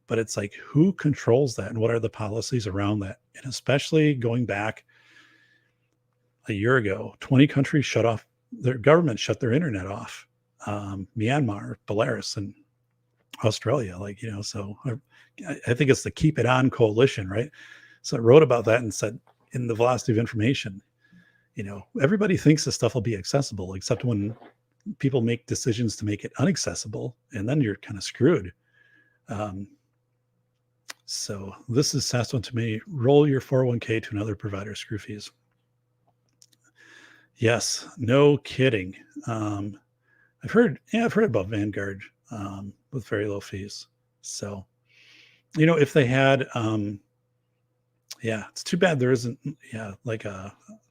But it's like, who controls that and what are the policies around that? And especially going back a year ago, 20 countries their government shut their internet off. Myanmar, Belarus, and Australia, so I think it's the Keep It On Coalition, right? So I wrote about that and said, in the velocity of information, everybody thinks this stuff will be accessible, except when people make decisions to make it inaccessible, and then you're kind of screwed. So this is Saskatchewan to me. Roll your 401k to another provider, screw fees. Yes, no kidding. I've heard about Vanguard with very low fees. So, if they had, it's too bad there isn't,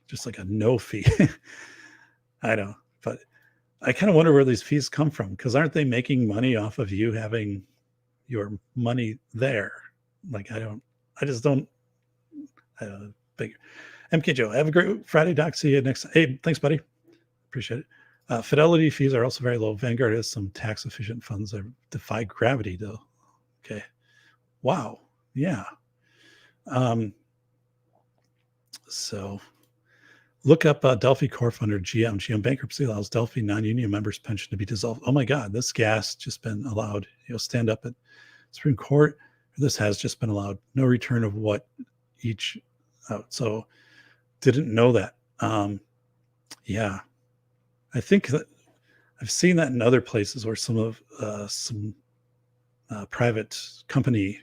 just like a no fee. I know, but I kind of wonder where these fees come from, because aren't they making money off of you having your money there? Like, I just don't, big MK Joe, have a great Friday, Doc. See you next. Hey, thanks, buddy. Appreciate it. Fidelity fees are also very low. Vanguard has some tax efficient funds that defy gravity, though. Okay. Wow. Yeah. So look up Delphi Corp under GM. GM bankruptcy allows Delphi non-union members' pension to be dissolved. Oh my God, this gas just been allowed. Stand up at Supreme Court. This has just been allowed. No return of what each out. So didn't know that. Yeah, I think that I've seen that in other places where some private company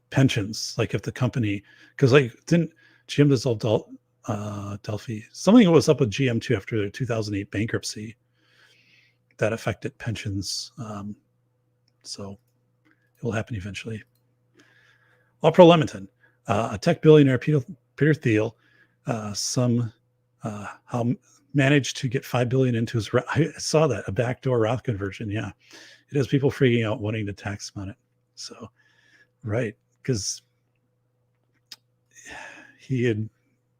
pensions, like if the company, because like didn't GM dissolve Delphi, something was up with GM too after their 2008 bankruptcy that affected pensions. So it will happen eventually. All Pro Lemonton, a tech billionaire, Peter Thiel, managed to get $5 billion into his. I saw that, a backdoor Roth conversion. Yeah, it has people freaking out wanting to tax him on it. So, right, because he had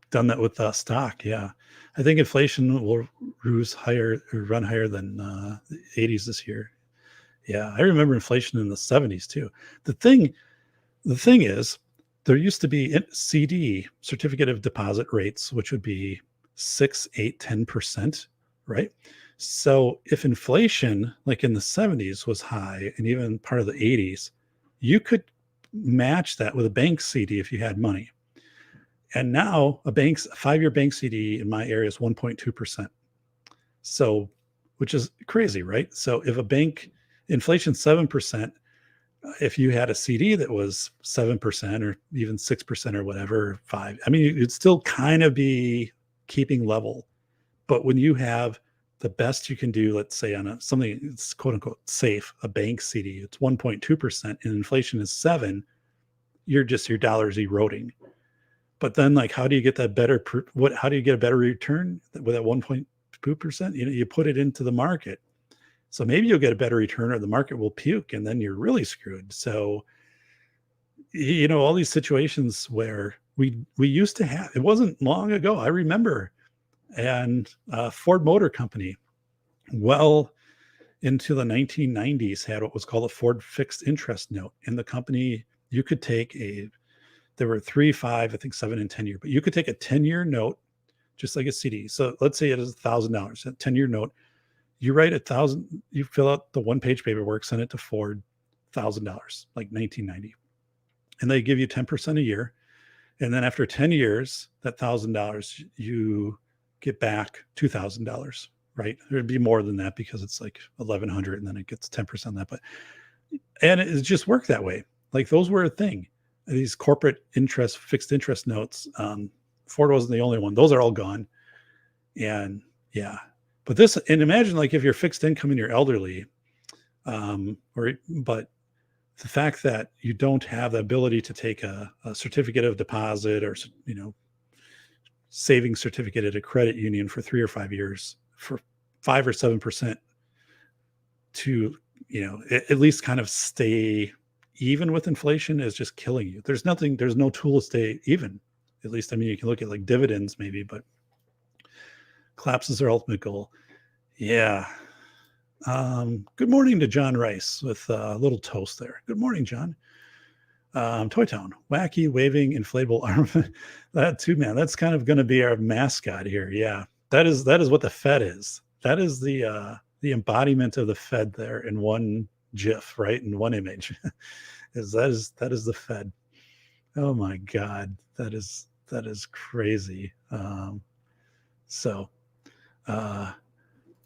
done that with stock. Yeah, I think inflation will run higher than the 80s this year. Yeah, I remember inflation in the 70s too. The thing is, there used to be CD, certificate of deposit rates, which would be 6, 8, 10%, right? So if inflation, like in the 70s, was high, and even part of the 80s, you could match that with a bank CD if you had money. And now a 5-year bank CD in my area is 1.2%. So, which is crazy, right? So if a bank inflation 7%, if you had a CD that was 7% or even 6% or whatever, 5, I mean, it'd still kind of be keeping level. But when you have the best you can do, let's say on something that's quote unquote safe, a bank CD, it's 1.2% and inflation is 7, your dollar's eroding. But then, like, how do you get that better? How do you get a better return with that 1.2%? You put it into the market. So maybe you'll get a better return, or the market will puke, and then you're really screwed. So, all these situations where we used to have, it wasn't long ago, I remember, and Ford Motor Company, well into the 1990s, had what was called a Ford fixed interest note. In the company, you could take there were 3, 5, I think 7 and 10 year, but you could take a 10-year note, just like a CD. So let's say it is $1,000, a 10-year note. You write 1,000, you fill out the 1-page paperwork, send it to Ford, $1,000, like 1990. And they give you 10% a year. And then after 10 years, that $1,000, you get back $2,000, right? There'd be more than that because it's like 1,100 and then it gets 10% on that. And it just worked that way. Like, those were a thing. These corporate fixed interest notes. Ford wasn't the only one. Those are all gone. And yeah, but imagine, like, if you're fixed income and you're elderly, but the fact that you don't have the ability to take a certificate of deposit or, savings certificate at a credit union for 3 or 5 years for 5 or 7% to, at least kind of stay even with inflation is just killing you. There's no tool to stay even. At least, you can look at like dividends maybe, but collapses their ultimate goal. Yeah. Good morning to John Rice with a little toast there. Good morning, John. Toy Town, wacky waving inflatable arm. That too, man. That's kind of going to be our mascot here. Yeah, that is what the Fed is. That is the embodiment of the Fed there in one GIF, right? In one image. that is the Fed. Oh my God, that is crazy.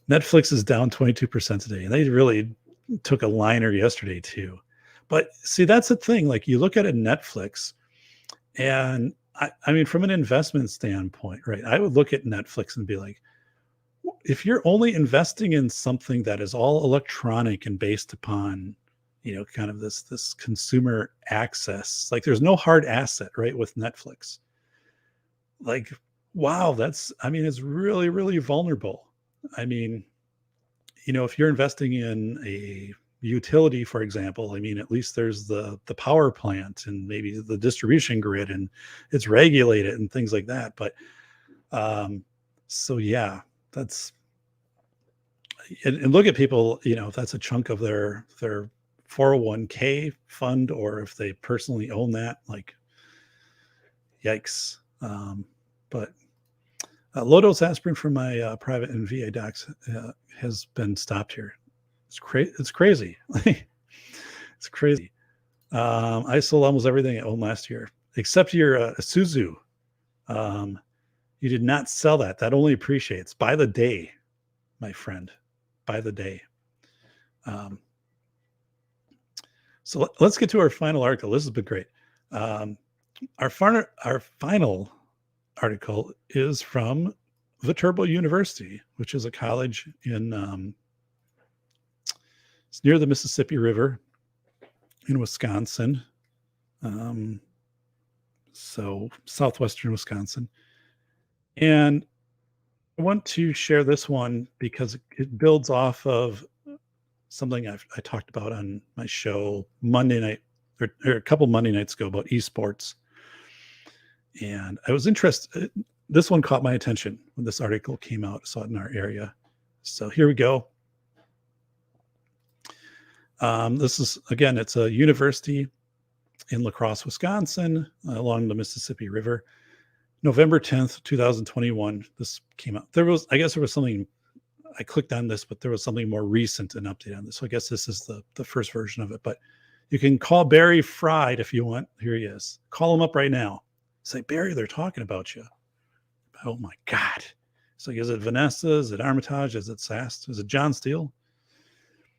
Netflix is down 22% today, and they really took a liner yesterday too. But see, that's the thing. Like, you look at a Netflix, and I mean, from an investment standpoint, right? I would look at Netflix and be like, if you're only investing in something that is all electronic and based upon, kind of this consumer access, like, there's no hard asset, right? With Netflix, like, wow, it's really, really vulnerable. I mean, if you're investing in a utility, for example. I mean, at least there's the power plant and maybe the distribution grid, and it's regulated and things like that. But so yeah, that's and look at people, if that's a chunk of their 401k fund, or if they personally own that, like, yikes. But low-dose aspirin for my private and VA docs has been stopped here. It's crazy. It's crazy. I sold almost everything I owned last year, except your Isuzu. You did not sell that. That only appreciates by the day, my friend, by the day. So let's get to our final article. This has been great. Our final article is from Viterbo University, which is a college in it's near the Mississippi River in Wisconsin. So southwestern Wisconsin. And I want to share this one because it builds off of something I talked about on my show Monday night, or a couple Monday nights ago, about eSports. And I was interested. This one caught my attention when this article came out. I saw it in our area. So here we go. This is, again, it's a university in La Crosse, Wisconsin, along the Mississippi River. November 10th, 2021, this came out. I guess there was something, I clicked on this, but there was something more recent, an update on this. So I guess this is the first version of it. But you can call Barry Fried if you want. Here he is. Call him up right now. Say, Barry, they're talking about you. Oh my God. It's like, is it Vanessa? Is it Armitage? Is it Sast? Is it John Steele?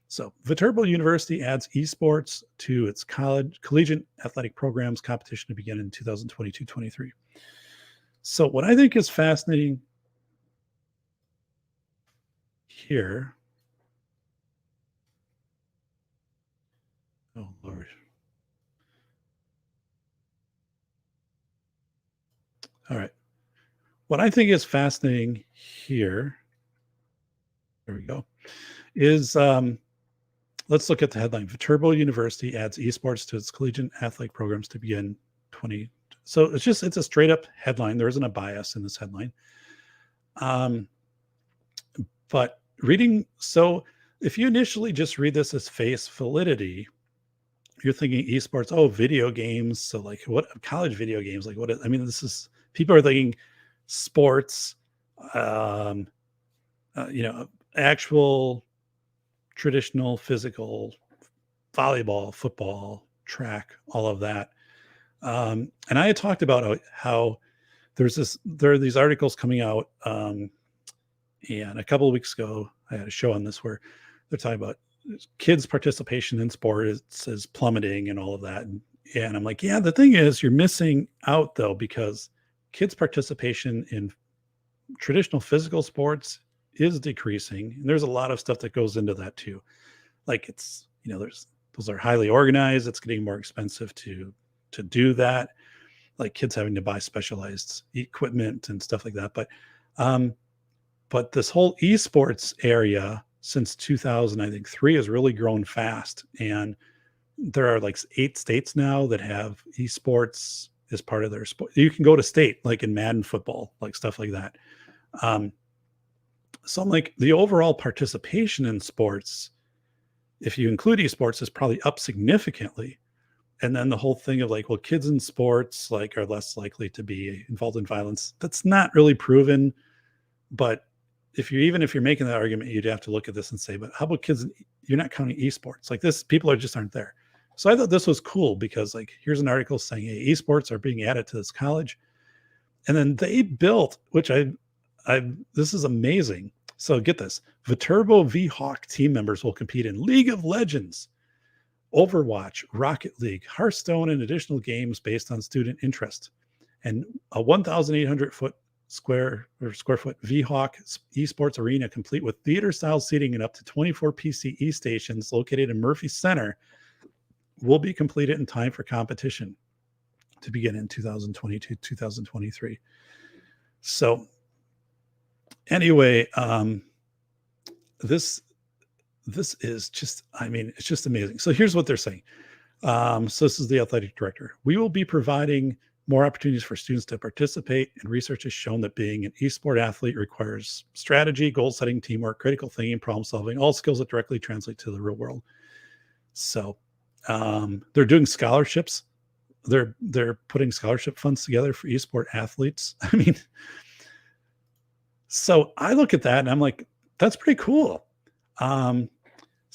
So Viterbo University adds eSports to its collegiate athletic programs competition to begin in 2022-23. So what I think is fascinating here. Oh, Lord. All right. What I think is fascinating here, there we go, is let's look at the headline. Viterbo University adds esports to its collegiate athletic programs to begin 20. So it's a straight up headline. There isn't a bias in this headline. But reading, so if you initially just read this as face validity, you're thinking esports, oh, video games. So like, what college video games? Like, I mean, this is, people are thinking sports, actual traditional physical volleyball, football, track, all of that. And I had talked about how there are these articles coming out. And a couple of weeks ago, I had a show on this where they're talking about kids' participation in sports is plummeting and all of that. And I'm like, yeah, the thing is, you're missing out though, because kids' participation in traditional physical sports is decreasing. And there's a lot of stuff that goes into that too. Like it's, those are highly organized. It's getting more expensive to do that. Like kids having to buy specialized equipment and stuff like that. But this whole esports area since 2003 has really grown fast. And there are like 8 states now that have esports as part of their sport. You can go to state, like in Madden football, like stuff like that. So I'm like, the overall participation in sports, if you include esports, is probably up significantly. And then the whole thing of like, well, kids in sports like are less likely to be involved in violence. That's not really proven. But if you're making that argument, you'd have to look at this and say, but how about kids? You're not counting esports. Like this, people aren't there. So I thought this was cool because like, here's an article saying, hey, esports are being added to this college. And then they built, which this is amazing. So get this, Viterbo V-Hawk team members will compete in League of Legends, Overwatch, Rocket League, Hearthstone, and additional games based on student interest. And a 1,800 square foot V-Hawk esports arena complete with theater-style seating and up to 24 PCE stations located in Murphy Center will be completed in time for competition to begin in 2022-2023. So anyway, this this is just, I mean, it's just amazing. So here's what they're saying. So this is the athletic director. We will be providing more opportunities for students to participate, and research has shown that being an esport athlete requires strategy, goal setting, teamwork, critical thinking, problem solving, all skills that directly translate to the real world. So they're doing scholarships. They're putting scholarship funds together for esport athletes. I mean, so I look at that and I'm like, that's pretty cool.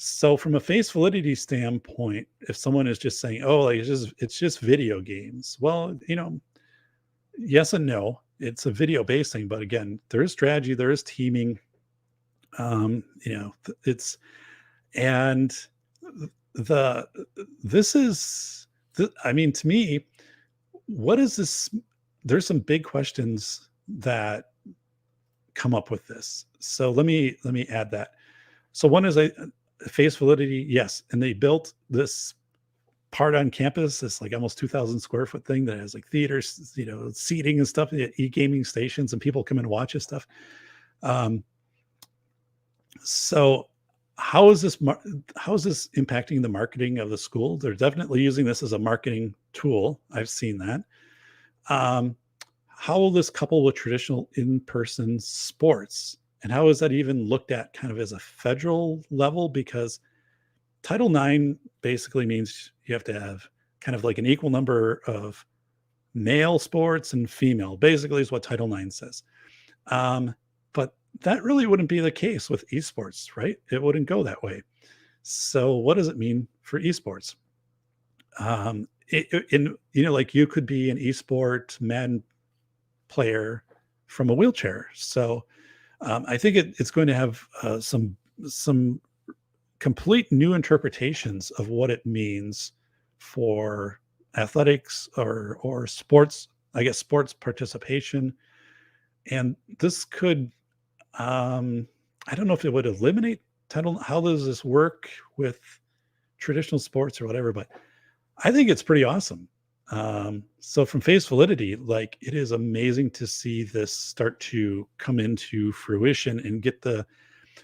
So from a face validity standpoint, if someone is just saying, oh, like it's just video games, well, yes and no. It's a video based thing, but again, there is strategy, there is teaming. It's and the this is I mean, to me, what is this? There's some big questions that come up with this. So let me add that. So one is face validity, yes, and they built this part on campus, this like almost 2,000 square foot thing that has like theaters, seating and stuff, e-gaming stations, and people come and watch this stuff. So how is this impacting the marketing of the school? They're definitely using this as a marketing tool. I've seen that. How will this couple with traditional in-person sports? And how is that even looked at kind of as a federal level? Because Title IX basically means you have to have kind of like an equal number of male sports and female, basically is what Title IX says. But that really wouldn't be the case with esports, right? It wouldn't go that way. So what does it mean for esports? Like you could be an esport Madden player from a wheelchair. So I think it's going to have some complete new interpretations of what it means for athletics or sports, I guess sports participation. And this could, I don't know if it would eliminate title. How does this work with traditional sports or whatever? But I think it's pretty awesome. So from face validity, like it is amazing to see this start to come into fruition and get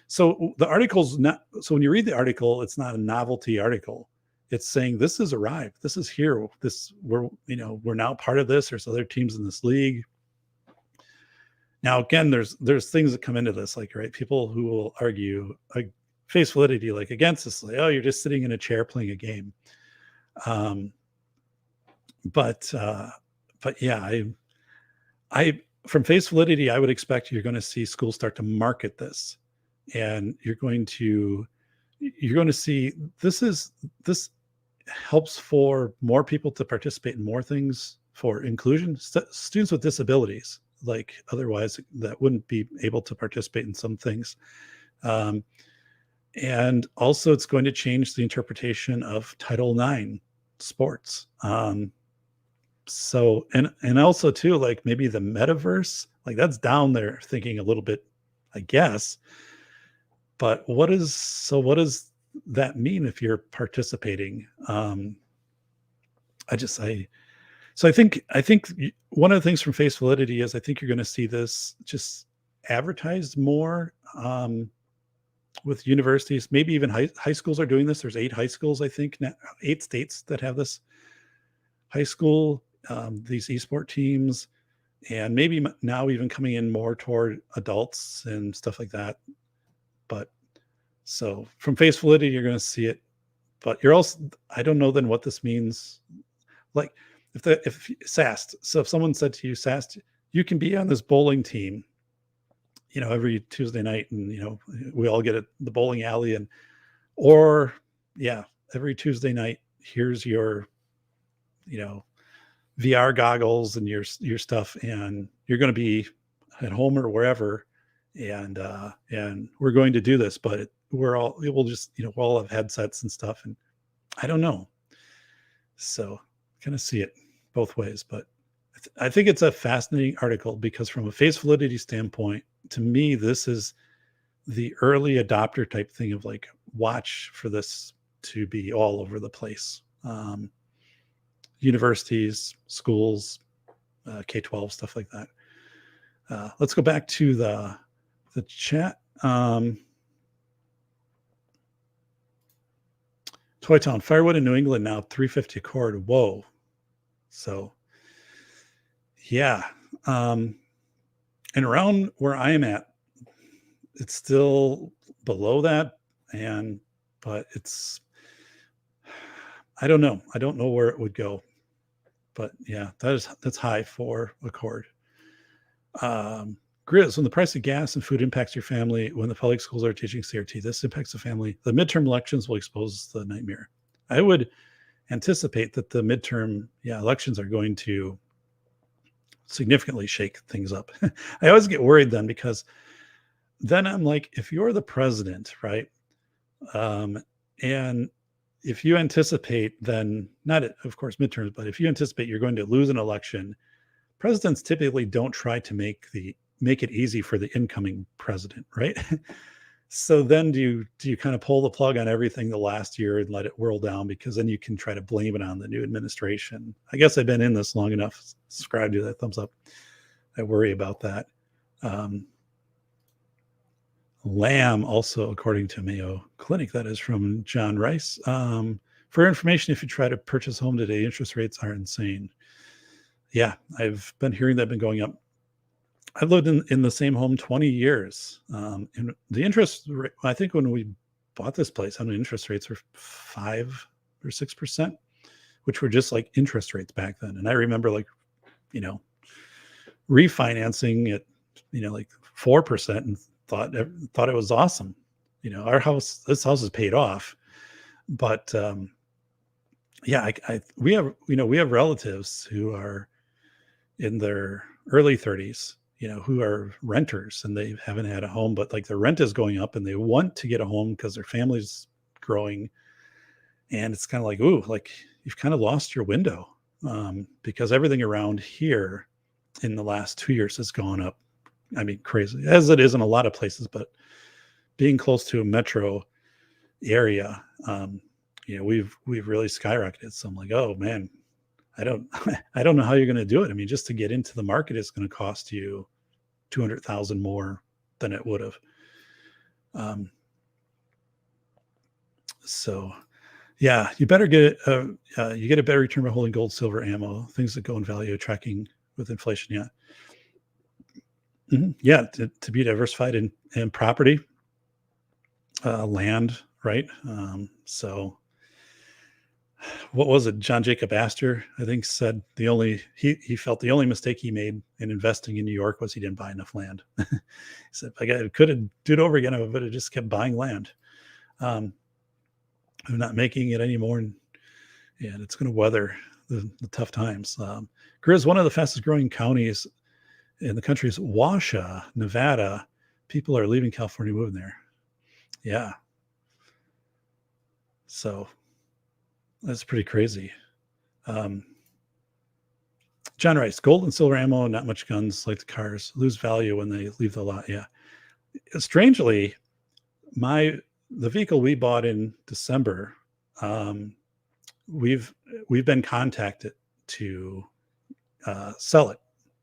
so the article's not, so when you read the article, it's not a novelty article. It's saying this has arrived. This is here. We're now part of this. There's other teams in this league. Now, again, there's things that come into this, like, right, people who will argue like face validity, like against this, like, oh, you're just sitting in a chair playing a game. But yeah, I from face validity, I would expect you're going to see schools start to market this, and you're going to see this helps for more people to participate in more things for inclusion, students with disabilities, like otherwise that wouldn't be able to participate in some things. And also it's going to change the interpretation of Title IX sports. So, and also too, like maybe the metaverse, like that's down there thinking a little bit, I guess, but what does that mean if you're participating? So I think one of the things from face validity is I think you're going to see this just advertised more, with universities, maybe even high schools are doing this. There's 8 high schools, I think, 8 states that have this high school, these esport teams, and maybe now even coming in more toward adults and stuff like that. But so from face validity, you're going to see it, but you're also, I don't know then what this means. Like if SAST, so if someone said to you, SAST, you can be on this bowling team, every Tuesday night, and we all get at the bowling alley, and every Tuesday night, here's your VR goggles and your stuff, and you're going to be at home or wherever, and we're going to do this, but we'll all have headsets and stuff, and I don't know. So kind of see it both ways, but I think it's a fascinating article because from a face validity standpoint, to me, this is the early adopter type thing of like, watch for this to be all over the place. Universities, schools, K-12, stuff like that. Let's go back to the chat. Toy Town, firewood in New England now $350 a cord. Whoa. So yeah. And around where I'm at, it's still below that. But it's, I don't know. I don't know where it would go. But yeah, that's high for a cord. Grizz, when the price of gas and food impacts your family, when the public schools are teaching CRT, this impacts the family. The midterm elections will expose the nightmare. I would anticipate that the midterm elections are going to significantly shake things up. I always get worried then, because then I'm like, if you're the president, right? And if you anticipate then, not of course midterms, but if you anticipate you're going to lose an election, presidents typically don't try to make it easy for the incoming president, right? So then do you kind of pull the plug on everything the last year and let it whirl down, because then you can try to blame it on the new administration. I guess I've been in this long enough. Subscribe to that, thumbs up. I worry about that. Lamb, also according to Mayo Clinic, that is from John Rice. For information, if you try to purchase a home today, interest rates are insane. Yeah, I've been hearing that been going up. I've lived in the same home 20 years. And the interest rate, I think when we bought this place, I mean, interest rates were 5 or 6%, which were just like interest rates back then. And I remember refinancing at, like 4% and thought it was awesome. This house is paid off, but we have relatives who are in their early 30s, who are renters, and they haven't had a home, but like their rent is going up and they want to get a home because their family's growing. And it's kind of like, ooh, like you've kind of lost your window, because everything around here in the last 2 years has gone up. I mean, crazy, as it is in a lot of places, but being close to a metro area, we've really skyrocketed. So I'm like, oh man, I don't know how you're going to do it. I mean, just to get into the market is going to cost you $200,000 more than it would have. So yeah, you better get you get a better return by holding gold, silver, ammo, things that go in value, tracking with inflation. Yeah. Mm-hmm. Yeah. To be diversified in property, land, right? So what was it? John Jacob Astor, I think, said he felt the only mistake he made in investing in New York was he didn't buy enough land. He said, I could have do it over again, but I just kept buying land. I'm not making it anymore, and it's going to weather the tough times. Grizz, one of the fastest growing counties in the country is Washoe, Nevada. People are leaving California, moving there. Yeah. So that's pretty crazy. John Rice, gold and silver ammo, not much guns like the cars, lose value when they leave the lot. Yeah. Strangely, the vehicle we bought in December, we've been contacted to sell it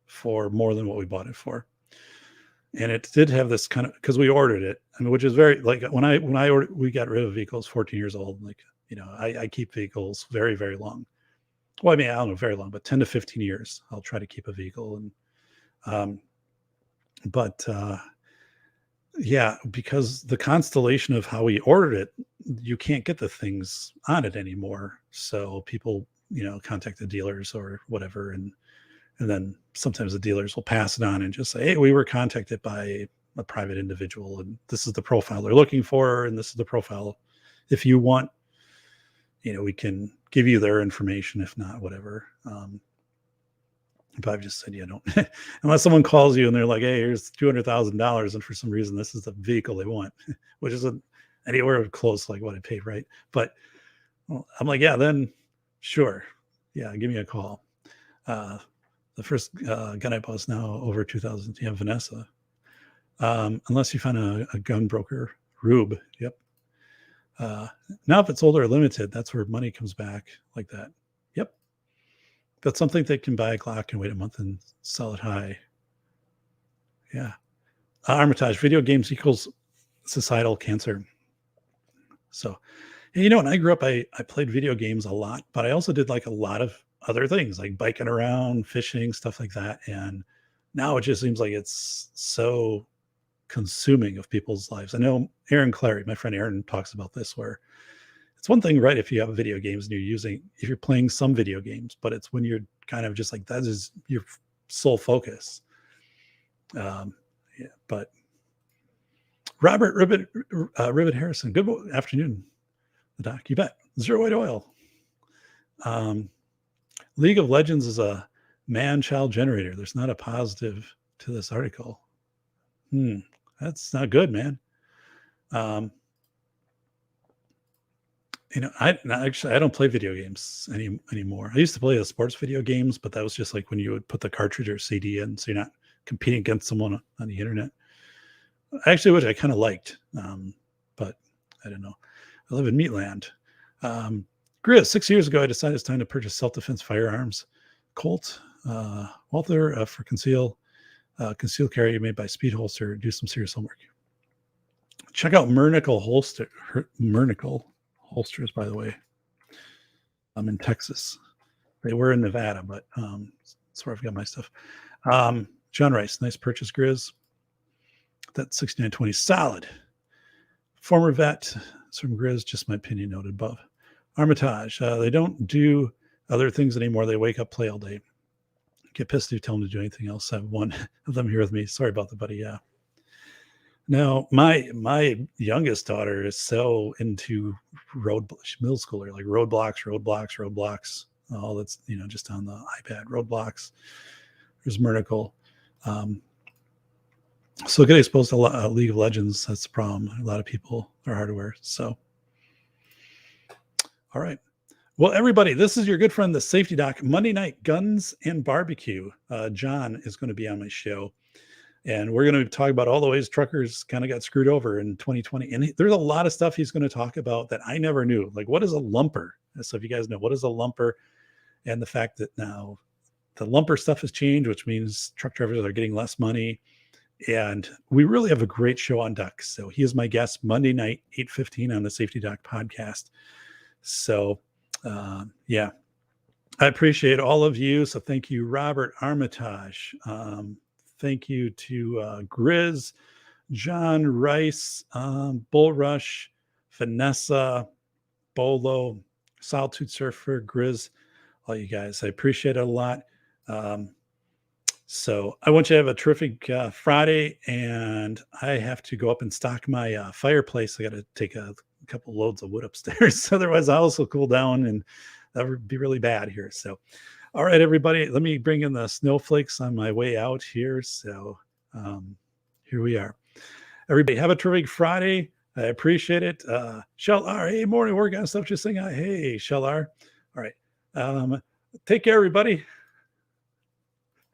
for more than what we bought it for. And it did have this kind of, because we ordered it, I mean, which is very, like when I ordered, we got rid of vehicles 14 years old. Like, I keep vehicles very, very long. Well, I mean, I don't know, very long, but 10 to 15 years, I'll try to keep a vehicle. And, yeah, because the constellation of how we ordered it, you can't get the things on it anymore. So people, contact the dealers or whatever. And then sometimes the dealers will pass it on and just say, hey, we were contacted by a private individual, and this is the profile they're looking for. And this is the profile. If you want, we can give you their information. If not, whatever. But I've just said, don't, unless someone calls you and they're like, hey, here's $200,000. And for some reason, this is the vehicle they want, which isn't anywhere close like what I paid. Right. But I'm like, yeah, then sure. Yeah. Give me a call. The first gun I bought is now over 2,000. Yeah, Vanessa. Unless you find a gun broker, Rube. Yep. Now, if it's older or limited, that's where money comes back like that. Yep. That's something that can buy a Glock and wait a month and sell it high. Yeah. Armitage, video games equals societal cancer. So, and when I grew up, I played video games a lot, but I also did like a lot of other things like biking around, fishing, stuff like that. And now it just seems like it's so consuming of people's lives. I know Aaron Clary, my friend Aaron, talks about this, where it's one thing, right, if you have video games and if you're playing some video games, but it's when you're kind of just like, that is your sole focus. But Robert Ribbit Harrison, good afternoon, Doc. You bet. Zero White Oil. League of Legends is a man-child generator. There's not a positive to this article. That's not good, man. I don't play video games anymore. I used to play the sports video games, but that was just like when you would put the cartridge or CD in, so you're not competing against someone on the internet. Actually, which I kind of liked, but I don't know. I live in Meatland. Grizz, 6 years ago, I decided it's time to purchase self-defense firearms. Colt, Walther for conceal carry made by Speed Holster. Do some serious homework. Check out Mernickel holsters, by the way. I'm in Texas. They were in Nevada, but that's where I've got my stuff. John Rice, nice purchase, Grizz. That 6920 solid. Former vet, from Grizz, just my opinion noted above. Armitage, they don't do other things anymore. They wake up, play all day. Get pissed if you tell them to do anything else. I have one of them here with me. Sorry about that, buddy. Yeah. Now, my youngest daughter is so into middle schooler, like roadblocks. All that's, just on the iPad, roadblocks. There's Mernickel. So getting exposed to League of Legends, that's the problem. A lot of people are hardware. So, all right. Well, everybody, this is your good friend, the Safety Doc. Monday night, Guns and Barbecue. John is going to be on my show. And we're going to talk about all the ways truckers kind of got screwed over in 2020. And there's a lot of stuff he's going to talk about that I never knew. Like, what is a lumper? So if you guys know, what is a lumper? And the fact that now the lumper stuff has changed, which means truck drivers are getting less money. And we really have a great show on deck. So he is my guest Monday night, 8:15 on the Safety Doc podcast. So, yeah, I appreciate all of you. So thank you, Robert Armitage. Thank you to Grizz, John Rice, Bull Rush, Vanessa, Bolo, Solitude Surfer, Grizz, all you guys. I appreciate it a lot. So I want you to have a terrific Friday, and I have to go up and stock my fireplace. I got to take a couple loads of wood upstairs. Otherwise, I'll also cool down, and that would be really bad here. So, all right, everybody, let me bring in the snowflakes on my way out here. So here we are. Everybody, have a terrific Friday. I appreciate it. Shell R, hey, morning work on stuff. Just saying, hey, Shell R. All right. Take care, everybody.